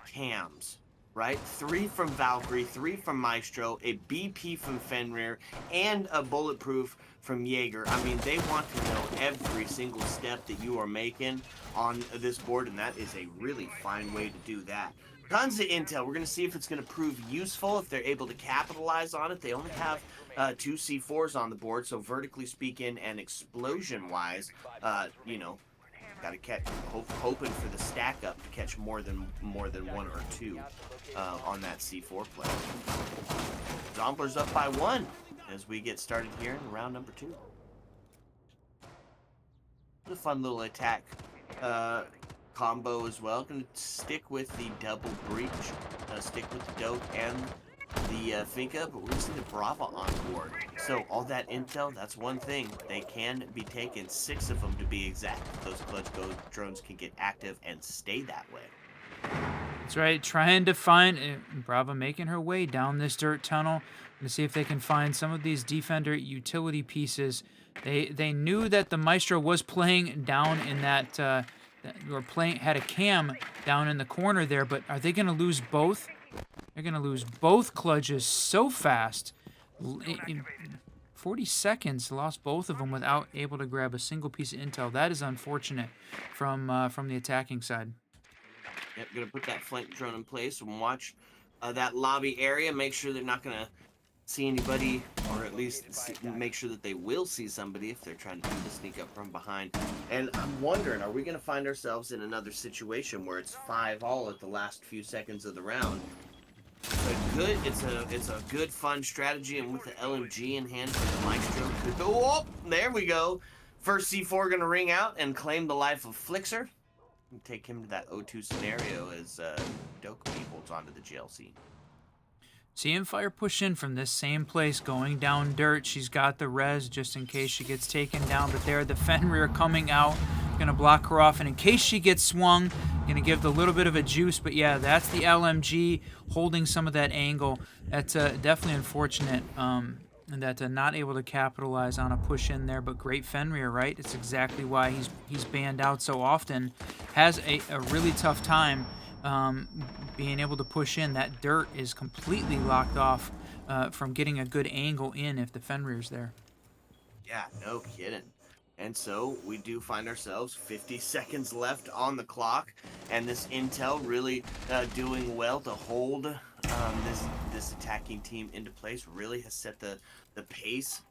cams, right? 3 from Valkyrie, 3 from Maestro, a BP from Fenrir, and a bulletproof from Jaeger. I mean, they want to know every single step that you are making on this board, and that is a really fine way to do that. Tons of intel. We're going to see if it's going to prove useful, if they're able to capitalize on it. They only have 2 C4s on the board, so vertically speaking and explosion-wise, you know, got to catch, hoping for the stack up to catch more than 1 or 2 on that C4 play. Zomblers up by 1 as we get started here in round number 2. A fun little attack combo as well. Gonna stick with the double breach, stick with the Doke and the Finka, but we're gonna see the Brava on board. So all that intel, that's one thing. They can be taken, 6 of them to be exact. Those clutch drones can get active and stay that way. That's right, trying to find Brava making her way down this dirt tunnel to see if they can find some of these Defender utility pieces. They knew that the Maestro was playing down in that had a cam down in the corner there, but are they going to lose both? They're going to lose both clutches so fast. In 40 seconds, lost both of them without able to grab a single piece of intel. That is unfortunate from the attacking side. Yep, gonna put that flank drone in place and watch that lobby area. Make sure they're not gonna see anybody, or at least make sure that they will see somebody if they're trying to do the sneak up from behind. And I'm wondering, are we gonna find ourselves in another situation where it's 5-all at the last few seconds of the round? It's a good fun strategy, and with the LMG in hand for the Maestro, could go. Oh, there we go. First C4 gonna ring out and claim the life of Flixer. Take him to that O2 scenario as Dokkaebi holds onto the GLC. Seeing Fire push in from this same place, going down dirt. She's got the res just in case she gets taken down, but there the Fenrir coming out, gonna block her off, and in case she gets swung, gonna give the little bit of a juice. But yeah, that's the LMG holding some of that angle. That's definitely unfortunate. And that not able to capitalize on a push in there, but great Fenrir, right? It's exactly why he's banned out so often. Has a really tough time being able to push in. That dirt is completely locked off from getting a good angle in if the Fenrir's there. Yeah, no kidding. And so we do find ourselves 50 seconds left on the clock, and this intel really doing well to hold this attacking team into place. Really has set the pace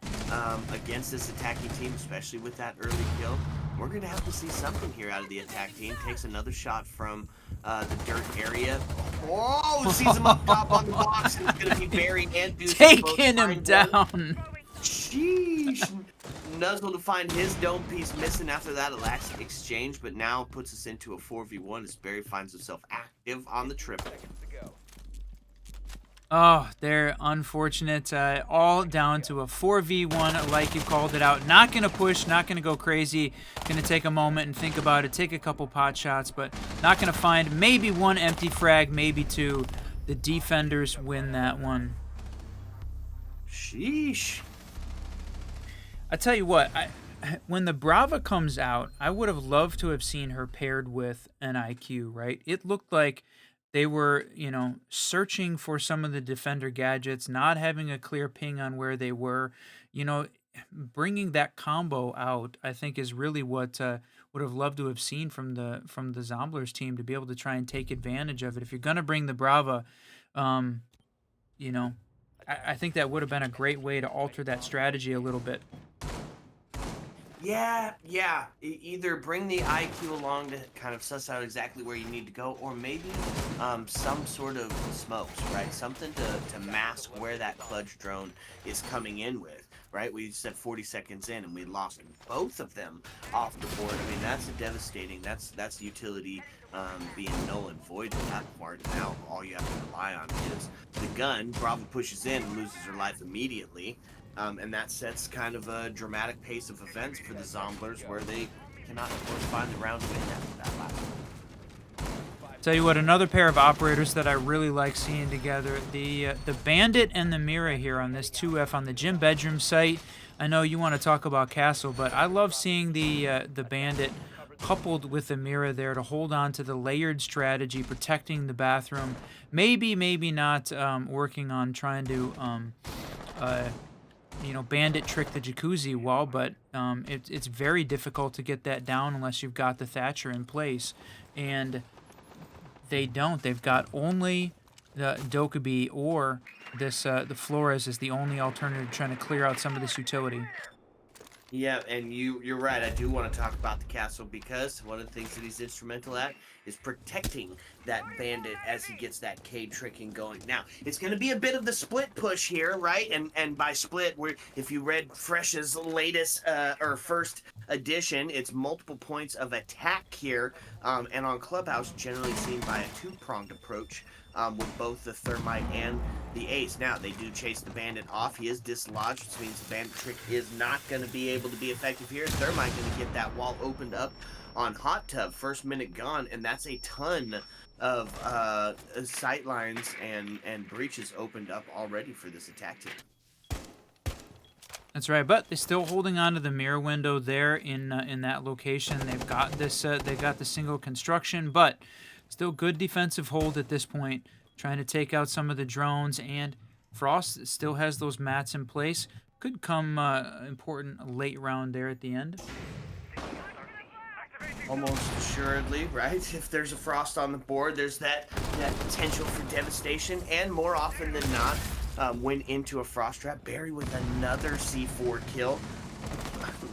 against this attacking team, especially with that early kill. We're going to have to see something here out of the attack team. Takes another shot from the dirt area. Oh, sees him up top on the box. It's going to be Barry and Deuce. Taking him down. Sheesh. Nuzzle to find his dome piece missing after that last exchange, but now puts us into a 4v1 as Barry finds himself active on the triple. Oh, they're unfortunate. All down to a 4v1, like you called it out. Not going to push, not going to go crazy. Going to take a moment and think about it, take a couple pot shots, but not going to find maybe one empty frag, maybe two. The defenders win that one. Sheesh. I tell you what, when the Brava comes out, I would have loved to have seen her paired with an IQ, right? It looked like they were, you know, searching for some of the defender gadgets, not having a clear ping on where they were. You know, bringing that combo out, I think, is really what would have loved to have seen from the Zomblers team, to be able to try and take advantage of it. If you're gonna bring the Brava, you know, I think that would have been a great way to alter that strategy a little bit. Yeah. Either bring the IQ along to kind of suss out exactly where you need to go, or maybe some sort of smokes, right? Something to mask where that clutch drone is coming in with, right? We said 40 seconds in and we lost both of them off the board. I mean, that's a devastating, that's utility being null and void in that part. Now all you have to rely on is the gun. Bravo pushes in and loses her life immediately. And that sets kind of a dramatic pace of events for the Zomblers, where they cannot, of course, find the round win after that last one. Tell you what, another pair of operators that I really like seeing together, the Bandit and the Mira here on this 2F on the gym bedroom site. I know you want to talk about Castle, but I love seeing the Bandit coupled with the Mira there to hold on to the layered strategy, protecting the bathroom. Maybe not working on trying to you know, Bandit trick the jacuzzi wall, but it's very difficult to get that down unless you've got the Thatcher in place, and they don't. They've got only the Dokkaebi, or this the Flores is the only alternative trying to clear out some of this utility. Yeah, and you're right. I do want to talk about the Castle, because one of the things that he's instrumental at is protecting that Bandit as he gets that K tricking going. Now, it's going to be a bit of the split push here, right? And by split, if you read Fresh's latest or first edition, it's multiple points of attack here, and on Clubhouse, generally seen by a two-pronged approach. With both the Thermite and the Ace. Now, they do chase the Bandit off. He is dislodged, which means the Bandit trick is not going to be able to be effective here. Thermite going to get that wall opened up on Hot Tub. First minute gone, and that's a ton of sight lines and breaches opened up already for this attack team. That's right, but they're still holding on to the mirror window there in that location. They've got this. They've got the single construction, but still good defensive hold at this point, trying to take out some of the drones, and Frost still has those mats in place. Could come important late round there at the end. Almost assuredly, right? If there's a Frost on the board, there's that potential for devastation, and more often than not, went into a Frost trap. Barry with another C4 kill.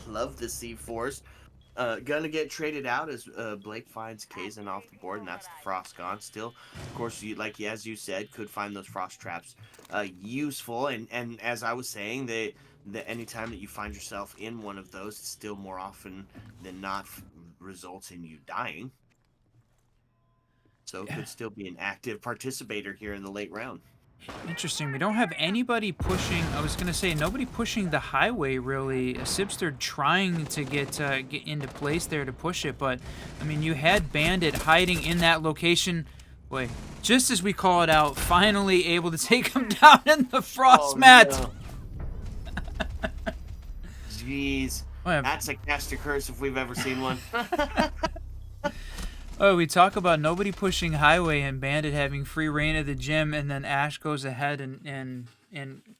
Love the C4s. Gonna get traded out as Blake finds Kazan off the board, and that's the Frost gone. Still, of course, as you said, could find those Frost traps useful. And as I was saying, anytime that you find yourself in one of those, it's still more often than not results in you dying. So it could still be an active participator here in the late round. Interesting. We don't have anybody pushing. I was going to say nobody pushing the highway, really. Sibster trying to get into place there to push it, but I mean, you had Bandit hiding in that location. Boy, just as we call it out, finally able to take him down in the Frost mat. No. Jeez. That's a caster curse if we've ever seen one. Oh, we talk about nobody pushing highway and Bandit having free reign of the gym, and then Ash goes ahead and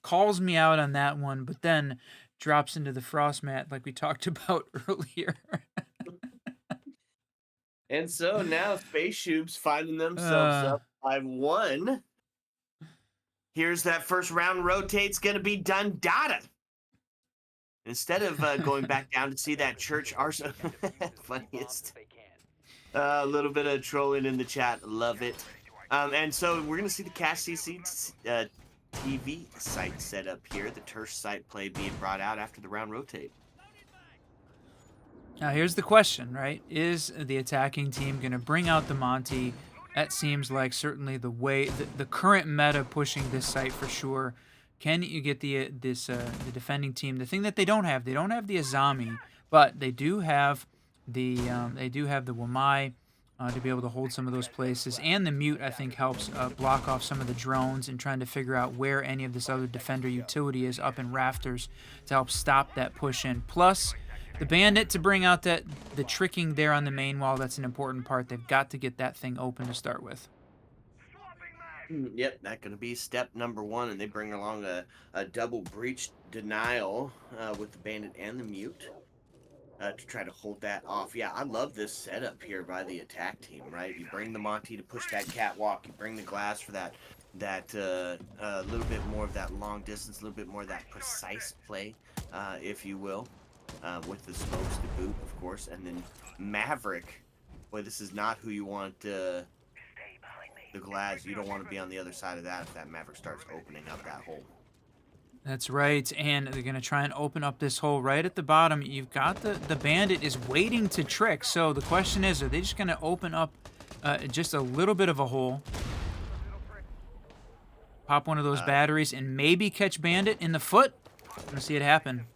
calls me out on that one, but then drops into the Frost mat like we talked about earlier. And so now SPACESHOOBS finding themselves up 5-1. Here's that first round rotate's going to be done data. Instead of going back down to see that church arsenal. Funniest. A little bit of trolling in the chat. Love it. And so we're going to see the Cash CC TV site set up here. The Tersh site play being brought out after the round rotate. Now here's the question, right? Is the attacking team going to bring out the Monty? That seems like certainly the way the current meta pushing this site for sure. Can you get the defending team? The thing that they don't have the Azami, but they do have the Wamai to be able to hold some of those places, and the mute I think helps block off some of the drones and trying to figure out where any of this other defender utility is up in rafters to help stop that push in. Plus the bandit to bring out the tricking there on the main wall. That's an important part. They've got to get that thing open to start with. Yep, that's going to be step number 1, and they bring along a double breach denial with the bandit and the mute to try to hold that off. Yeah, I love this setup here by the attack team, right? You bring the Monty to push that catwalk, you bring the glass for that little bit more of that long distance, a little bit more of that precise play, if you will, with the smokes to boot, of course, and then Maverick. Boy, this is not who you want the glass. You don't want to be on the other side of that if that Maverick starts opening up that hole. That's right, and they're going to try and open up this hole right at the bottom. You've got the bandit is waiting to trick, so the question is, are they just going to open up just a little bit of a hole, pop one of those batteries, and maybe catch bandit in the foot? I'm going to see it happen.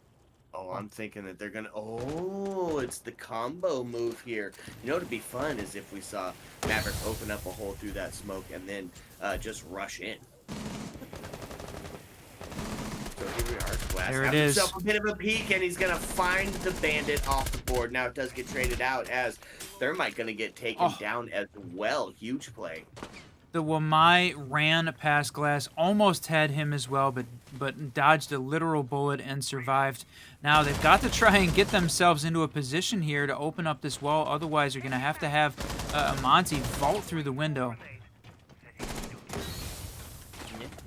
Oh, I'm thinking that they're going to... Oh, it's the combo move here. You know what would be fun is if we saw Maverick open up a hole through that smoke and then just rush in. So here we are. Glass there it is. A bit of a peek, and he's going to find the bandit off the board. Now it does get traded out as Thermite going to get taken down as well. Huge play. The Wamai ran past glass, almost had him as well, but dodged a literal bullet and survived. Now they've got to try and get themselves into a position here to open up this wall. Otherwise, they're going to have a Monty vault through the window. Yeah,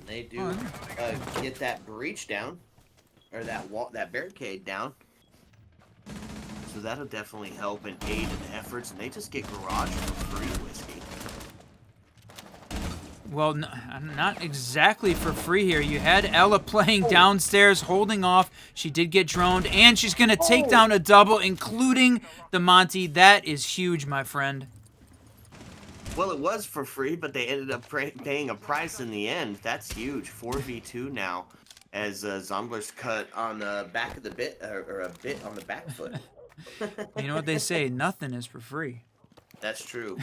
they do get that breach down, or that wall, that barricade down. So that'll definitely help and aid in the efforts, and they just get garage for free, Whiskey. Well, not exactly for free here. You had Ella playing downstairs, holding off. She did get droned, and she's going to take down a double, including the Monty. That is huge, my friend. Well, it was for free, but they ended up paying a price in the end. That's huge. 4v2 now, as ZOMBLERS cut on the back of the bit, or a bit on the back foot. You know what they say? Nothing is for free. That's true.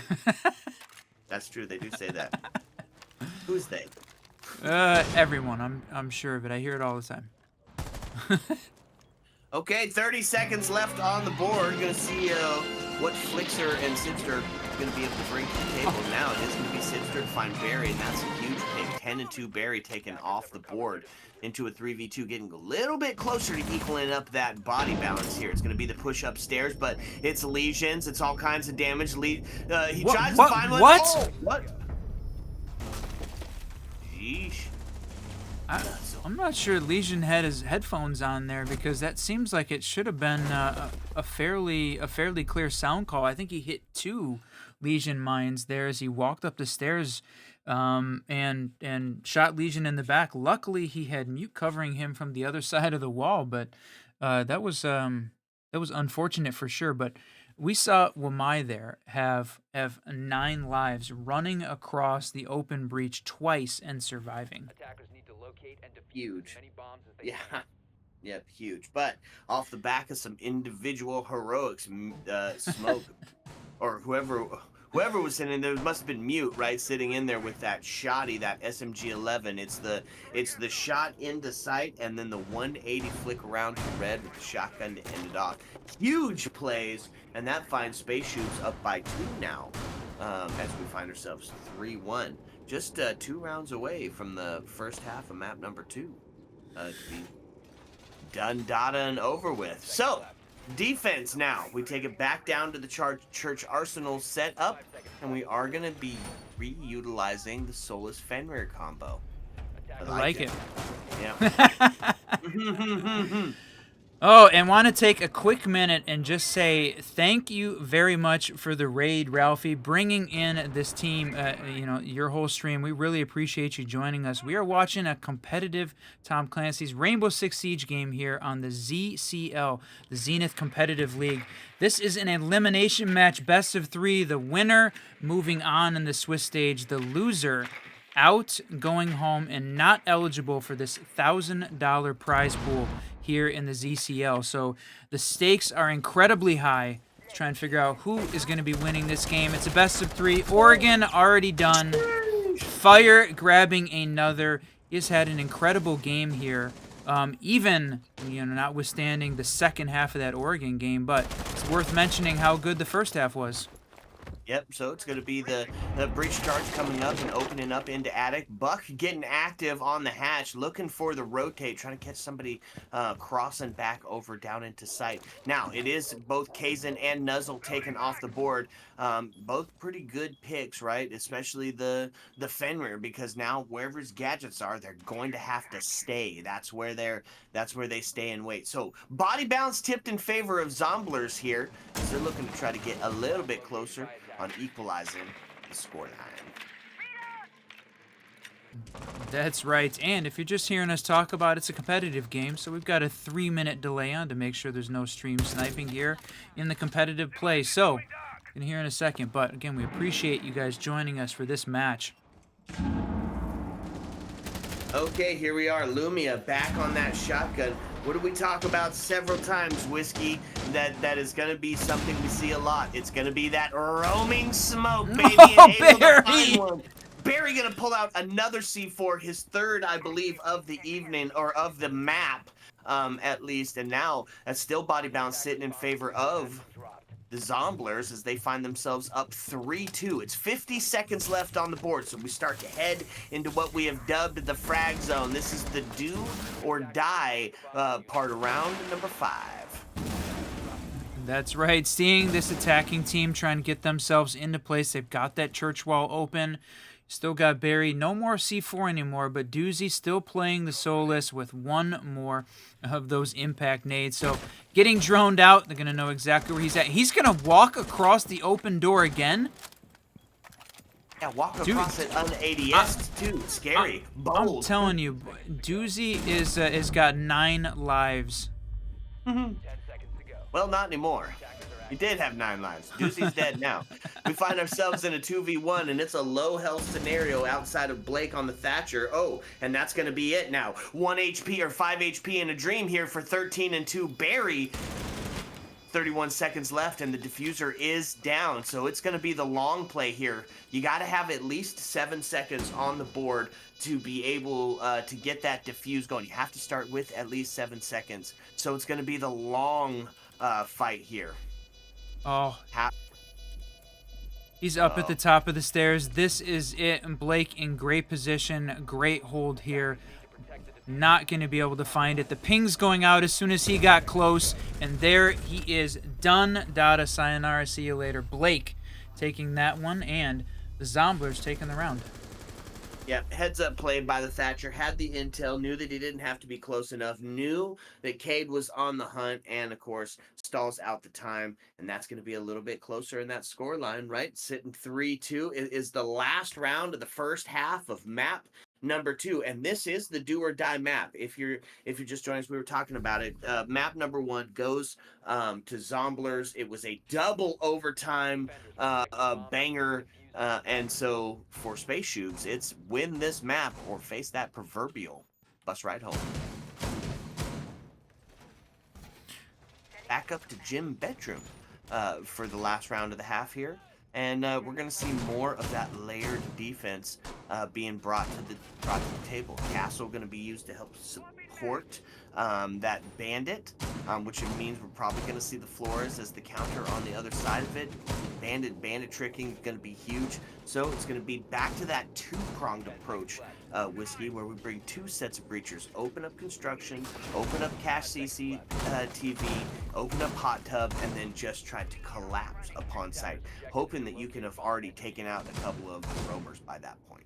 That's true. They do say that. Who's they? Everyone. I'm sure of it. I hear it all the time. Okay, 30 seconds left on the board. Gonna see what Flixer and Sidster are gonna be able to bring to the table. Now it is gonna be Sidster to find Barry, and that's a huge pick. 10 and 2 Barry taken off the board into a 3v2, getting a little bit closer to equaling up that body balance here. It's gonna be the push upstairs, but it's lesions. It's all kinds of damage. He tries to find one. What? Oh, what? Yeesh. I'm not sure Legion had his headphones on there, because that seems like it should have been a fairly clear sound call. I think he hit 2 Legion mines there as he walked up the stairs and shot Legion in the back. Luckily, he had mute covering him from the other side of the wall, but that was unfortunate for sure. But we saw Wamai there have 9 lives running across the open breach twice and surviving. Attackers need to locate and defuse Huge. as many bombs as they Yeah. can. Yep, huge. But off the back of some individual heroics, Smoke, or whoever was sitting there, must have been Mute, right, sitting in there with that shotty, that SMG-11. It's the shot into sight, and then the 180 flick around to red with the shotgun to end it off. Huge plays, and that finds SPACESHOOBS up by 2 now, as we find ourselves 3-1. Just 2 rounds away from the first half of map number 2 to be done, data, and over with. So, defense now. We take it back down to the Church Arsenal setup, and we are going to be reutilizing the Solus Fenrir combo. I like it. Yeah. Oh, and want to take a quick minute and just say thank you very much for the raid, Ralphie, bringing in this team, your whole stream. We really appreciate you joining us. We are watching a competitive Tom Clancy's Rainbow Six Siege game here on the ZCL, the Zenith Competitive League. This is an elimination match, best of 3. The winner moving on in the Swiss stage, the loser out, going home, and not eligible for this $1,000 prize pool here in the ZCL. So the stakes are incredibly high. Let's try and figure out who is going to be winning this game. It's a best of 3. Oregon already done. Fire grabbing another. He's had an incredible game here. Even, notwithstanding the second half of that Oregon game, but it's worth mentioning how good the first half was. Yep, so it's going to be the breach charge coming up and opening up into attic. Buck getting active on the hatch, looking for the rotate, trying to catch somebody crossing back over down into sight. Now, it is both Kazan and Nuzzle taken off the board. Both pretty good picks, right? Especially the Fenrir, because now wherever his gadgets are, they're going to have to stay. That's where they stay and wait. So body balance tipped in favor of Zomblers here, as they're looking to try to get a little bit closer on equalizing the scoreline. That's right. And if you're just hearing us talk about it's a competitive game, so we've got a 3-minute delay on to make sure there's no stream sniping here in the competitive play. So, in here in a second, but again, we appreciate you guys joining us for this match. Okay, here we are. Lumia back on that shotgun. What did we talk about several times, Whiskey? That is going to be something we see a lot. It's going to be that roaming smoke, baby. Oh, Barry! Barry going to pull out another C4, his third, I believe, of the evening, or of the map, at least. And now, that's still body balance sitting in favor of the Zomblers as they find themselves up 3-2. It's 50 seconds left on the board, so we start to head into what we have dubbed the frag zone. This is the do or die part of round number 5. That's right. Seeing this attacking team trying to get themselves into place. They've got that church wall open. Still got Barry. No more C4 anymore, but Doozy still playing the soloist with one more of those impact nades. So getting droned out. They're going to know exactly where he's at. He's going to walk across the open door again. Yeah, walk across it un-ADS too. It's scary. Bold. I'm telling you, Doozy is got 9 lives. Well, not anymore. He did have 9 lives. Doozy's dead now. We find ourselves in a 2v1, and it's a low health scenario outside of Blake on the Thatcher. Oh, and that's going to be it now. 1 HP or 5 HP in a dream here for 13-2 Barry. 31 seconds left, and the diffuser is down. So it's going to be the long play here. You got to have at least 7 seconds on the board to be able to get that diffuse going. You have to start with at least 7 seconds. So it's going to be the long fight here. Oh, he's up at the top of the stairs. This is it. And Blake in great position. Great hold here. Not going to be able to find it. The ping's going out as soon as he got close. And there he is. Done. Dada. Sayonara. See you later. Blake taking that one. And the Zomblers taking the round. Yeah, heads up play by the Thatcher. Had the intel, knew that he didn't have to be close enough, knew that Cade was on the hunt, and of course, stalls out the time. And that's going to be a little bit closer in that score line, right? Sitting 3-2. It is the last round of the first half of map number 2. And this is the do or die map. If you're just joining us, we were talking about it. Map number 1 goes to Zomblers. It was a double overtime banger. And so for SPACESHOOBS, it's win this map or face that proverbial bus ride home. Back up to Jim Bedroom for the last round of the half here. And we're going to see more of that layered defense being brought to the table. Castle going to be used to help support that bandit, which means we're probably going to see the Flores as the counter on the other side of it. Bandit tricking is going to be huge. So it's going to be back to that 2-pronged approach, Whiskey, where we bring 2 sets of breachers. Open up construction, open up cash CCTV, open up hot tub, and then just try to collapse upon sight, hoping that you can have already taken out a couple of roamers by that point.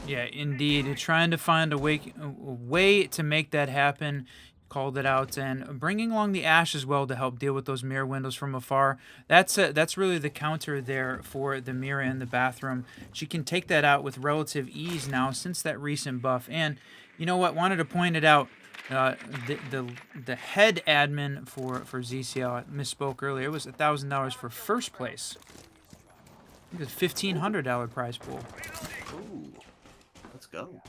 Yeah, indeed. Trying to find a way to make that happen. called it out, and bringing along the Ash as well to help deal with those mirror windows from afar. That's really the counter there for the mirror in the bathroom. She can take that out with relative ease now since that recent buff. And you know what? Wanted to point it out. The head admin for ZCL, I misspoke earlier. It was $1,000 for first place. I think it was $1,500 prize pool. Ooh, let's go.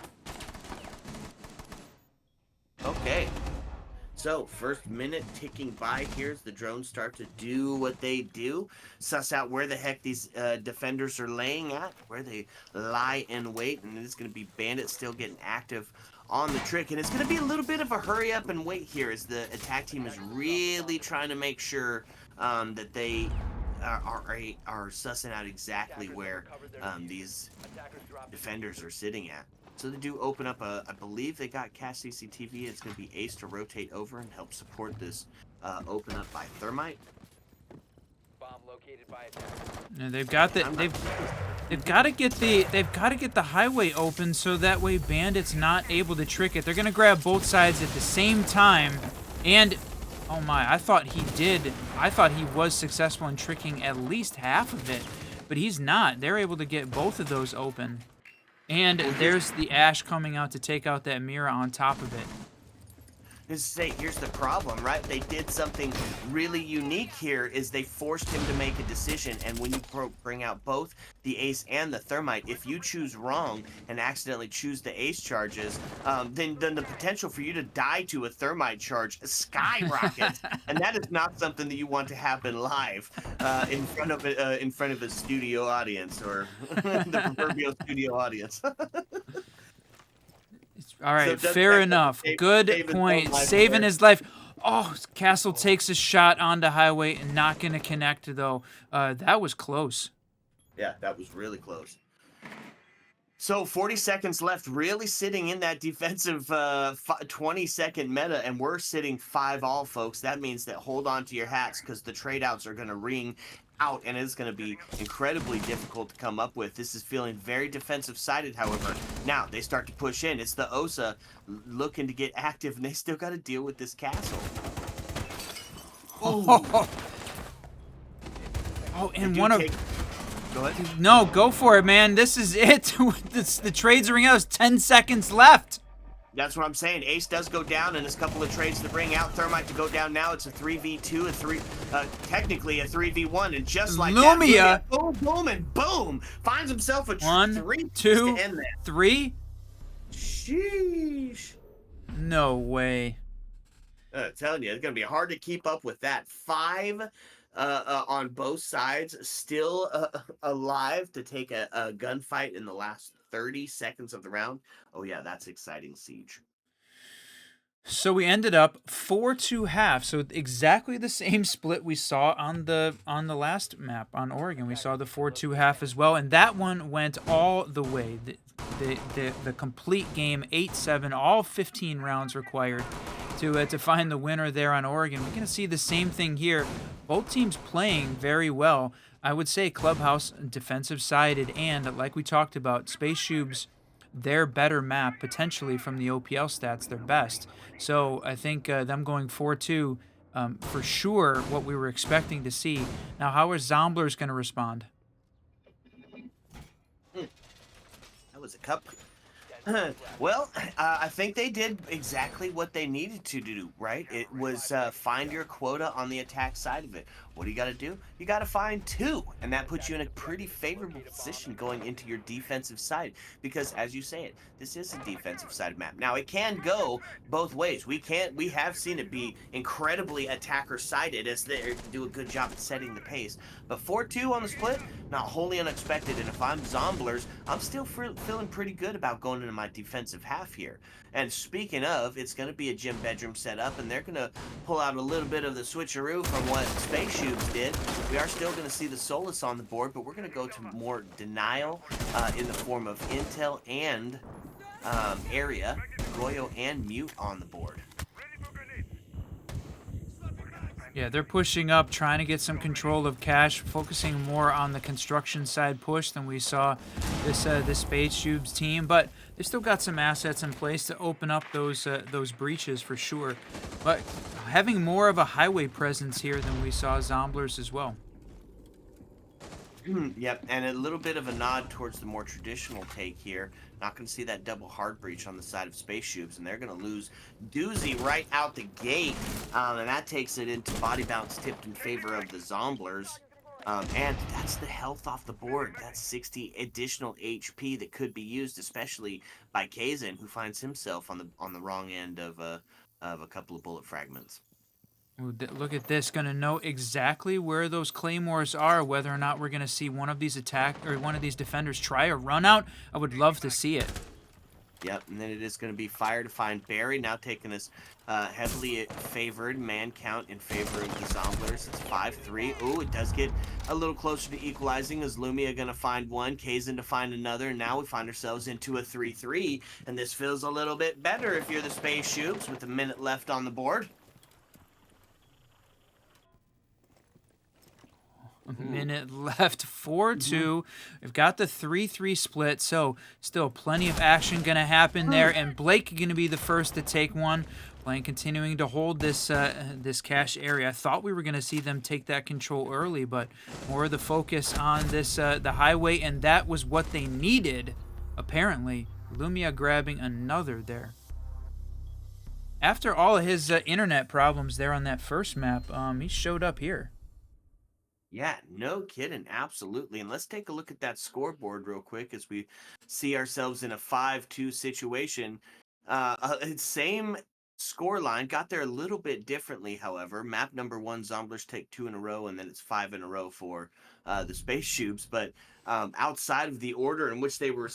Okay. So, first minute ticking by here as the drones start to do what they do. Suss out where the heck these defenders are laying at, where they lie in wait, and it's going to be Bandit still getting active on the trick. And it's going to be a little bit of a hurry up and wait here as the attack team is really trying to make sure that they are sussing out exactly where these defenders are sitting at. So they do open up I believe they got cast CCTV. It's going to be Ace to rotate over and help support this open up by Thermite. Bomb located by attacker. And they've got to get the highway open so that way Bandit's not able to trick it. They're going to grab both sides at the same time, and oh my, I thought he was successful in tricking at least half of it, but he's not. They're able to get both of those open. And there's the Ash coming out to take out that mirror on top of it. Here's the problem, right? They did something really unique here is they forced him to make a decision, and when you bring out both the Ace and the Thermite, if you choose wrong and accidentally choose the Ace charges, then the potential for you to die to a Thermite charge skyrockets, and that is not something that you want to happen live in front of a studio audience or the proverbial studio audience. All right, So fair enough. Good point. Saving his life. Oh, Castle takes a shot onto highway and not going to connect, though. That was close. Yeah, that was really close. So 40 seconds left, really sitting in that defensive 20-second meta, and we're sitting 5-all, folks. That means that hold on to your hats because the trade-outs are going to ring out, and it's going to be incredibly difficult to come up with. This is feeling very defensive-sided, however. Now, they start to push in. It's the OSA looking to get active, and they still got to deal with this castle. Oh, and one of... Go ahead. No, go for it, man. This is it. The trades ring out. There's 10 seconds left. That's what I'm saying. Ace does go down, and there's a couple of trades to bring out. Thermite to go down now. It's a 3v2, technically a 3v1, and just like Lumia, that, boom, boom, and boom, finds himself a 1, 2, to end that. 3. Sheesh. No way. I'm telling you, it's gonna be hard to keep up with that. 5 on both sides, still alive to take a gunfight in the last 30 seconds of the round. Oh yeah, that's exciting, Siege. So we ended up 4-2-half. So exactly the same split we saw on the last map on Oregon. We saw the 4-2-half as well, and that one went all the way. The complete game, 8-7, all 15 rounds required to find the winner there on Oregon. We're going to see the same thing here. Both teams playing very well. I would say Clubhouse defensive-sided, and like we talked about, SPACESHOOBS, their better map, potentially from the OPL stats, their best. So I think them going 4-2, for sure, what we were expecting to see. Now, how are ZOMBLERS going to respond? That was a cup. Well, I think they did exactly what they needed to do, right? It was find your quota on the attack side of it. What do you got to do? You got to find 2, and that puts you in a pretty favorable position going into your defensive side because, as you say it, this is a defensive side map. Now, it can go both ways. We have seen it be incredibly attacker-sided as they do a good job at setting the pace. But 4-2 on the split, not wholly unexpected, and if I'm ZOMBLERS, I'm still feeling pretty good about going into my defensive half here. And speaking of, it's going to be a gym bedroom setup, and they're going to pull out a little bit of the switcheroo from what SPACESHOOBS did. We are still going to see the Solus on the board, but we're going to go to more denial in the form of intel and area, Goyo and mute on the board. Yeah, they're pushing up, trying to get some control of cash, focusing more on the construction side push than we saw this Space Tubes team. But they still got some assets in place to open up those breaches for sure. But having more of a highway presence here than we saw Zomblers as well. Yep, and a little bit of a nod towards the more traditional take here. Not going to see that double hard breach on the side of SPACESHOOBS, and they're going to lose Doozy right out the gate, and that takes it into body bounce tipped in favor of the Zomblers. And that's the health off the board. That's 60 additional HP that could be used, especially by Kazin, who finds himself on the wrong end of a couple of bullet fragments. Ooh, look at this, gonna know exactly where those claymores are, whether or not we're gonna see one of these one of these defenders try a run out. I would love to see it. Yep, and then it is going to be fire to find Barry, now taking this heavily favored man count in favor of the Zomblers. It's 5-3. Ooh, it does get a little closer to equalizing as Lumia going to find one, Kazin to find another, and now we find ourselves into a 3-3, and this feels a little bit better if you're the SPACESHOOBS with a minute left on the board. A minute left, 4-2. We've got the 3-3 split, so still plenty of action going to happen there, and Blake going to be the first to take one. Blake continuing to hold this this cache area. I thought we were going to see them take that control early, but more of the focus on this the highway, and that was what they needed, apparently. Lumia grabbing another there. After all of his internet problems there on that first map, he showed up here. Yeah, no kidding, absolutely. And let's take a look at that scoreboard real quick as we see ourselves in a 5-2 situation. Same score line, got there a little bit differently, however. Map number 1, Zomblers take 2 in a row, and then it's 5 in a row for the SPACESHOOBS. But outside of the order in which they were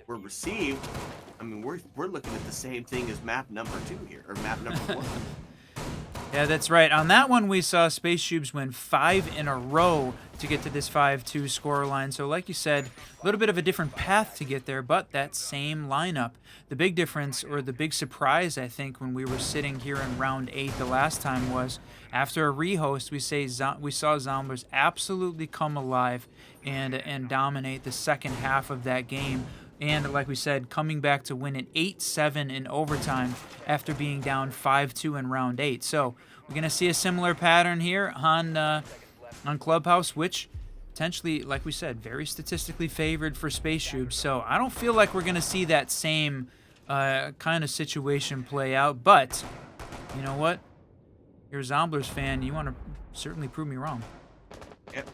received, I mean, we're looking at the same thing as map number 2 here, or map number 1. Yeah, that's right. On that one, we saw SPACESHOOBS win 5 in a row to get to this 5-2 scoreline. So like you said, a little bit of a different path to get there, but that same lineup. The big difference, or the big surprise, I think, when we were sitting here in round 8 the last time was, after a rehost, we saw Zomblers absolutely come alive and dominate the second half of that game. And like we said, coming back to win it 8-7 in overtime after being down 5-2 in round 8. So we're going to see a similar pattern here on Clubhouse, which potentially, like we said, very statistically favored for SPACESHOOBS. So I don't feel like we're going to see that same kind of situation play out. But you know what? You're a Zomblers fan. You want to certainly prove me wrong. Yep.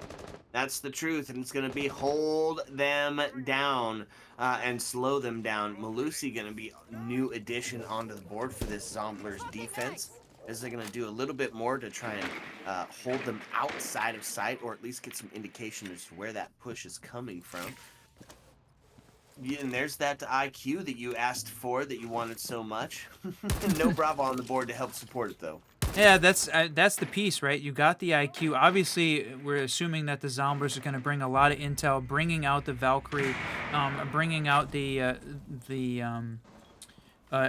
That's the truth, and it's going to be hold them down and slow them down. Malusi going to be a new addition onto the board for this Zomblers defense, as they're going to do a little bit more to try and hold them outside of sight, or at least get some indication as to where that push is coming from. Yeah, and there's that IQ that you asked for, that you wanted so much. No Bravo on the board to help support it, though. Yeah, that's the piece, right? You got the IQ. Obviously, we're assuming that the Zomblers are going to bring a lot of intel, bringing out the Valkyrie, bringing out the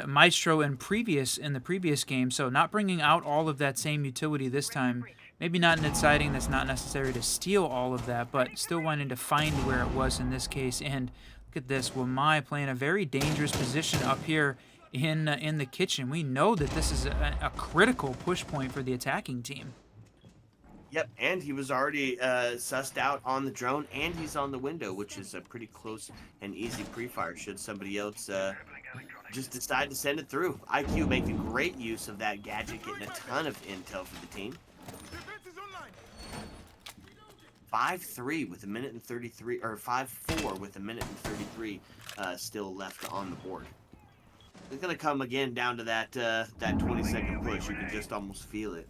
Maestro in the previous game. So not bringing out all of that same utility this time. Maybe not net sighting. That's not necessary to steal all of that, but still wanting to find where it was in this case. And look at this, Wamai playing a very dangerous position up here in the kitchen. We know that this is a critical push point for the attacking team. Yep, and he was already sussed out on the drone, and he's on the window, which is a pretty close and easy pre-fire should somebody else just decide to send it through. IQ making great use of that gadget, getting a ton of intel for the team. 5-3 with a minute and 33, or 5-4 with a minute and 33 still left on the board. It's gonna come again down to that 20-second push. You can just almost feel it.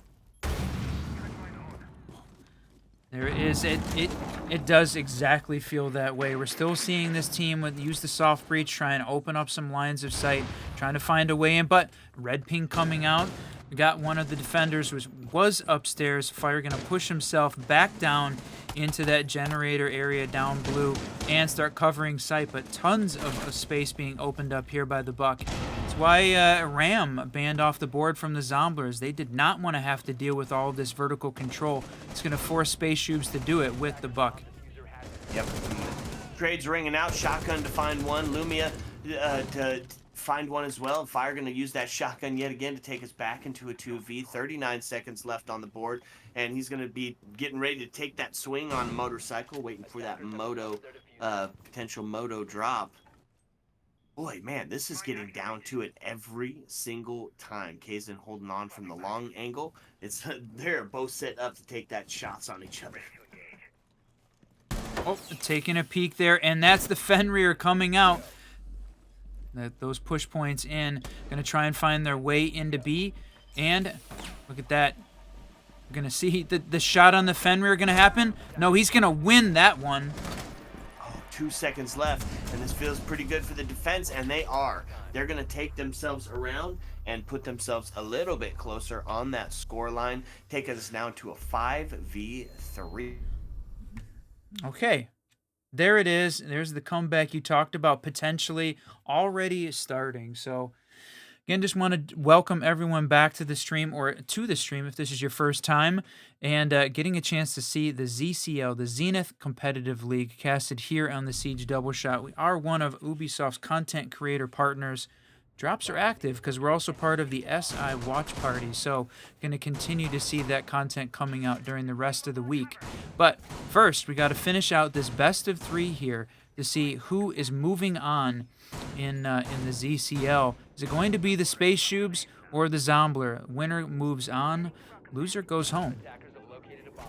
There is it does exactly feel that way. We're still seeing this team use the soft breach, trying to open up some lines of sight, trying to find a way in. But red ping coming out. We got one of the defenders was upstairs. Fire gonna push himself back down into that generator area down blue and start covering sight, but tons of space being opened up here by the Buck. That's why Ram banned off the board from the Zomblers. They did not want to have to deal with all of this vertical control. It's going to force SPACESHOOBS to do it with the buck. Yep. Trades ringing out. Shotgun to find one. Lumia to find one as well. Fire going to use that shotgun yet again to take us back into a 2v. 39 seconds left on the board. And he's going to be getting ready to take that swing on a motorcycle, waiting for that moto, potential moto drop. Boy, man, this is getting down to it every single time. Kazan holding on from the long angle. It's they're both set up to take that shots on each other. Oh, taking a peek there, and that's the Fenrir coming out. Those push points in. Going to try and find their way into B. And look at that. We're going to see the shot on the Fenrir going to happen. No, he's going to win that one. 2 seconds left, and this feels pretty good for the defense, and they are. They're going to take themselves around and put themselves a little bit closer on that score line, taking us down to a 5v3. Okay, there it is. There's the comeback you talked about potentially already starting. So again, just want to welcome everyone back to the stream, or to the stream if this is your first time, and getting a chance to see the ZCL, the Zenith Competitive League, casted here on the Siege Double Shot. We are one of Ubisoft's content creator partners. Drops are active because we're also part of the SI Watch Party, so going to continue to see that content coming out during the rest of the week. But first, we got to finish out this best of 3 here to see who is moving on in the ZCL. Is it going to be the SPACESHOOBS or the Zombler? Winner moves on, loser goes home. Attackers have located a bomb.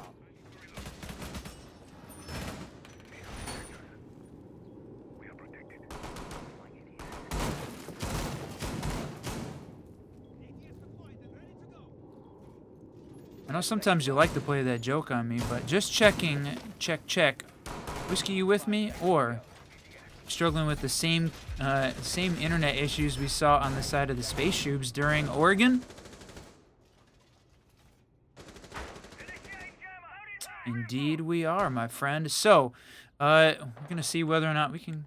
I know sometimes you like to play that joke on me, but just checking, check. Whiskey, you with me? Or struggling with the same internet issues we saw on the side of the SPACESHOOBS during Oregon? Indeed we are, my friend. So, we're going to see whether or not we can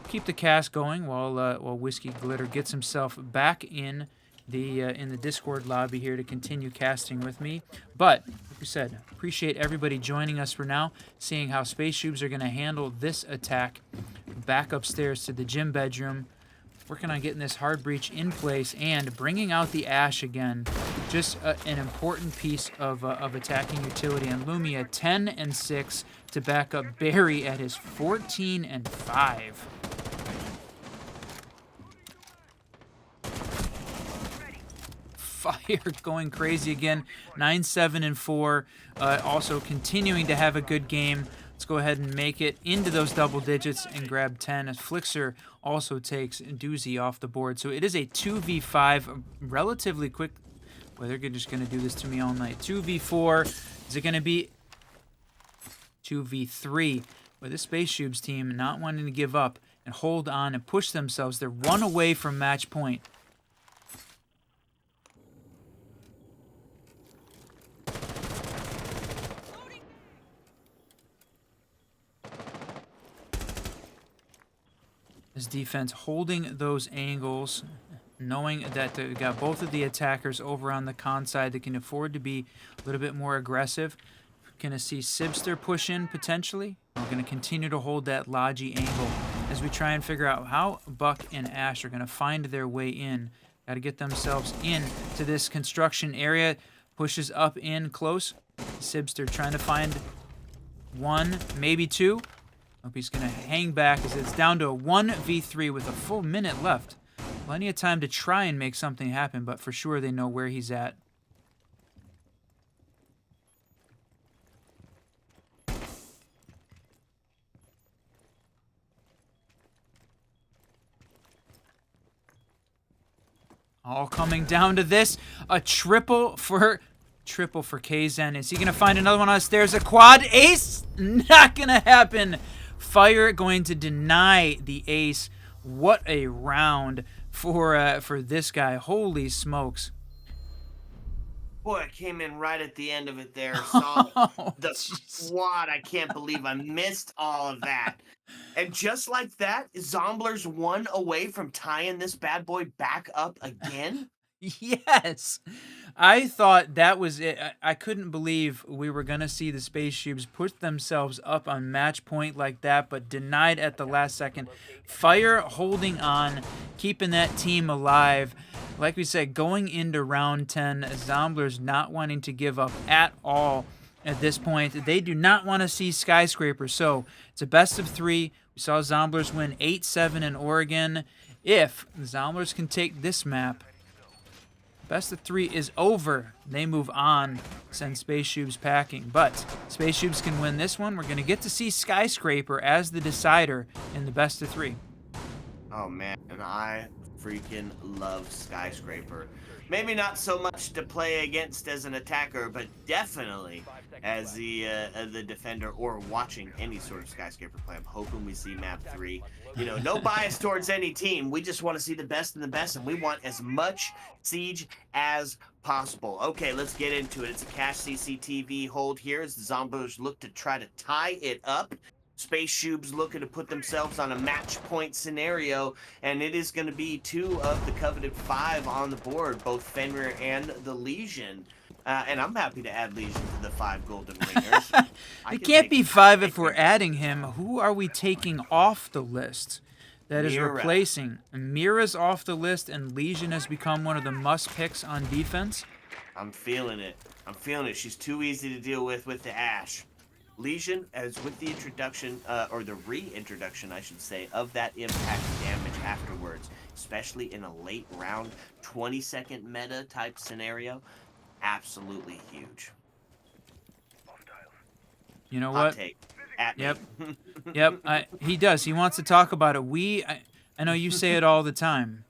keep the cast going while Whiskey Glitter gets himself back in the Discord lobby here to continue casting with me. But like we said, appreciate everybody joining us for now, seeing how SPACESHOOBS are going to handle this attack. Back upstairs to the gym bedroom, working on getting this hard breach in place and bringing out the Ash again. Just an important piece of attacking utility. And Lumia 10 and 6 to back up Barry at his 14 and 5. Fire going crazy again. 9, 7, and 4. Also continuing to have a good game. Let's go ahead and make it into those double digits and grab 10 as Flixer also takes Doozy off the board. So it is a 2v5, relatively quick. Well, they're just going to do this to me all night. 2v4. Is it going to be 2v3? With this SPACESHOOBS team not wanting to give up and hold on and push themselves. They're 1 away from match point. This defense holding those angles, knowing that they got both of the attackers over on the con side. They can afford to be a little bit more aggressive. Going to see Sibster push in potentially. We're going to continue to hold that Logi angle as we try and figure out how Buck and Ash are going to find their way in. Got to get themselves in to this construction area. Pushes up in close. Sibster trying to find 1, maybe 2. Hope he's going to hang back as it's down to a 1v3 with a full minute left. Plenty of time to try and make something happen, but for sure they know where he's at. All coming down to this. A triple for Kazan. Is he going to find another one on the stairs? A quad ace? Not going to happen. Fire going to deny the ace. What a round for this guy. Holy smokes. Boy, I came in right at the end of it there. Saw the Jeez. quad. I can't believe I missed all of that. And just like that, Zomblers 1 away from tying this bad boy back up again. Yes. I thought that was it. I couldn't believe we were going to see the Spaceships put themselves up on match point like that, but denied at the last second. Fire holding on, keeping that team alive. Like we said, going into round 10, Zomblers not wanting to give up at all at this point. They do not want to see Skyscraper, so it's a best of 3. We saw Zomblers win 8-7 in Oregon. If the Zomblers can take this map, best of 3 is over. They move on, send Spaceshoobs packing. But Spaceshoobs can win this one. We're going to get to see Skyscraper as the decider in the best of 3. Oh man, and I freaking love Skyscraper. Maybe not so much to play against as an attacker, but definitely as the defender or watching any sort of Skyscraper play. I'm hoping we see map 3. You know, no bias towards any team. We just want to see the best and the best, and we want as much siege as possible. Okay, let's get into it. It's a cash CCTV hold here as the Zomblers look to try to tie it up. Spaceshoobs looking to put themselves on a match point scenario, and it is going to be 2 of the coveted 5 on the board, both Fenrir and the Legion. And I'm happy to add Legion to the 5 golden ringers. It can't be 5 if we're adding him. Who are we taking off the list that is Mira. replacing? Mira's off the list, and Legion has become one of the must-picks on defense. I'm feeling it. I'm feeling it. She's too easy to deal with the Ashe. Legion, as with the introduction, or the reintroduction, I should say, of that impact damage afterwards, especially in a late round, 20-second meta type scenario, absolutely huge. You know Hot what? take. At Yep. me. Yep, he does. He wants to talk about it. I know you say it all the time.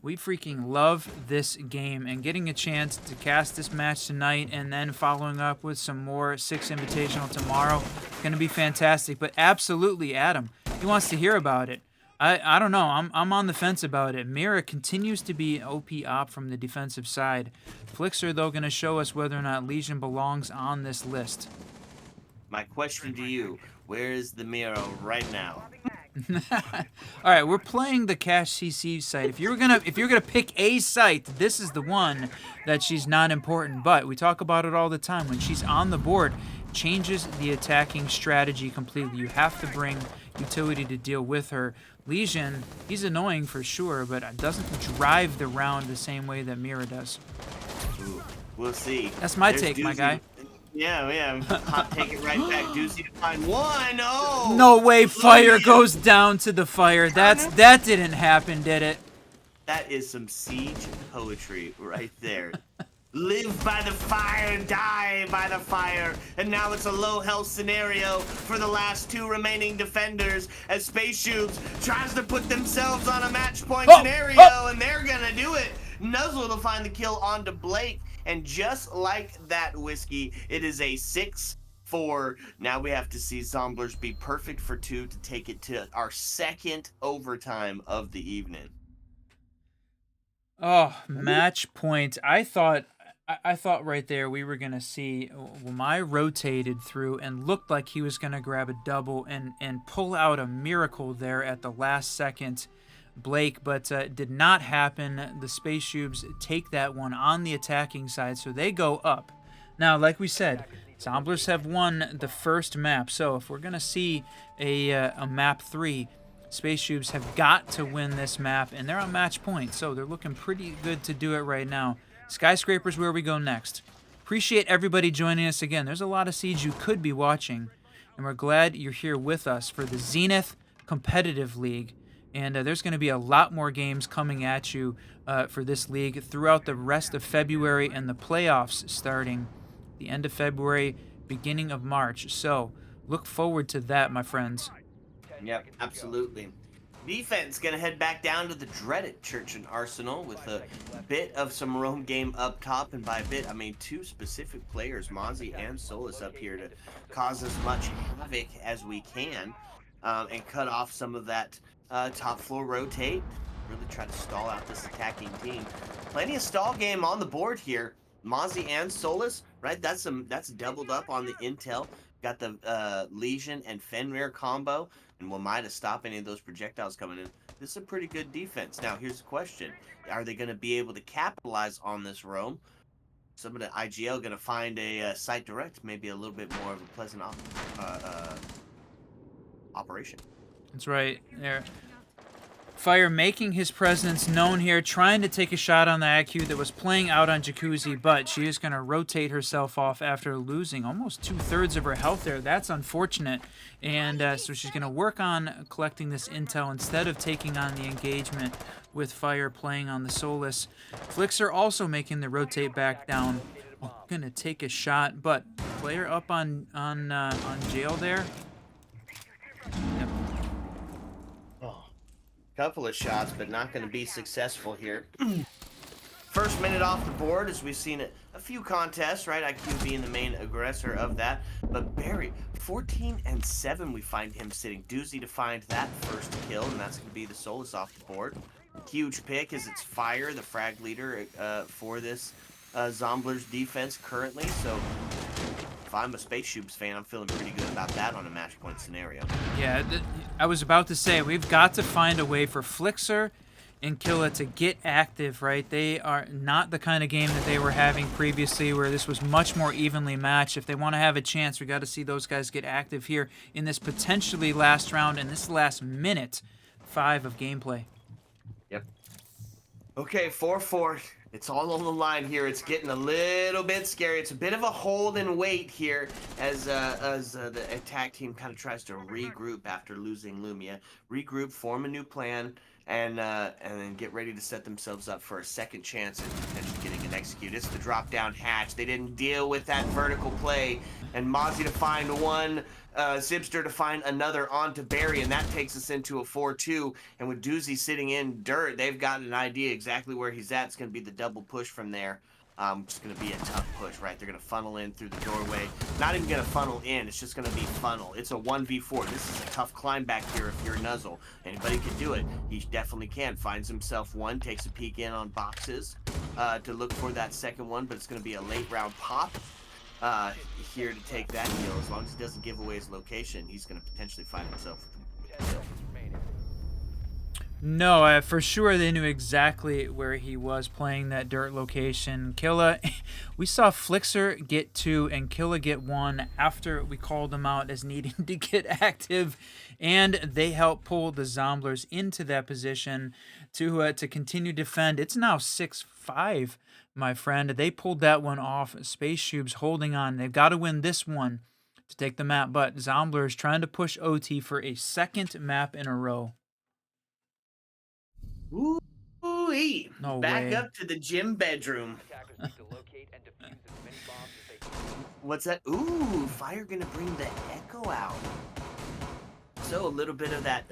We freaking love this game, and getting a chance to cast this match tonight and then following up with some more 6 Invitational tomorrow, going to be fantastic. But absolutely, Adam, he wants to hear about it. I don't know. I'm on the fence about it. Mira continues to be an OP op from the defensive side. Flixer, though, going to show us whether or not Legion belongs on this list. My question to you, where is the Miro right now? All right, we're playing the Cash CC site. If you're gonna pick a site, this is the one that she's not important. But we talk about it all the time. When she's on the board, changes the attacking strategy completely. You have to bring utility to deal with her. Legion, he's annoying for sure, but doesn't drive the round the same way that Mira does. Ooh, we'll see. That's my There's take, my Doozy. guy. Yeah. Hot take it right back. Doozy to find 1. Oh! No way, fire goes down to the fire. That didn't happen, did it? That is some siege poetry right there. Live by the fire, die by the fire. And now it's a low health scenario for the last 2 remaining defenders as Spaceshoobs tries to put themselves on a match point scenario, and they're gonna do it. Nuzzle to find the kill onto Blake, and just like that, Whiskey, it is a 6-4. Now we have to see Zomblers be perfect for 2 to take it to our 2nd overtime of the evening. Oh, match point. I thought right there we were going to see Wamai rotated through and looked like he was going to grab a double and pull out a miracle there at the last second, Blake, but did not happen. The Spaceshoobs take that one on the attacking side, so they go up. Now, like we said, Zomblers have won the first map, so if we're going to see a map 3, Spaceshoobs have got to win this map, and they're on match point, so they're looking pretty good to do it right now. Skyscraper's where we go next. Appreciate everybody joining us again. There's a lot of Siege you could be watching, and we're glad you're here with us for the Zenith Competitive League. And there's going to be a lot more games coming at you for this league throughout the rest of February, and the playoffs starting the end of February, beginning of March. So look forward to that, my friends. Yep, absolutely. Defense gonna head back down to the dreaded Church and Arsenal with a bit of some roam game up top, and by a bit I mean 2 specific players, Mozzie and Solus, up here to cause as much havoc as we can, and cut off some of that top floor rotate. Really try to stall out this attacking team. Plenty of stall game on the board here. Mozzie and Solus, right? That's doubled up on the intel. Got the Legion and Fenrir combo, and Wamai to stop any of those projectiles coming in. This is a pretty good defense. Now, here's the question. Are they going to be able to capitalize on this roam? Some of the IGL going to find a site direct, maybe a little bit more of a pleasant operation. That's right. There. Fire making his presence known here, trying to take a shot on the IQ that was playing out on Jacuzzi, but she is going to rotate herself off after losing almost 2/3 of her health there. That's unfortunate. And so she's going to work on collecting this intel instead of taking on the engagement with Fire playing on the Solus. Flixer also making the rotate back down. Going to take a shot, but player up on jail there. Yep. Couple of shots, but not going to be successful here. First minute off the board, as we've seen a few contests, right? IQ being the main aggressor of that. But Barry, 14-7, we find him sitting. Doozy to find that first kill, and that's going to be the Solus off the board. Huge pick as it's Fire, the frag leader for this Zomblers defense currently. So if I'm a SPACESHOOBS fan, I'm feeling pretty good about that on a match point scenario. Yeah, I was about to say, we've got to find a way for Flixer and Killa to get active, right? They are not the kind of game that they were having previously where this was much more evenly matched. If they want to have a chance, we got to see those guys get active here in this potentially last round and this last minute 5 of gameplay. Yep. Okay, 4-4. It's all on the line here. It's getting a little bit scary. It's a bit of a hold and wait here as the attack team kind of tries to regroup after losing Lumia. Regroup, form a new plan, and then get ready to set themselves up for a second chance at potentially getting an execute. It's the drop-down hatch. They didn't deal with that vertical play, and Mozzie to find one, Zipster to find another onto Barry, and that takes us into a 4-2. And with Doozy sitting in dirt, they've got an idea exactly where he's at. It's going to be the double push from there. It's going to be a tough push, right? They're going to funnel in through the doorway. Not even going to funnel in. It's just going to be funnel. It's a 1v4. This is a tough climb back here if you're Nuzzle. Anybody can do it. He definitely can. Finds himself one, takes a peek in on boxes to look for that second one, but it's going to be a late round pop. Here to take that kill. As long as he doesn't give away his location, he's going to potentially find himself with a kill. No, for sure they knew exactly where he was playing that dirt location. Killa, we saw Flixer get 2 and Killa get 1 after we called them out as needing to get active, and they helped pull the Zomblers into that position to continue to defend. It's now 6-5, my friend. They pulled that one off. SPACESHOOBS holding on. They've got to win this one to take the map, but Zomblers trying to push OT for a second map in a row. Ooh-wee. No Back way. up to the gym bedroom. What's that? Ooh, Fire gonna bring the Echo out. So a little bit of that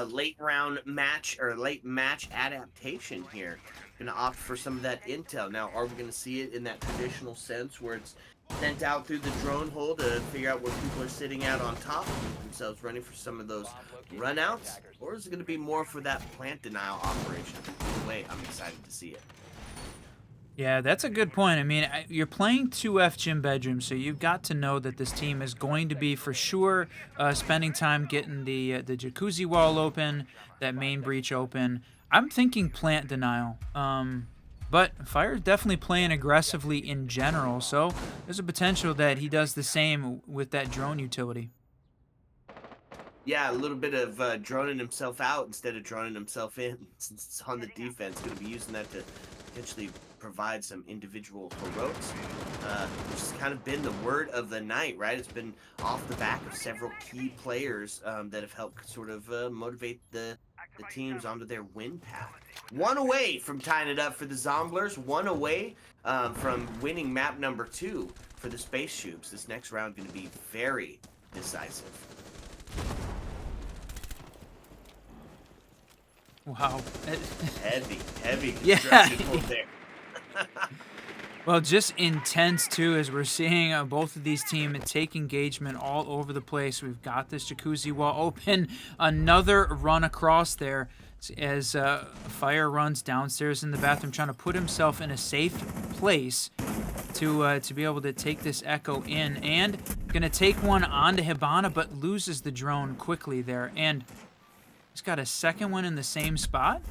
late round match or late match adaptation here. Gonna opt for some of that intel. Now, are we gonna see it in that traditional sense where it's sent out through the drone hole to figure out where people are sitting out on top, themselves running for some of those runouts? Or is it going to be more for that plant denial operation? Either way, I'm excited to see it. Yeah, that's a good point. I mean, you're playing 2F gym bedroom, so you've got to know that this team is going to be for sure spending time getting the jacuzzi wall open, that main breach open. I'm thinking plant denial. But Fire's definitely playing aggressively in general, so there's a potential that he does the same with that drone utility. Yeah, a little bit of droning himself out instead of droning himself in. Since it's on the defense, going to be using that to potentially provide some individual heroics, which has kind of been the word of the night, right? It's been off the back of several key players that have helped sort of motivate the teams onto their win path. One away from tying it up for the Zomblers, one away from winning map number 2 for the SPACESHOOBS. This next round going to be very decisive. Wow. Heavy Yeah. construction there. Well, just intense, too, as we're seeing both of these teams take engagement all over the place. We've got this jacuzzi wall open. Another run across there as Fire runs downstairs in the bathroom, trying to put himself in a safe place to be able to take this Echo in, and gonna take one onto Hibana, but loses the drone quickly there, and he's got a second one in the same spot.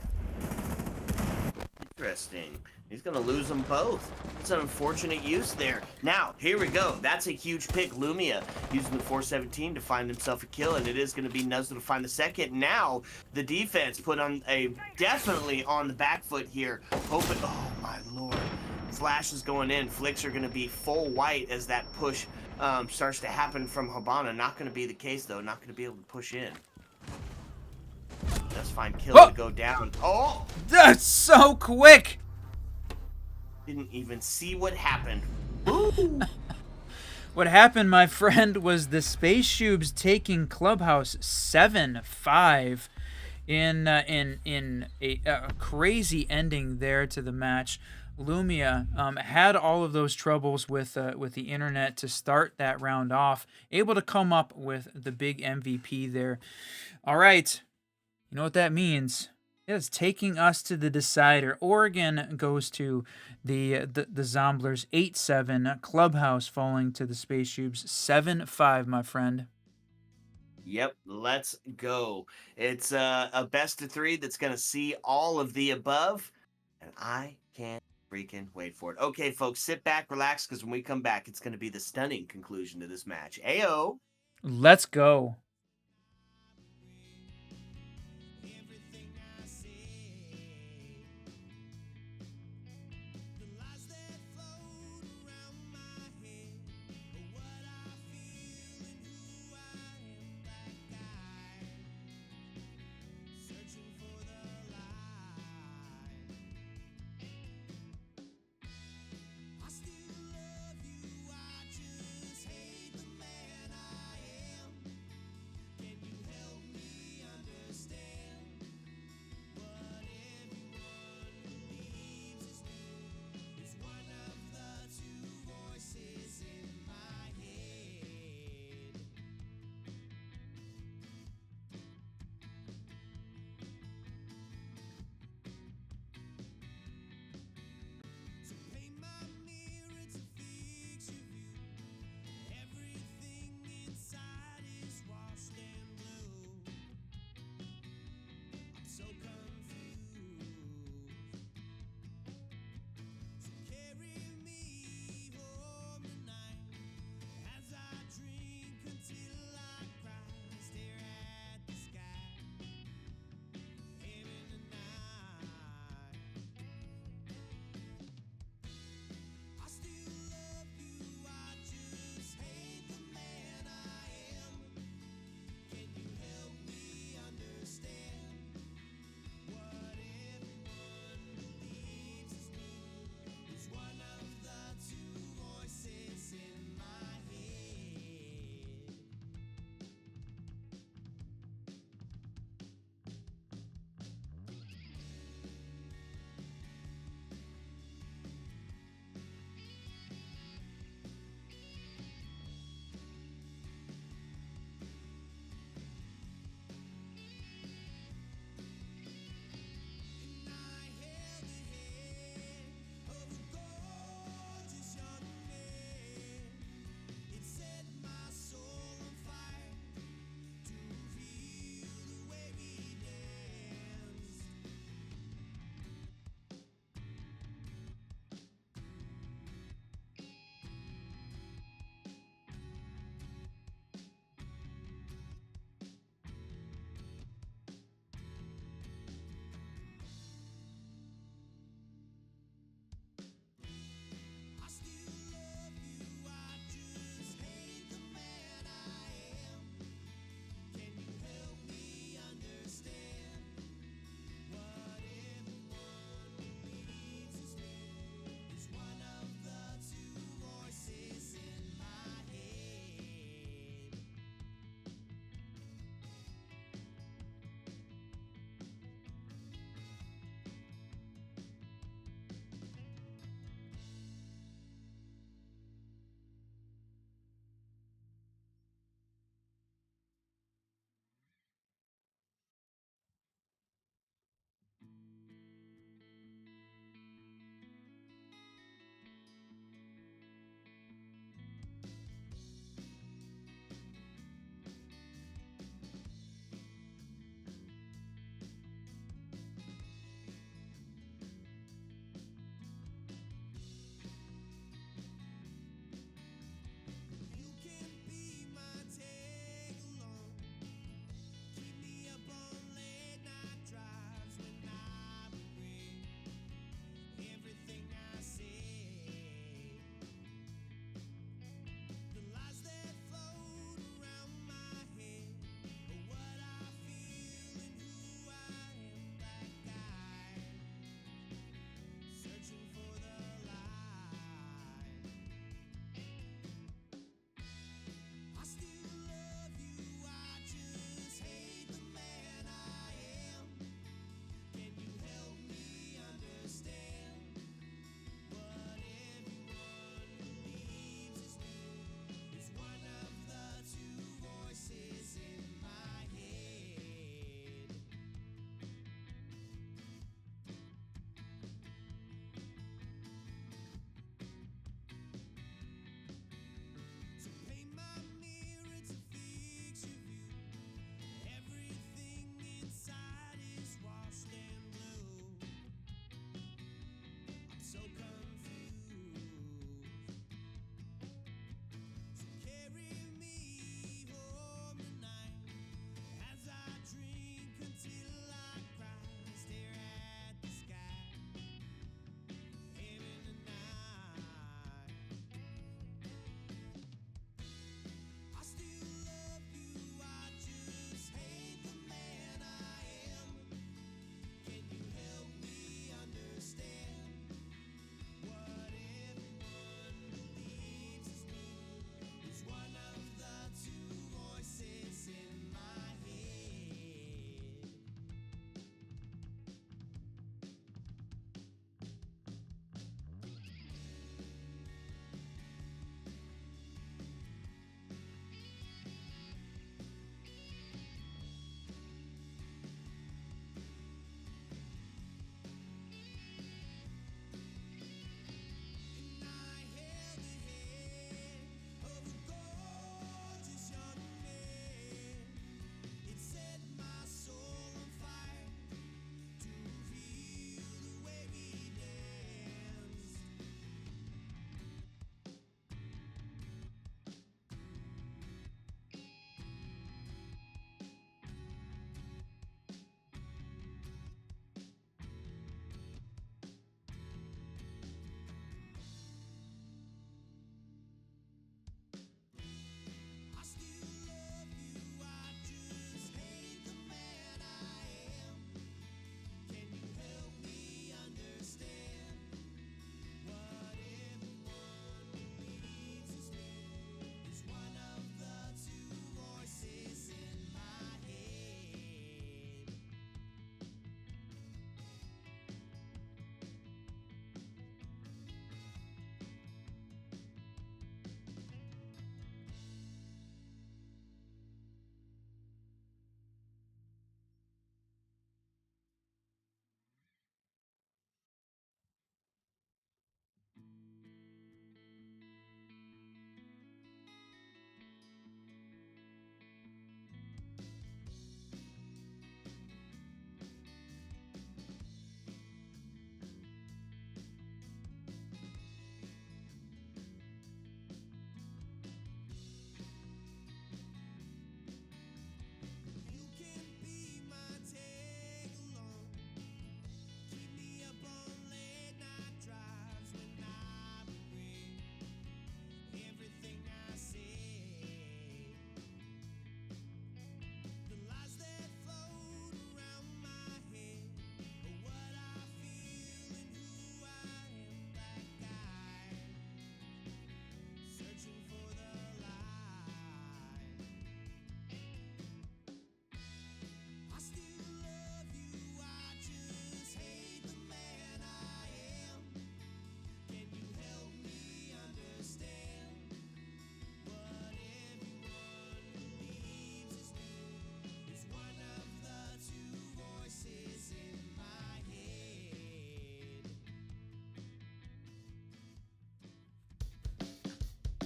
Interesting. He's going to lose them both. It's an unfortunate use there. Now, here we go. That's a huge pick. Lumia using the 417 to find himself a kill, and it is going to be Nuzzle to find the second. Now, the defense put on definitely on the back foot here. Hoping, oh my lord. Flash is going in. Flicks are going to be full white as that push starts to happen from Hibana. Not going to be the case, though. Not going to be able to push in. Let's find kill to go down. Oh! That's so quick! Didn't even see what happened. Ooh. What happened, my friend, was the SPACESHOOBS taking Clubhouse 7-5 in a crazy ending there to the match. Lumia had all of those troubles with the internet to start that round off, able to come up with the big MVP there. All right, you know what that means. It's taking us to the decider. Oregon goes to the Zomblers 8-7. Clubhouse falling to the SPACESHOOBS 7-5, my friend. Yep, let's go. It's a best of three that's going to see all of the above, and I can't freaking wait for it. Okay, folks, sit back, relax, because when we come back, it's going to be the stunning conclusion to this match. Ayo! Let's go.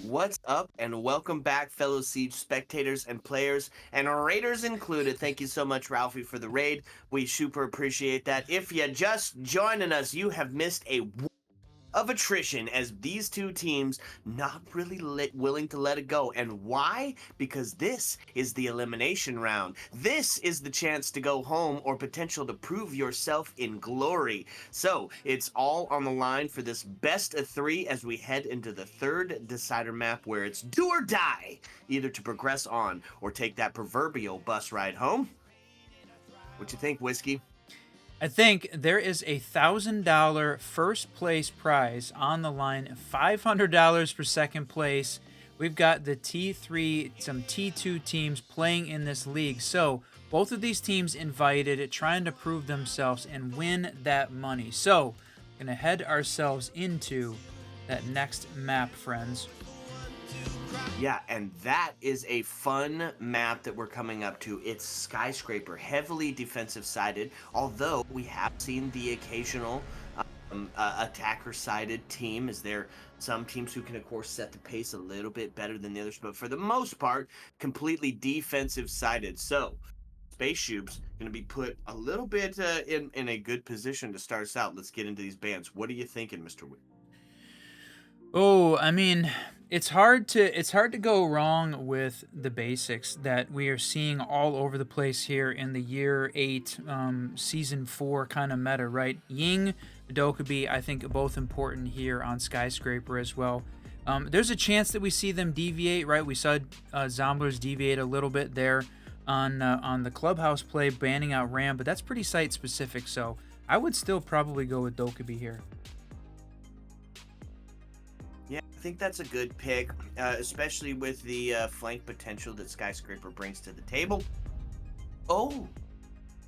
What's up, and welcome back, fellow Siege spectators and players, and raiders included. Thank you so much, Ralphie, for the raid. We super appreciate that. If you're just joining us, you have missed a of attrition, as these two teams not really willing to let it go. And why? Because this is the elimination round. This is the chance to go home or potential to prove yourself in glory. So it's all on the line for this best of 3 as we head into the third decider map, where it's do or die, either to progress on or take that proverbial bus ride home. What you think, Whiskey? I think there is a $1,000 first place prize on the line, $500 for second place. We've got the T3, some T2 teams playing in this league. So both of these teams invited, trying to prove themselves and win that money. So we're going to head ourselves into that next map, friends. Yeah, and that is a fun map that we're coming up to. It's Skyscraper, heavily defensive-sided, although we have seen the occasional attacker-sided team. Is there some teams who can, of course, set the pace a little bit better than the others, but for the most part, completely defensive-sided. So, SPACESHOOBS going to be put a little bit in a good position to start us out. Let's get into these bands. What are you thinking, Mr. Witt? Oh, I mean, it's hard to go wrong with the basics that we are seeing all over the place here in the year 8, season 4 kind of meta, right? Ying, Dokkaebi, I think both important here on Skyscraper as well. There's a chance that we see them deviate, right? We saw ZOMBLERS deviate a little bit there on the Clubhouse play, banning out Ram, but that's pretty site specific, so I would still probably go with Dokkaebi here. Yeah, I think that's a good pick, especially with the flank potential that Skyscraper brings to the table. Oh,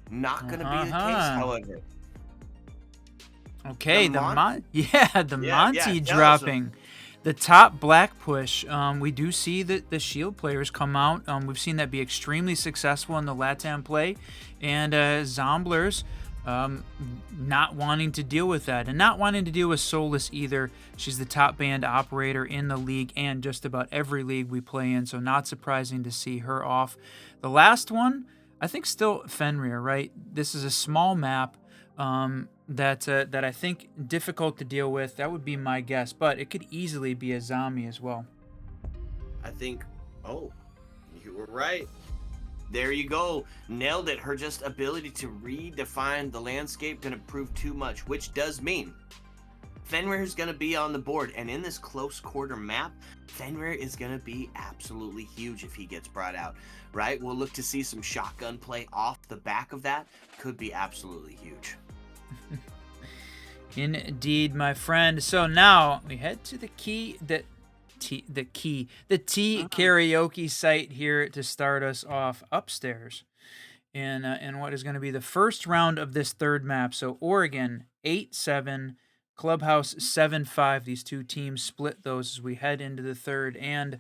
not going to be the case, however. Okay, the Monty yeah, dropping. The top black push, we do see the shield players come out. We've seen that be extremely successful in the LATAM play. And ZOMBLERS not wanting to deal with that, and not wanting to deal with Soulless either. She's the top band operator in the league and just about every league we play in, so not surprising to see her off. The last one, I think still Fenrir, right? This is a small map that I think difficult to deal with. That would be my guess, but it could easily be a zombie as well. I think, oh, you were right. There you go. Nailed it. Her just ability to redefine the landscape going to prove too much, which does mean Fenrir is going to be on the board. And in this close quarter map, Fenrir is going to be absolutely huge if he gets brought out, right? We'll look to see some shotgun play off the back of that. Could be absolutely huge. Indeed, my friend. So now we head to the karaoke site here to start us off upstairs in what is going to be the first round of this third map. So Oregon 8-7, Clubhouse 7-5. These two teams split those as we head into the third, and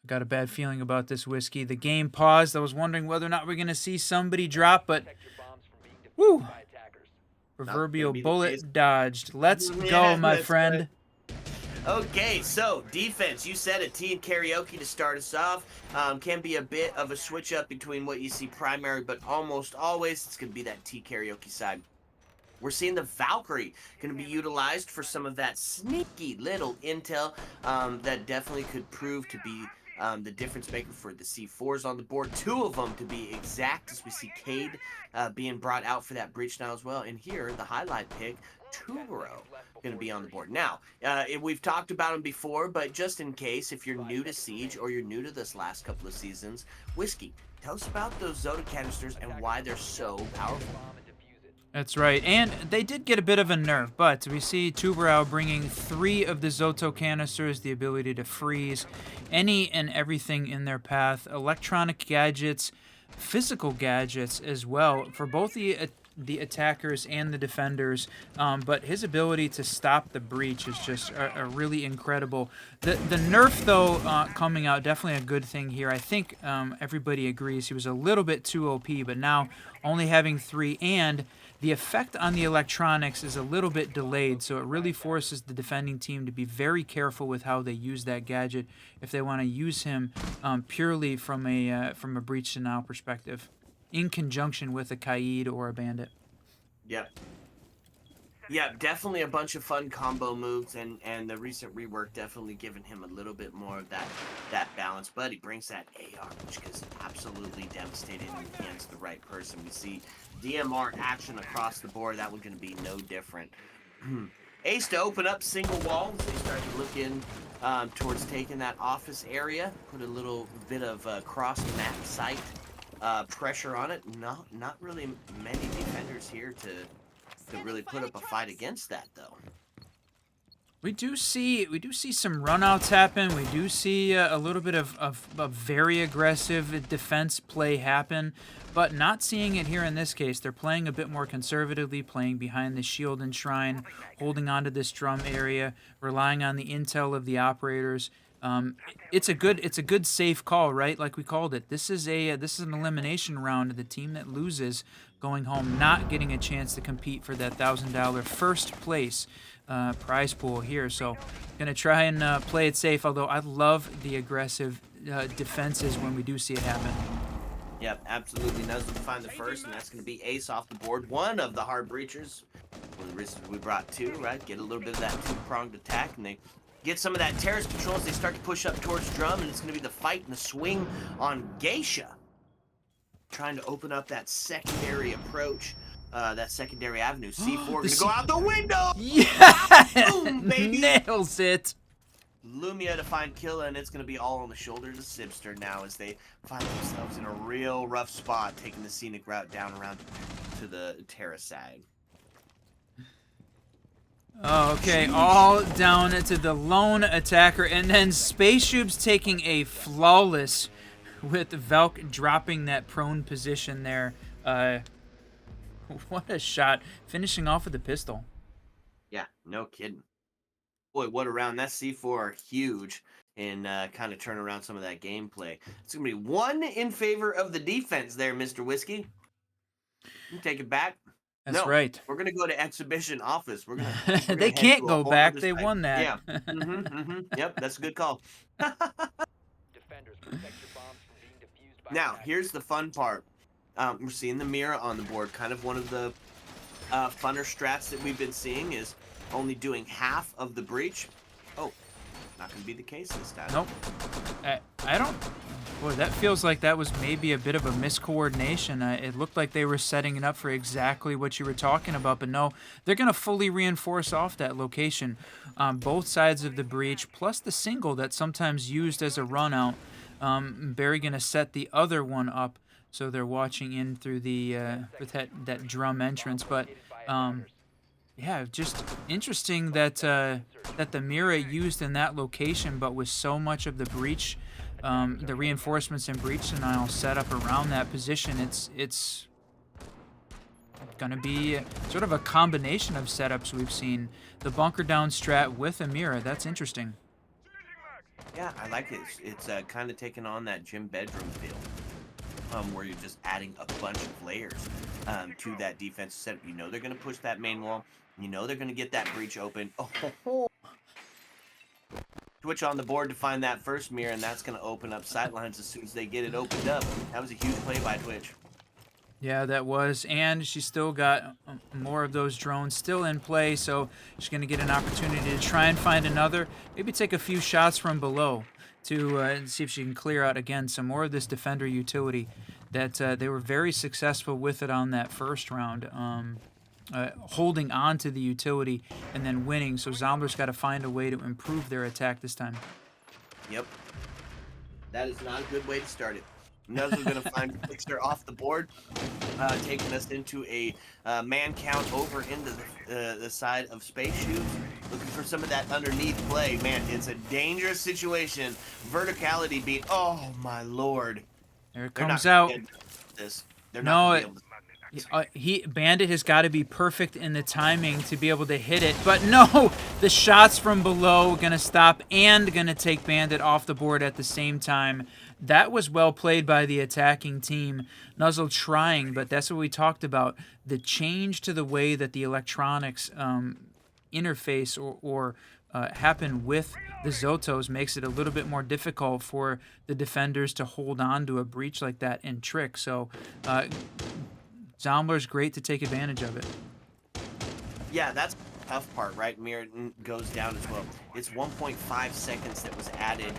I got a bad feeling about this, Whiskey. The game paused. I was wondering whether or not we're going to see somebody drop, but woo! Proverbial bullet dodged. Let's go, my friend. Right. Okay, so defense. You said a T in karaoke to start us off. Can be a bit of a switch up between what you see primary, but almost always it's going to be that T karaoke side. We're seeing the Valkyrie going to be utilized for some of that sneaky little intel that definitely could prove to be the difference maker for the C4s on the board. 2 of them to be exact, as we see Cade being brought out for that breach now as well. And here, the highlight pick, Tubero, going to be on the board. Now, we've talked about him before, but just in case, if you're new to Siege or you're new to this last couple of seasons, Whiskey, tell us about those Zota canisters and why they're so powerful. That's right, and they did get a bit of a nerf, but we see Tubero bringing 3 of the Zoto canisters, the ability to freeze any and everything in their path, electronic gadgets, physical gadgets as well, for both the attackers and the defenders, but his ability to stop the breach is just a really incredible. The nerf, though, coming out, definitely a good thing here. I think everybody agrees he was a little bit too OP, but now only having 3, and the effect on the electronics is a little bit delayed, so it really forces the defending team to be very careful with how they use that gadget if they want to use him purely from a breach denial perspective, in conjunction with a Kaid or a bandit. Yep. Yeah, definitely a bunch of fun combo moves, and the recent rework definitely giving him a little bit more of that balance. But he brings that AR, which is absolutely devastating against the right person. We see DMR action across the board. That was going to be no different. Ace to open up single walls. They start to look in towards taking that office area. Put a little bit of cross map sight pressure on it. Not really many defenders here to really put up a fight against that, though. We do see some runouts happen. We do see a little bit of very aggressive defense play happen, but not seeing it here in this case. They're playing a bit more conservatively, playing behind the shield and shrine, holding onto this drum area, relying on the intel of the operators. It's a good safe call, right? Like we called it. This is an elimination round. The team that loses going home, not getting a chance to compete for that $1,000 first place prize pool here. So gonna try and play it safe. Although I love the aggressive defenses when we do see it happen. Yep, absolutely. Nuzzle to find the first, and that's going to be Ace off the board. One of the hard breachers. One of the risks we brought two, right? Get a little bit of that two-pronged attack, and they get some of that terrace control as they start to push up towards Drum, and it's going to be the fight and the swing on Geisha. Trying to open up that secondary approach, that secondary avenue. C4 going to go out the window! Yeah! Boom, baby! Nails it! Lumia to find Killa, and it's going to be all on the shoulders of Sibster now as they find themselves in a real rough spot, taking the scenic route down around to the terrace side. Oh, okay, all down to the lone attacker, and then SPACESHOOBS taking a flawless with Valk dropping that prone position there. What a shot, finishing off with the pistol. Yeah, no kidding. Boy, what a round. That C4 huge and kind of turn around some of that gameplay. It's going to be one in favor of the defense there, Mr. Whiskey. You take it back. That's right. We're going to go to exhibition office. We're gonna they can't go back. They won that. Yeah. Yep, that's a good call. Defenders, protect your bombs from being defused by Now, attackers. here's the fun part. We're seeing the mirror on the board. Kind of one of the funner strats that we've been seeing is only doing half of the breach. Oh, not going to be the case this time. Nope. I don't... Boy, that feels like that was maybe a bit of a miscoordination. It looked like they were setting it up for exactly what you were talking about, but no, they're going to fully reinforce off that location on both sides of the breach, plus the single that's sometimes used as a run out. Barry going to set the other one up, so they're watching in through the with that drum entrance, but yeah, just interesting that that the mirror used in that location, but with so much of the breach, the reinforcements and breach denial set up around that position, it's going to be sort of a combination of setups we've seen. The bunker down strat with a mirror, that's interesting. Yeah, I like it. It's kind of taking on that gym bedroom feel. Where you're just adding a bunch of layers to that defensive setup. You know they're going to push that main wall. You know they're going to get that breach open. Oh. Twitch on the board to find that first mirror, and that's going to open up sightlines as soon as they get it opened up. That was a huge play by Twitch. Yeah, that was, and she's still got more of those drones still in play, so she's going to get an opportunity to try and find another, maybe take a few shots from below to see if she can clear out, again, some more of this defender utility that they were very successful with it on that first round, holding on to the utility and then winning, so Zomblers got to find a way to improve their attack this time. Yep. That is not a good way to start it. Nuzzle's going to find Fixer off the board, taking us into a man count over into the side of SPACESHOOBS. Looking for some of that underneath play. Man, it's a dangerous situation. Verticality beat. Oh, my Lord. There it comes out. This. No, Bandit has got to be perfect in the timing to be able to hit it, but no, the shots from below gonna stop and gonna take Bandit off the board at the same time. That was well played by the attacking team. Nuzzle trying, but that's what we talked about. The change to the way that the electronics interface or happen with the Zotos makes it a little bit more difficult for the defenders to hold on to a breach like that and trick. So Zomblers great to take advantage of it. Yeah, that's the tough part, right? Mirror goes down as well. It's 1.5 seconds that was added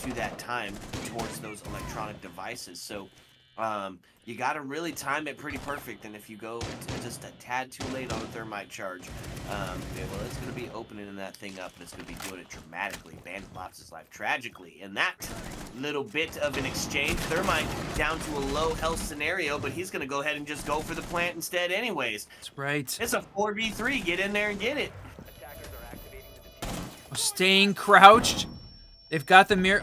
to that time towards those electronic devices. So you got to really time it pretty perfect. And if you go just a tad too late on a thermite charge, well, it's going to be opening that thing up, and it's going to be doing it dramatically. Bandit lost his life tragically. In that little bit of an exchange, thermite down to a low health scenario, but he's going to go ahead and just go for the plant instead anyways. That's right. It's a 4v3. Get in there and get it. Attackers are activating the diffuser. Staying crouched. They've got the mirror.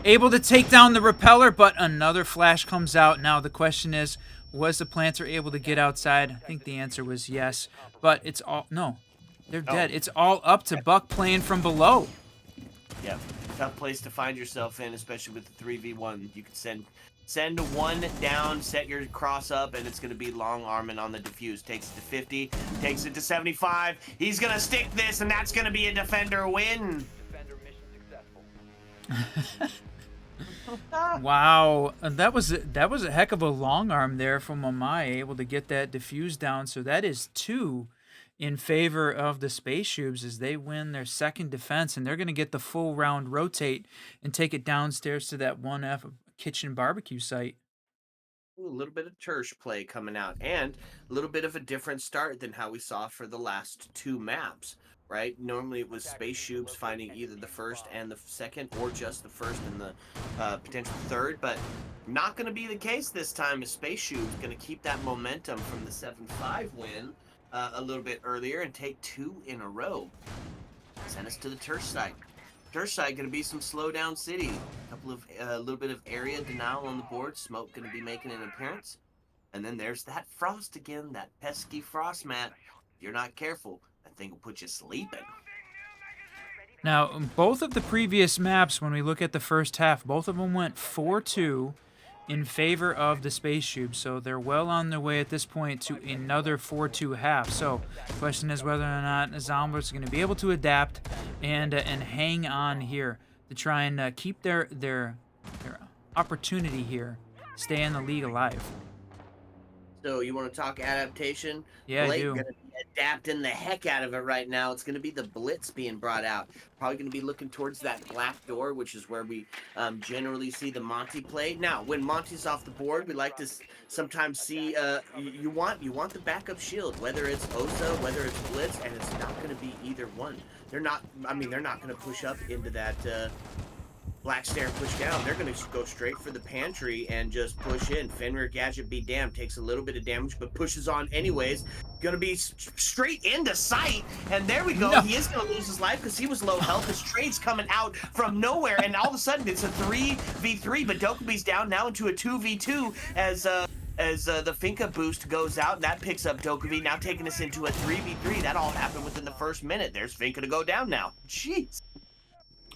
Able to take down the repeller, but another flash comes out. Now the question is, was the planter able to get outside? I think the answer was yes, but it's all, no, they're dead. It's all up to Buck playing from below. Yep, tough place to find yourself in, especially with the 3v1. You can send one down, set your cross up, and it's going to be long arming on the defuse. Takes it to 50, takes it to 75. He's going to stick this, and that's going to be a defender win. Defender mission successful. Wow, that was a heck of a long arm there from Amai, able to get that diffuse down. So that is 2 in favor of the SPACESHOOBS as they win their second defense, and they're going to get the full round rotate and take it downstairs to that 1F kitchen barbecue site. Ooh, a little bit of Tersh play coming out, and a little bit of a different start than how we saw for the last 2 maps. Right? Normally it was SPACESHOOBS finding either the first and the second, or just the first and the potential third, but not going to be the case this time. As SPACESHOOBS going to keep that momentum from the 7-5 win a little bit earlier and take 2 in a row. Send us to the Tersh side. Tersh side going to be some slow down city. A little bit of area denial on the board. Smoke going to be making an appearance, and then there's that frost again, that pesky frost mat. If you're not careful, that thing will put you sleeping. Now, both of the previous maps, when we look at the first half, both of them went 4-2 in favor of the SPACESHOOBS. So they're well on their way at this point to another 4-2 half. So the question is whether or not Zomblers are going to be able to adapt and hang on here to try and keep their opportunity here, stay in the league alive. So you want to talk adaptation? Yeah, Blake I do. Gonna be adapting the heck out of it right now. It's going to be the blitz being brought out. Probably going to be looking towards that black door, which is where we generally see the Monty play. Now, when Monty's off the board, we like to sometimes see you want the backup shield, whether it's Osa, whether it's blitz, and it's not going to be either one. They're not going to push up into that black stair push down. They're going to go straight for the pantry and just push in. Fenrir Gadget be damned. Takes a little bit of damage, but pushes on anyways. Going to be straight into sight. And there we go. No. He is going to lose his life because he was low health. His trade's coming out from nowhere. And all of a sudden, it's a 3v3. But Dokubi's down now into a 2v2 as the Finka boost goes out. And that picks up Dokubi. Now taking us into a 3v3. That all happened within the first minute. There's Finka to go down now. Jeez.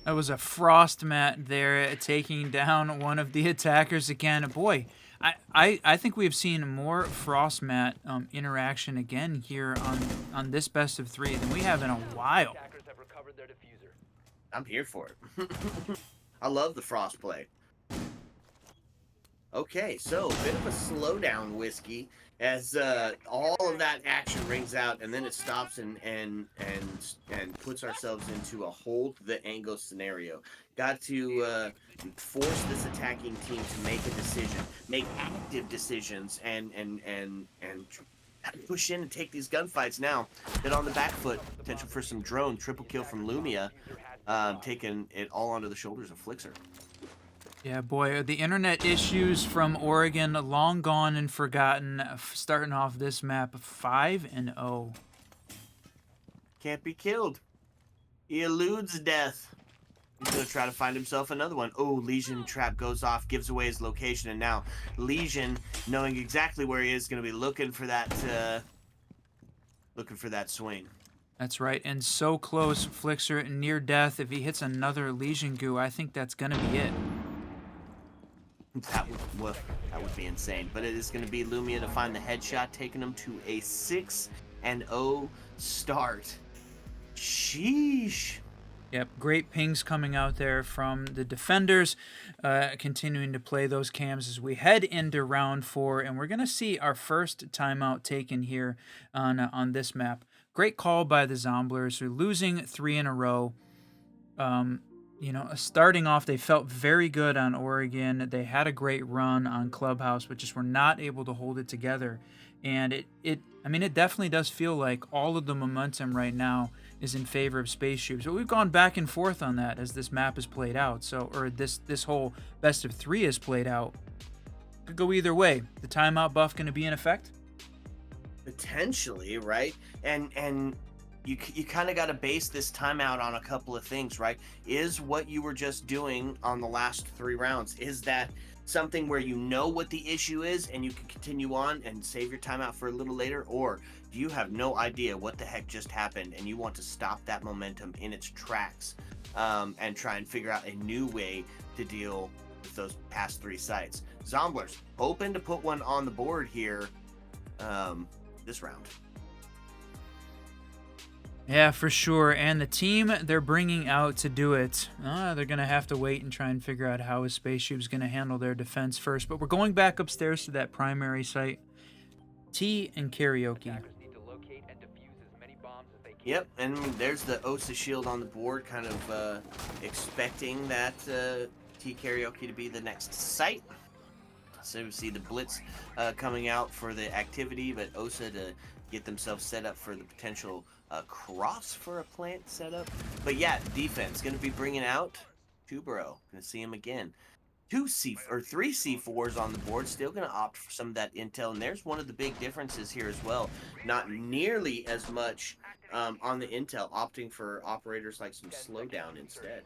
That was a frost mat there taking down one of the attackers again. Boy, I think we have seen more frost mat interaction again here on this best of 3 than we have in a while. Attackers have recovered their diffuser. I'm here for it. I love the frost play. Okay, so a bit of a slowdown, Whiskey, as all of that action rings out, and then it stops and puts ourselves into a hold the angle scenario. Got to force this attacking team to make a decision, make active decisions, and push in and take these gunfights now. Bit on the back foot, potential for some drone, triple kill from Lumia, taking it all onto the shoulders of Flixer. Yeah, boy, the internet issues from Oregon long gone and forgotten. Starting off this map 5-0. Can't be killed. He eludes death. He's going to try to find himself another one. Oh, Legion trap goes off, gives away his location, and now Legion, knowing exactly where he is, going to be looking for that swing. That's right, and so close, Flixer, near death. If he hits another Legion goo, I think that's gonna be it. That would be insane. But it is going to be Lumia to find the headshot, taking him to a 6-0 start. Sheesh. Yep, great pings coming out there from the defenders, continuing to play those cams as we head into round 4, and we're going to see our first timeout taken here on this map. Great call by the Zomblers, who are losing 3 in a row. You know, starting off, they felt very good on Oregon. They had a great run on Clubhouse, but just were not able to hold it together. And I mean, it definitely does feel like all of the momentum right now is in favor of SPACESHOOBS. But we've gone back and forth on that as this map has played out. So, or this whole best of 3 has played out. Could go either way. The timeout buff going to be in effect? Potentially, right? And you kind of got to base this timeout on a couple of things, right? Is what you were just doing on the last 3 rounds, is that something where you know what the issue is and you can continue on and save your timeout for a little later? Or do you have no idea what the heck just happened and you want to stop that momentum in its tracks and try and figure out a new way to deal with those past 3 sites? Zomblers hoping to put one on the board here this round. Yeah, for sure. And the team they're bringing out to do it, they're going to have to wait and try and figure out how is SPACESHOOBS going to handle their defense first. But we're going back upstairs to that primary site. T and Karaoke. Yep, and there's the OSA shield on the board, kind of expecting that T Karaoke to be the next site. So we see the Blitz coming out for the activity, but OSA to get themselves set up for the potential cross for a plant setup. But yeah, defense going to be bringing out Tubero. Going to see him again. 3 C4s on the board. Still going to opt for some of that intel. And there's one of the big differences here as well. Not nearly as much on the intel, opting for operators like some slowdown instead.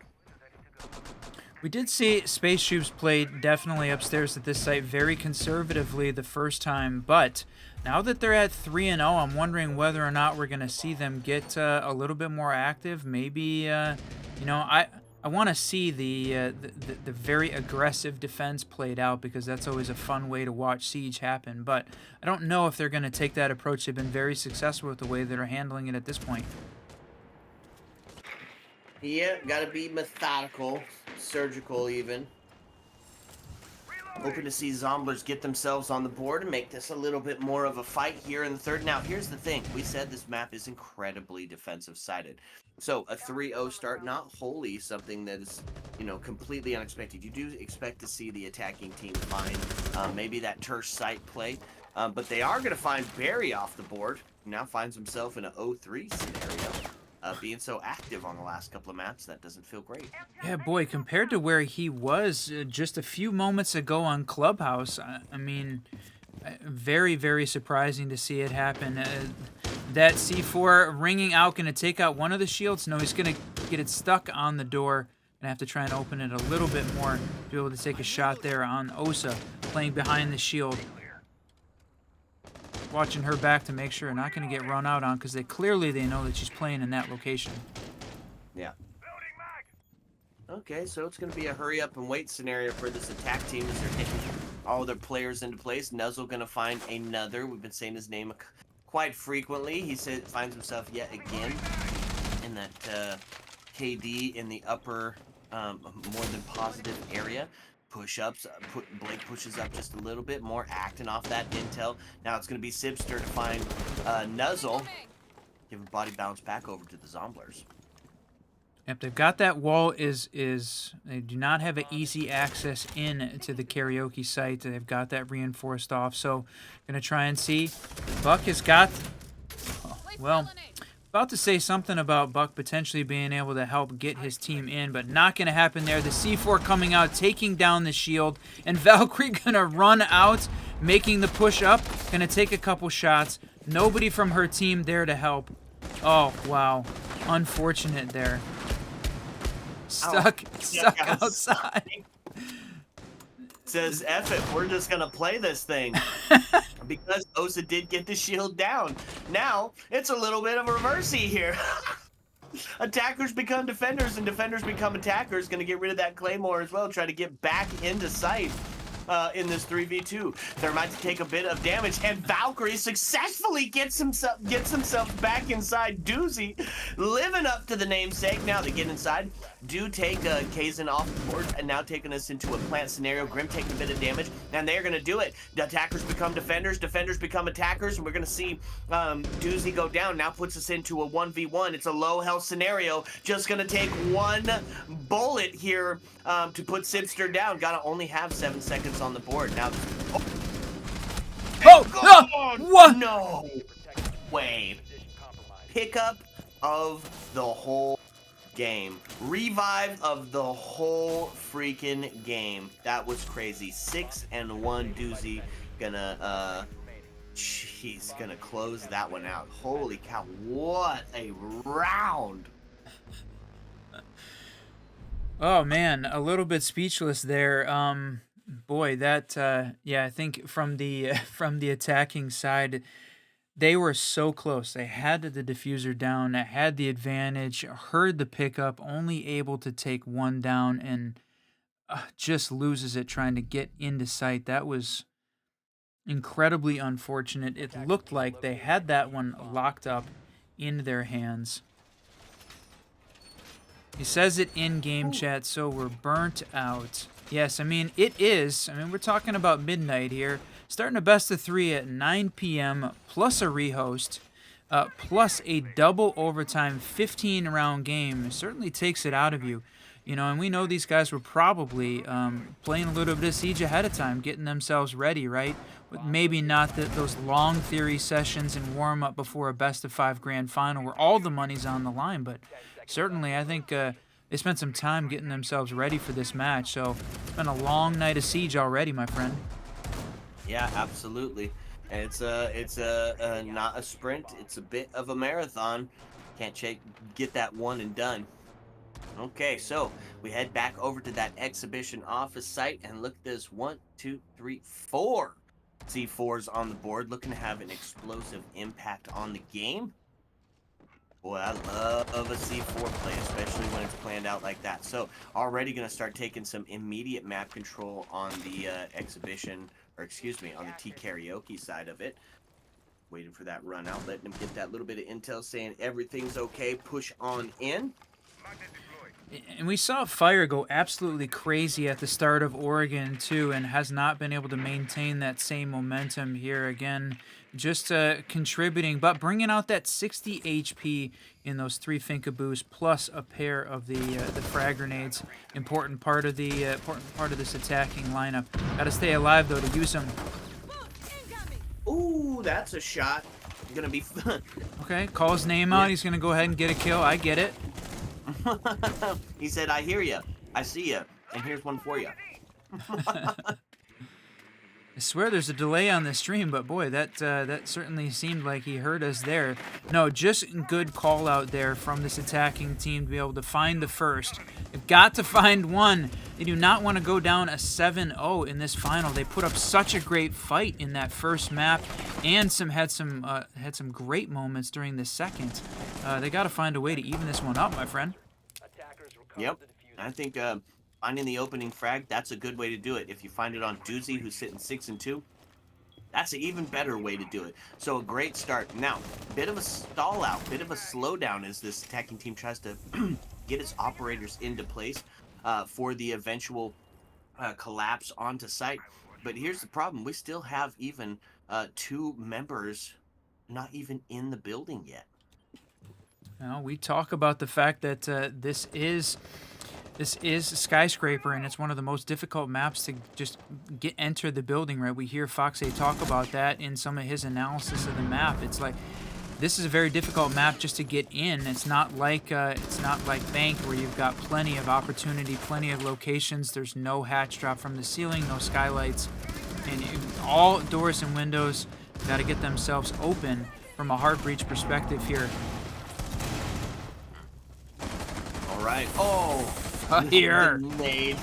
We did see SPACESHOOBS play definitely upstairs at this site very conservatively the first time, but now that they're at 3-0, I'm wondering whether or not we're going to see them get a little bit more active. Maybe, you know, I want to see the very aggressive defense played out, because that's always a fun way to watch Siege happen, but I don't know if they're going to take that approach. They've been very successful with the way they're handling it at this point. Yeah, gotta be methodical, surgical even. Hoping to see Zomblers get themselves on the board and make this a little bit more of a fight here in the third. Now, here's the thing. We said this map is incredibly defensive-sided. So, a 3-0 start, not wholly something that is, you know, completely unexpected. You do expect to see the attacking team find maybe that Tersh site play. But they are going to find Barry off the board. Now finds himself in an 0-3 scenario. Being so active on the last couple of maps, that doesn't feel great. Yeah, boy, compared to where he was just a few moments ago on Clubhouse, I mean, very, very surprising to see it happen. That C4 ringing out, going to take out one of the shields. No, he's going to get it stuck on the door. Going to have to try and open it a little bit more to be able to take a shot there on OSA, playing behind the shield. Watching her back to make sure they're not going to get run out on, because they know that she's playing in that location. Yeah. Okay, so it's going to be a hurry up and wait scenario for this attack team as they're taking all their players into place. Nuzzle going to find another. We've been saying his name quite frequently. He finds himself yet again in that KD in the upper more than positive area. Push-ups, Blake pushes up just a little bit more, acting off that intel. Now it's going to be Sibster to find Nuzzle. Give a body bounce back over to the Zomblers. Yep, they've got that wall. They do not have an easy access in to the Karaoke site. They've got that reinforced off. So, going to try and see. Buck has got, well, about to say something about Buck potentially being able to help get his team in, but not going to happen there. The C4 coming out, taking down the shield, and Valkyrie going to run out, making the push up, going to take a couple shots. Nobody from her team there to help. Oh, wow. Unfortunate there. Stuck outside. Says, F it, we're just gonna play this thing. Because Osa did get the shield down. Now, it's a little bit of a reversey here. Attackers become defenders, and defenders become attackers. Gonna get rid of that Claymore as well, try to get back into sight. In this 3v2. Thermite to take a bit of damage, and Valkyrie successfully gets himself back inside. Doozy living up to the namesake. Now they get inside, do take Kazin off the board, and now taking us into a plant scenario. Grim taking a bit of damage, and they're going to do it. The attackers become defenders, defenders become attackers, and we're going to see Doozy go down. Now puts us into a 1v1. It's a low health scenario. Just going to take one bullet here to put Sipster down. Got to only have 7 seconds on the board. Now, What? No way. Pickup of the whole game. Revive of the whole freaking game. That was crazy. 6-1 Doozy gonna gonna close that one out. Holy cow, what a round. Oh man, a little bit speechless there. Boy, that yeah, I think from the attacking side, they were so close. They had the diffuser down, had the advantage, heard the pickup, only able to take one down, and just loses it trying to get into sight. That was incredibly unfortunate. It looked like they had that one locked up in their hands. He says it in game chat, so we're burnt out. Yes, I mean, it is. I mean, we're talking about midnight here. Starting a best of 3 at 9 p.m. plus a rehost, plus a double overtime 15-round game. It certainly takes it out of you. You know, and we know these guys were probably playing a little bit of Siege ahead of time, getting themselves ready, right? But maybe not those long theory sessions and warm-up before a best of 5 grand final where all the money's on the line. But certainly, I think they spent some time getting themselves ready for this match. So it's been a long night of Siege already, my friend. Yeah, absolutely. And it's not a sprint. It's a bit of a marathon. Can't get that one and done. Okay, so we head back over to that exhibition office site and look at this. 1, 2, 3, 4 C4s on the board, looking to have an explosive impact on the game. Boy, I love a C4 play, especially when it's planned out like that. So already going to start taking some immediate map control on the exhibition, or excuse me, on the T-Karaoke side of it. Waiting for that run out, letting them get that little bit of intel saying everything's okay, push on in. And we saw Fire go absolutely crazy at the start of Oregon, too, and has not been able to maintain that same momentum here again. Just contributing, but bringing out that 60 HP in those 3 Finkaboos, plus a pair of the frag grenades. Important part of this attacking lineup. Got to stay alive, though, to use them. Ooh, that's a shot. Gonna be fun. Okay, call his name out. He's going to go ahead and get a kill. I get it. He said, I hear you, I see you, and here's one for you. I swear there's a delay on the stream, but boy, that certainly seemed like he heard us there. No, just good call out there from this attacking team to be able to find the first. They've got to find one. They do not want to go down a 7-0 in this final. They put up such a great fight in that first map, and had some great moments during the second. They got to find a way to even this one up, my friend. Yep, I think finding the opening frag, that's a good way to do it. If you find it on Doozy, who's sitting 6-2, that's an even better way to do it. So a great start. Now, bit of a stall out, bit of a slowdown as this attacking team tries to get its operators into place for the eventual collapse onto site. But here's the problem. We still have even 2 members not even in the building yet. Now, we talk about the fact that this is Skyscraper, and it's one of the most difficult maps to just enter the building, right? We hear Foxay talk about that in some of his analysis of the map. It's like this is a very difficult map just to get in. It's not like Bank, where you've got plenty of opportunity, plenty of locations. There's no hatch drop from the ceiling, no skylights, and all doors and windows got to get themselves open from a hard breach perspective here. All right. Oh, Here. The nade.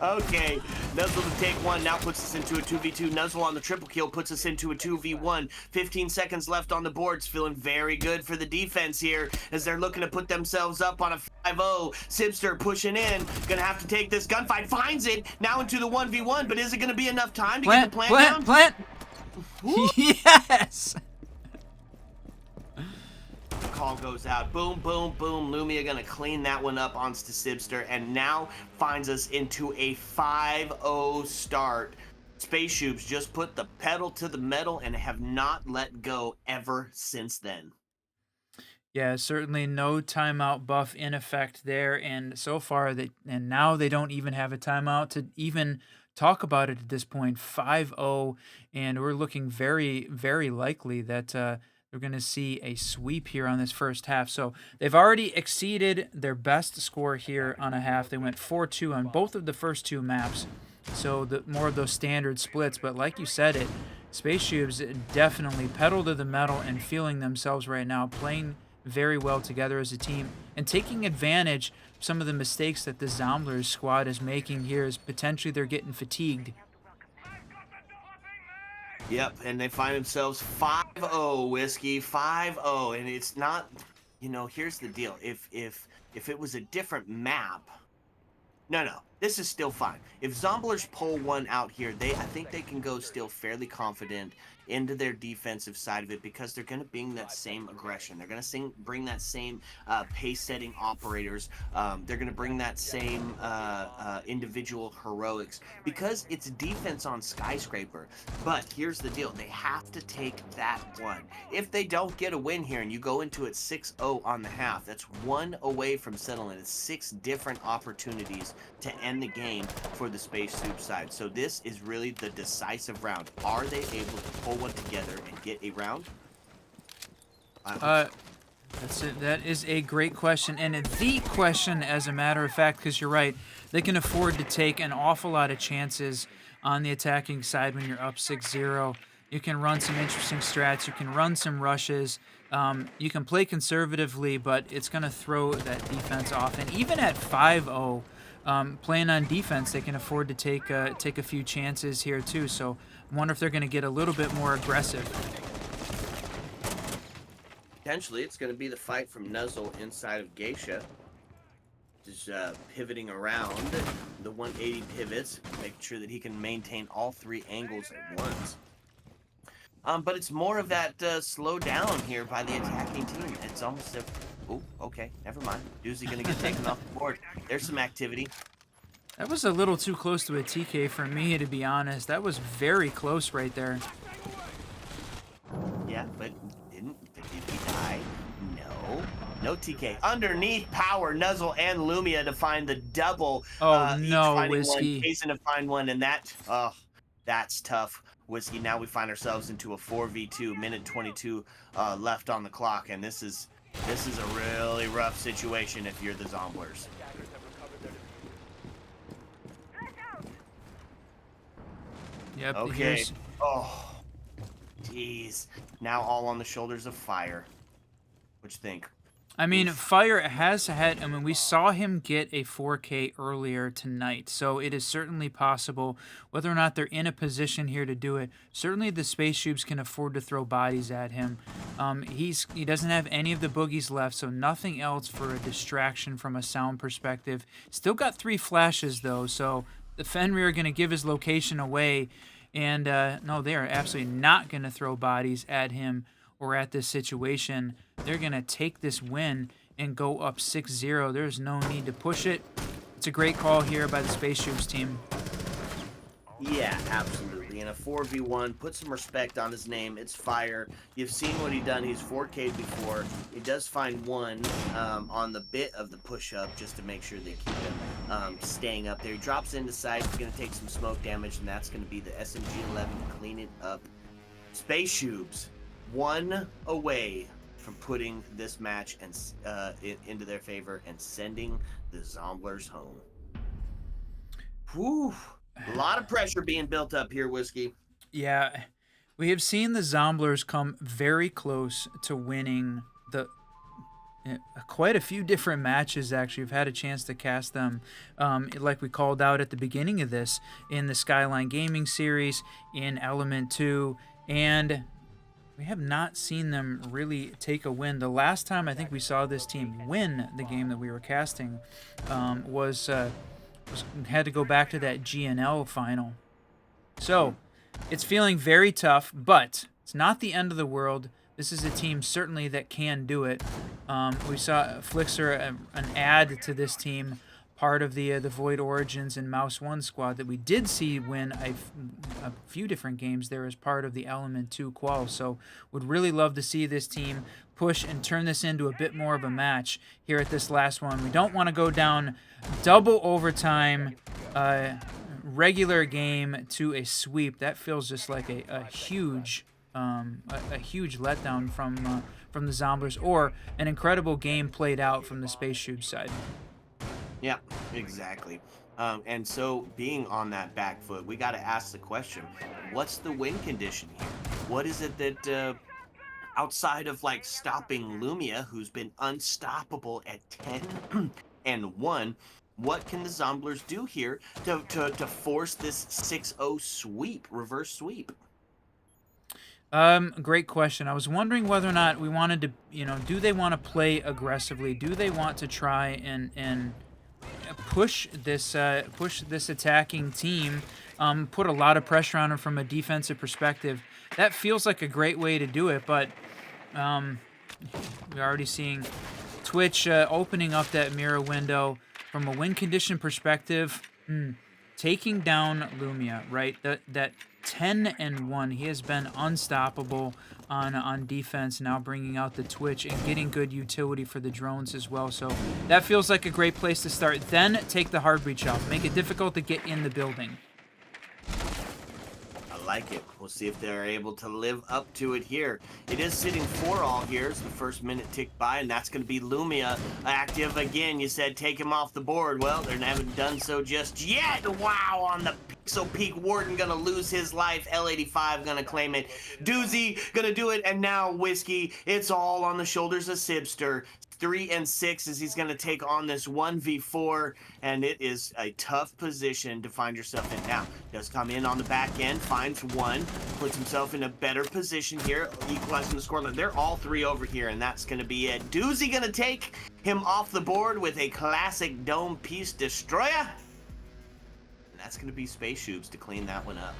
Okay, Nuzzle to take one, now puts us into a 2v2. Nuzzle on the triple kill puts us into a 2v1. 15 seconds left on the boards, feeling very good for the defense here as they're looking to put themselves up on a 5-0. Sibster pushing in, gonna have to take this gunfight, finds it, now into the 1v1, but is it gonna be enough time to get the plant down? Yes! Call goes out. Boom, boom, boom. Lumia gonna clean that one up onto Sibster and now finds us into a 5-0 start. SPACESHOOBS just put the pedal to the metal and have not let go ever since then. Yeah, certainly no timeout buff in effect there, and so far now they don't even have a timeout to even talk about it at this point. 5-0, and we're looking very, very likely that we're going to see a sweep here on this first half. So they've already exceeded their best score here on a half. They went 4-2 on both of the first two maps, so more of those standard splits. But like you said, SPACESHOOBS definitely pedal to the metal and feeling themselves right now, playing very well together as a team and taking advantage of some of the mistakes that the ZOMBLERS squad is making here, as potentially they're getting fatigued. Yep, and they find themselves 5-0, Whiskey, 5-0, and it's not, here's the deal. If it was a different map, no, this is still fine. If ZOMBLERS pull one out here, I think they can go still fairly confident into their defensive side of it because they're going to bring that same aggression. They're going to bring that same pace-setting operators. They're going to bring that same individual heroics because it's defense on Skyscraper. But here's the deal. They have to take that one. If they don't get a win here and you go into it 6-0 on the half, that's one away from settling. It's 6 different opportunities to end the game for the SPACESHOOBS side. So this is really the decisive round. Are they able to pull one together and get a round? That is a great question, and the question, as a matter of fact, because you're right, they can afford to take an awful lot of chances on the attacking side when you're up 6-0. You can run some interesting strats, you can run some rushes, you can play conservatively, but it's going to throw that defense off. And even at 5-0, playing on defense, they can afford to take a few chances here too. So I wonder if they're going to get a little bit more aggressive. Potentially, it's going to be the fight from Nuzzle inside of Geisha. Just pivoting around the 180 pivots, making sure that he can maintain all 3 angles at once. But it's more of that slow down here by the attacking team. It's almost a... Oh, okay, never mind. Doozy going to get taken off the board. There's some activity. That was a little too close to a TK for me, to be honest. That was very close right there. Yeah, but did he die? No TK. Underneath power, Nuzzle and Lumia to find the double. Oh, no, Whiskey. Jason to find one, and that's tough. Whiskey, now we find ourselves into a 4v2, minute 22 left on the clock, and this is a really rough situation if you're the ZOMBLERS. Yep. Okay. Oh, jeez. Now all on the shoulders of Fire. What you think? I mean, Fire has had... I mean, we saw him get a 4K earlier tonight, so it is certainly possible. Whether or not they're in a position here to do it, certainly the SPACESHOOBS can afford to throw bodies at him. He doesn't have any of the boogies left, so nothing else for a distraction from a sound perspective. Still got 3 flashes, though, so the Fenrir are going to give his location away, and no, they are absolutely not going to throw bodies at him or at this situation. They're going to take this win and go up 6-0. There's no need to push it. It's a great call here by the SPACESHOOBS team. Yeah, absolutely. In a 4v1, put some respect on his name. It's Fire. You've seen what he's done. He's 4K'd before. He does find one on the bit of the push-up just to make sure they keep him staying up there. He drops into sight. He's going to take some smoke damage, and that's going to be the SMG-11 to clean it up. SPACESHOOBS, one away from putting this match into their favor and sending the ZOMBLERS home. Whew. A lot of pressure being built up here, Whiskey. Yeah, we have seen the ZOMBLERS come very close to winning quite a few different matches, actually. We've had a chance to cast them, like we called out at the beginning of this, in the Skyline Gaming series, in Element 2, and we have not seen them really take a win. The last time I think we saw this team win the game that we were casting was had to go back to that GNL final. So it's feeling very tough, but it's not the end of the world. This is a team certainly that can do it. We saw Flixer, an add to this team, part of the Void Origins and Mouse 1 squad that we did see win a few different games there as part of the Element 2 qual. So would really love to see this team push and turn this into a bit more of a match here at this last one. We don't want to go down double overtime, regular game to a sweep. That feels just like a huge letdown from the Zomblers, or an incredible game played out from the Spaceshoobs side. Yeah, exactly. And so being on that back foot, we got to ask the question, what's the win condition here? What is it that, outside of like stopping Lumia, who's been unstoppable at 10-1, what can the Zomblers do here to force this 6-0 sweep, reverse sweep? Great question. I was wondering whether or not we wanted to, do they want to play aggressively? Do they want to try and push this attacking team, put a lot of pressure on them from a defensive perspective? That feels like a great way to do it, but we're already seeing Twitch opening up that mirror window from a win condition perspective. Taking down Lumia, right? That 10-1, he has been unstoppable on defense, now bringing out the Twitch and getting good utility for the drones as well. So that feels like a great place to start. Then take the hard breach off, make it difficult to get in the building. I like it. We'll see if they're able to live up to it here. It is sitting 4-all here as the first minute ticked by, and that's going to be Lumia active again. You said take him off the board. Well, they haven't done so just yet. Wow, on the Pixel Peak, Warden going to lose his life. L85 going to claim it. Doozy going to do it, and now Whiskey. It's all on the shoulders of Sibster. 3-6 as he's going to take on this 1v4, and it is a tough position to find yourself in. Now, does come in on the back end, finds one, puts himself in a better position here, equalizing the scoreline. They're all three over here, and that's going to be it. Doozy going to take him off the board with a classic Dome Piece Destroyer, and that's going to be Spaceshoobs to clean that one up.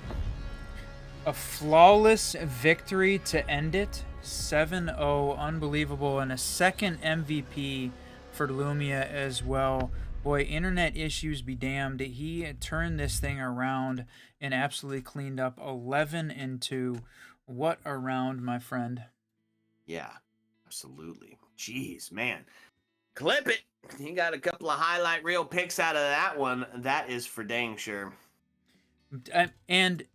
A flawless victory to end it. 7-0, unbelievable, and a second MVP for Lumia as well. Boy, internet issues be damned. He turned this thing around and absolutely cleaned up. 11-2. What a round, my friend. Yeah, absolutely. Jeez, man. Clip it. You got a couple of highlight reel picks out of that one. That is for dang sure. And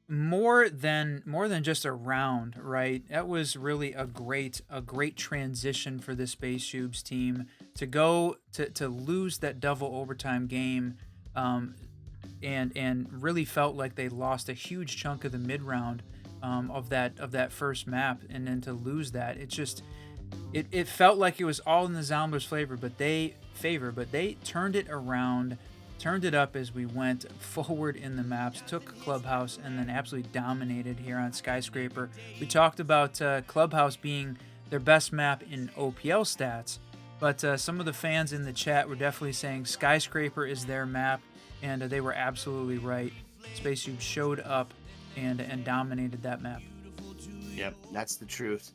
more than just a round, right? That was really a great transition for the Spaceshoobs team to go to lose that double overtime game, and really felt like they lost a huge chunk of the mid round of that first map, and then to lose that, it felt like it was all in the Zomblers' favor, but they turned it around. Turned it up as we went forward in the maps, took Clubhouse, and then absolutely dominated here on Skyscraper. We talked about Clubhouse being their best map in OPL stats, but some of the fans in the chat were definitely saying Skyscraper is their map, and they were absolutely right. Spaceshoobs showed up and dominated that map. Yep, that's the truth.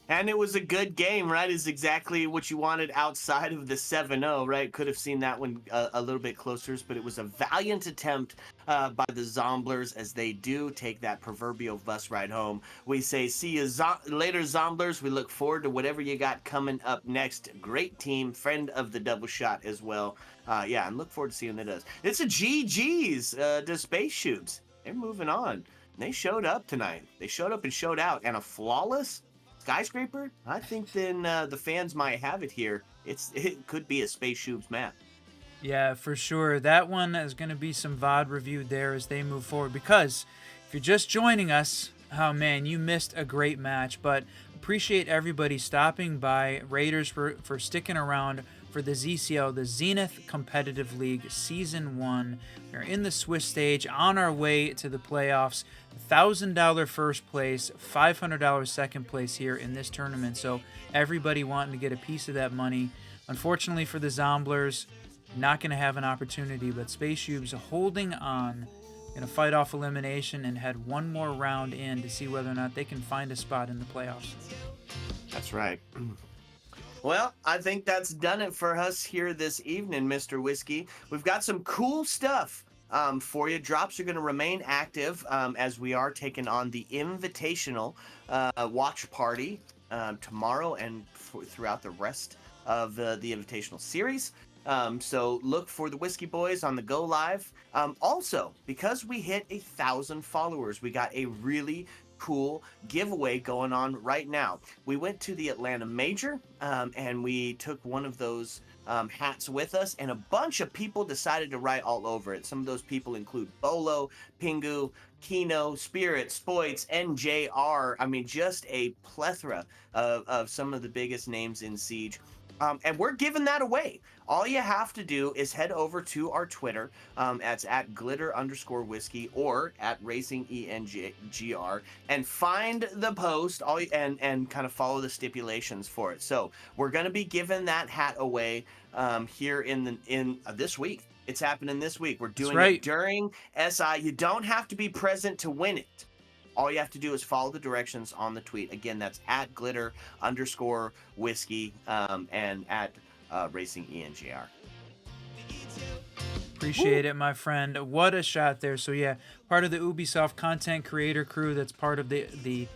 And it was a good game, right? Is exactly what you wanted outside of the 7-0, right? Could have seen that one a little bit closer, but it was a valiant attempt by the Zomblers as they do take that proverbial bus ride home. We say, see you later, Zomblers. We look forward to whatever you got coming up next. Great team, friend of the double shot as well. Yeah, and look forward to seeing what it does. It's a GG's to Spaceshoobs. They're moving on. They showed up tonight. They showed up and showed out. And a flawless Skyscraper? I think then the fans might have it here. It could be a Spaceshoobs map. Yeah, for sure. That one is going to be some VOD reviewed there as they move forward, because if you're just joining us, oh man, you missed a great match, but appreciate everybody stopping by. Raiders for sticking around for the ZCL, the Zenith Competitive League Season 1. We're in the Swiss stage, on our way to the playoffs. $1,000 first place, $500 second place here in this tournament. So everybody wanting to get a piece of that money. Unfortunately for the Zomblers, not going to have an opportunity, but SPACESHOOBS holding on, going to fight off elimination and head one more round in to see whether or not they can find a spot in the playoffs. That's right. Well, I think that's done it for us here this evening, Mr. Whiskey. We've got some cool stuff for you. Drops are going to remain active as we are taking on the Invitational watch party tomorrow and throughout the rest of the Invitational series. So look for the Whiskey Boys on the Go Live. Also, because we hit 1,000 followers, we got a really cool giveaway going on right now. We went to the Atlanta Major and we took one of those hats with us, and a bunch of people decided to write all over it. Some of those people include Bolo, Pingu, Kino, Spirit, Spoits, NJR. I mean, just a plethora of some of the biggest names in Siege. And we're giving that away. All you have to do is head over to our Twitter. That's at glitter_whiskey or at racingengr, and find the post and kind of follow the stipulations for it. So we're going to be giving that hat away here in this week. It's happening this week. We're doing it during SI. You don't have to be present to win it. All you have to do is follow the directions on the tweet. Again, that's at glitter_whiskey and at racingengr. Appreciate it, my friend. What a shot there. So yeah, part of the Ubisoft content creator crew that's part of the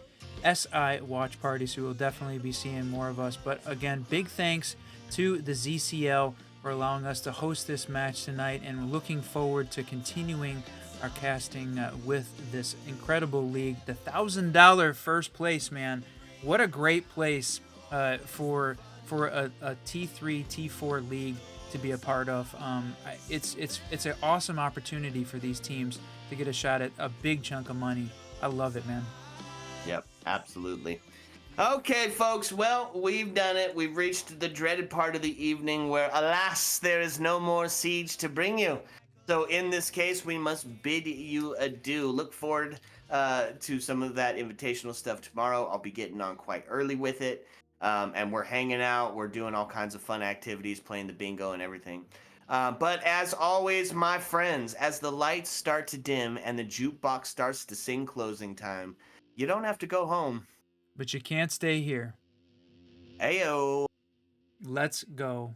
SI watch party, so we'll definitely be seeing more of us. But again, big thanks to the ZCL for allowing us to host this match tonight, and we're looking forward to continuing our casting with this incredible league. The $1,000 first place, man. What a great place for a T3, T4 league to be a part of. It's an awesome opportunity for these teams to get a shot at a big chunk of money. I love it, man. Yep, absolutely. Okay, folks, well, we've done it. We've reached the dreaded part of the evening where, alas, there is no more Siege to bring you. So in this case, we must bid you adieu. Look forward to some of that invitational stuff tomorrow. I'll be getting on quite early with it. And we're hanging out. We're doing all kinds of fun activities, playing the bingo and everything. But as always, my friends, as the lights start to dim and the jukebox starts to sing closing time, you don't have to go home. But you can't stay here. Ayo. Let's go.